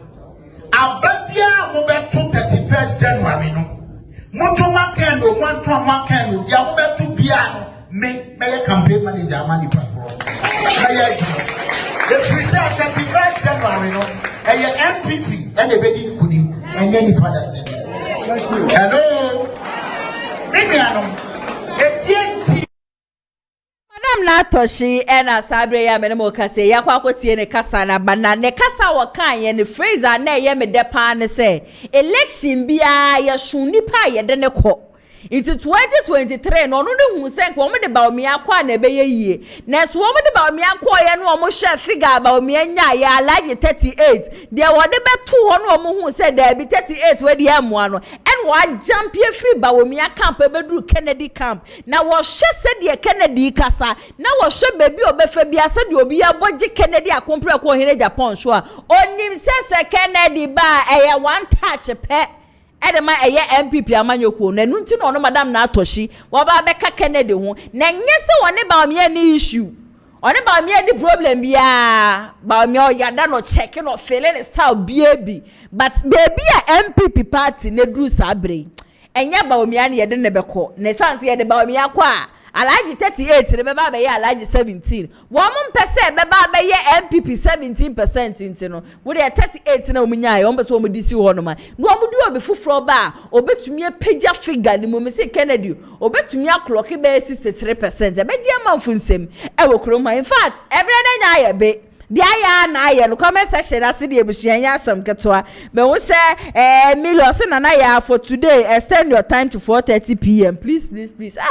Ababia mo be 31st January no. Motoma can do one can do. Ya mo be to bia me campaign manager mani pa. The president 31st January no. MPP and the bedding kunim and any father said. Hello. Madam Natoshi ena sabre ya menemo kase ya kwa kotie ne kasa na bana ne kasa wakan ye ne phrase na ye me depa ne se election bia ya shuni pa ye de ne ko into 2023 no no hu se ko mo de ba omi akwa na be ye na so mo de ba omi akwa ye no mo share figure ba omi anya ya like 38 de wo de beto ho no mo hu se da bi 38 we de amoa no en wa jump ye free ba omi camp e bedru Kennedy camp na wo hye se de Kennedy kasa na wo hye baby obefa bia se de obi aboje Kennedy akompre ko hene Japan so a onim se Kennedy ba eye one touch pe edema eye MPP amanyoko na nunti no madam na atoshi wo ba beka Kennedy ho na nyese woni ba o me ni issue oni ba me ni problem bia ba me o yada no check no feeling style baby but baby a MPP party ne dru sabre enya ba o me an ye de ne beko ne sanse ye de ba o me akwa Alaji 38 remember be Alaji 17 wo mo mpese be ba be ye MPP 17% intino wo de 38 na omunya ye ombe so omudisi ho no ma no omudu obi fufuro ba obetumi pagya figure ni mo me say Kennedy obetumi clock be 63% e be je manfo nsem e wo kroma in fact every day nya ye be dia ya na ye no comment section ase de ebusuan ya asam ketwa be wo say million se na ya for today extend your time to 4:30 p.m. please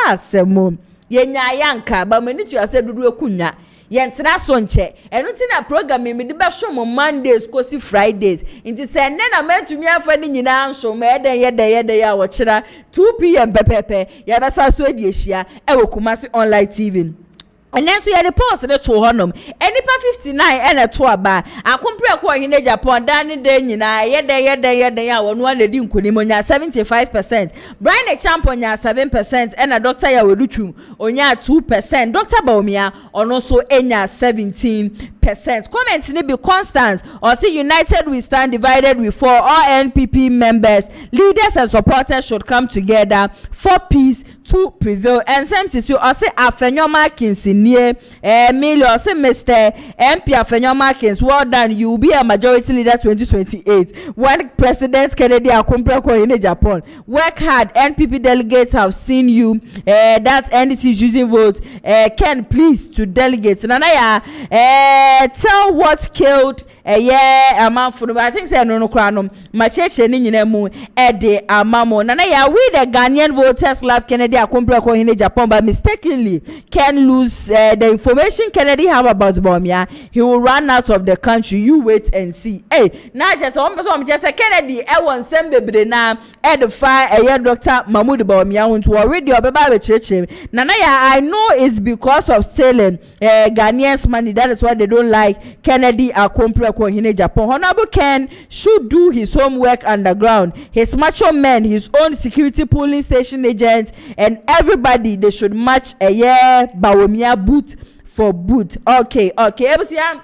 asemo yenya yanka ba mani tu ase dudu ekunya yentena so nche enu ti na program me de be hwo mo Mondays kosi Fridays nti se ne na matumi afa ni nyina nso me yede ya wo kira 2 p.m. pepepe ya be sa so edi ehia e wo Kumasi online TV. And then so you report the to honum. Enipa 59 ene to aba. Akompre ko hine Japan dani de nyina yede ya wonu anedi nkonim onya 75%. Brian Champion nya 7% ena Dr. ya wedutwum onya 2%. Dr. Baumia ono so enya 17%. Comment ni be Constance or say united we stand, divided we fall. All NPP members, leaders and supporters should come together for peace to prevail. And same sisu or say Afenyo Markins near Emilio or say Mr. MP Afenyo Markins, well done, you will be a majority leader 2028 when President Kennedy Akumpre in Japan. Work hard, NPP delegates have seen you. That NDC is using votes. Ken, please to delegates. Nanaya tell what killed a man for I think say no kranum macheche ni nyina mu ede amamo nanaya we the Ghanaian voters love Kennedy Akumpre in Japan, but mistakenly can lose the information Kennedy have about Bawumia. He will run out of the country. You wait and see. Hey, now just one person just Kennedy. I want some baby now. Edify a Dr. Mahmoud Bawumia who to already obey church. Nanaya, I know it's because of stealing Ghanaians money. That is why they don't like Kennedy Akumpre in Japan. Honorable Ken should do his homework underground. His macho men, his own security polling station agents, and everybody they should match a year Bawumia boot for boot. Okay. Ebusia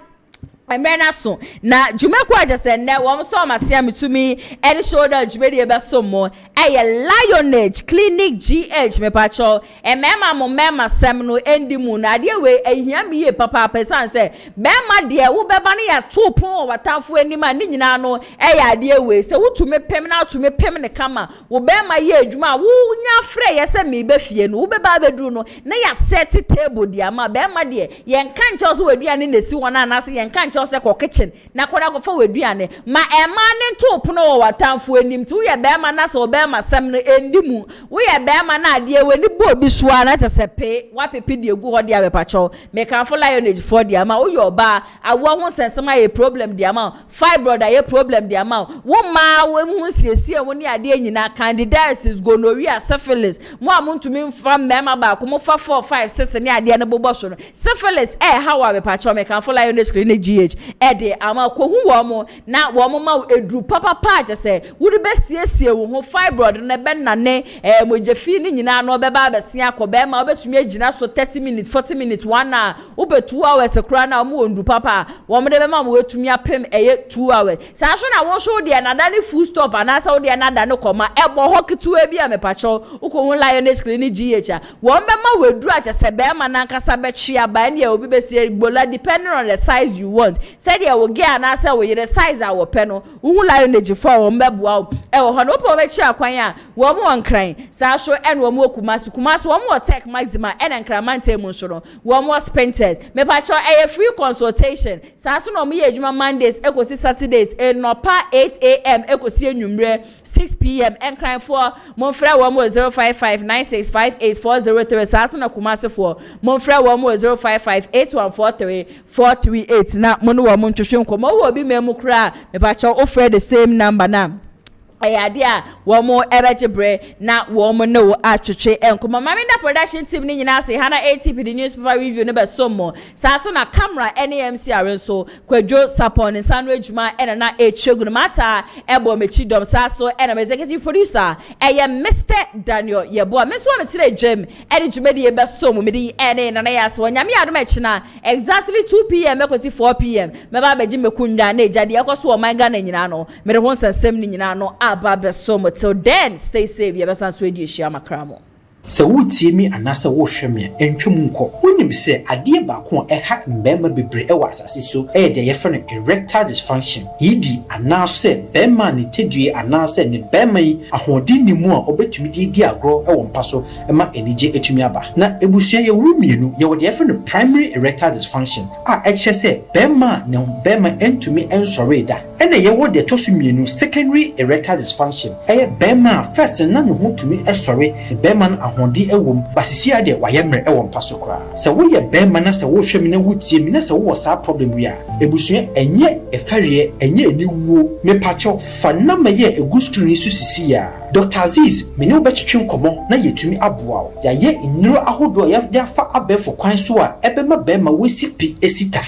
Emena so na jumekwa just ne wom so masia mitumi any shoulder jumedi ebe so mo Lionage Clinic GH me pacho emema mo mema sem no endimu na de we ehia me ye papa person say bema de wo beba ne ya to pon watamfo anima ni nyina no ade we say wo tumi pem na tumi pem ne kama wo bema ye adwuma wo nya frɛ ye say me be fie no wo beba beduru no na ya set table de ama bema de ye nka nche so waduane na si wona na se ye nka se ko kitchen na kwada ko fa waduane ma ema ne to pono watamfo anim tu ye be ma na se be ma sem no endimu wo ye be ma na ade we ni bo bi soa na tese pe wa pepe de egu ho de abepacho me kan for Lionage for de ama wo ye oba awo ho sensema ye problem de ama fibroid ye problem de ama wo ma wo hu siesie wo ni ade nyina candidiasis gonorrhea syphilis mo amuntumi mfa mema ba ko mo fa 4 5 6 ni ade ne bobo so no syphilis ha wa abepacho me kan for Lionage clinic GH ede ama ko hu wo mo na wo mo ma edru papa pa je se wo de besiesie wo ho fibroid na be na ne mojefi ni nyina no be ba besia ko be ma obetumi agina so 30 minutes 40 minutes 1 hour wo be 2 hours kra na mo ndru papa wo mo de be ma mo etumi apem 2 hours sa so na wo so de na dani full stop ana sa wo de na dani koma ebo hokitu e bia me pacho uko hu Lionage clinic GH wo be ma wedru ache se be ma na nkasa be twia ba ne obi besie gbola depending on the size you want said ya wo ge anasa wo yire size a wo pe no wo lineage for wo mbebua e wo ho no po me chi akwan a wo mo nkran sa so en wo mo kumasi wo mo tech maxima en nkramante mu so no wo mo spenters me pa cho e free consultation sa so no mo ye adwuma Mondays ekosi Saturdays no pa 8 a.m. ekosi enwumre 6 p.m. nkran for mo fra wo mo 0559658403 sa so na kumasi for mo fra wo mo 0558143438 na mo no wo mo ntwehwe nkomo wo obi memu kra me pa cho offer the same number na ayadia wo mo ebejebre na wo mo no atwetwe enkomo Maminda production team ni nyina se hana ATP the newspaper review ne be somo sa so na camera NMC arenso kwadwo sapon nsanu adwuma ena na echegu mata ebo mechidom sa so ena executive producer Mr. Daniel Yeboa meso metire dwem ene dwumedi e be somo medi ene na ya so nyame adom echina exactly 2 p.m. ekosi 4 p.m. meba beji mekundwa na ejade ekoso o manga na nyina no mere ho nsensem ni nyina no Abba so much till then stay safe ya besan so edi ehia makramo se wutie mi anase wo hweme entwem nko wonim se ade ba ko eha mbema bebre e wasase so e de ye frene erectile dysfunction idi anase bema ne tedue anase ne bema yi ahodi ni mu a obetumi di agro e wo mpa so e ma enije etumi aba na ebusua ye wumienu ye wo de ye frene primary erectile dysfunction a eche se bema ne bema entumi ensore da ene ye wo de tosumienu secondary erectile dysfunction e bema first na no hotumi esore bema na ahodi ewom basisi ade wayemre ewom paso kra se wo ye bema na se wo hwem na wutie mi na se wo sa problem wi a ebusua enye eferie enye eniwuo me pacho fa na maye egustuni su sisi ya Dr. Aziz mene obetwetwe nkomo na yetumi aboa ya ye nniro ahodo ya fa abefo kwan so a ebema bema wesipi esita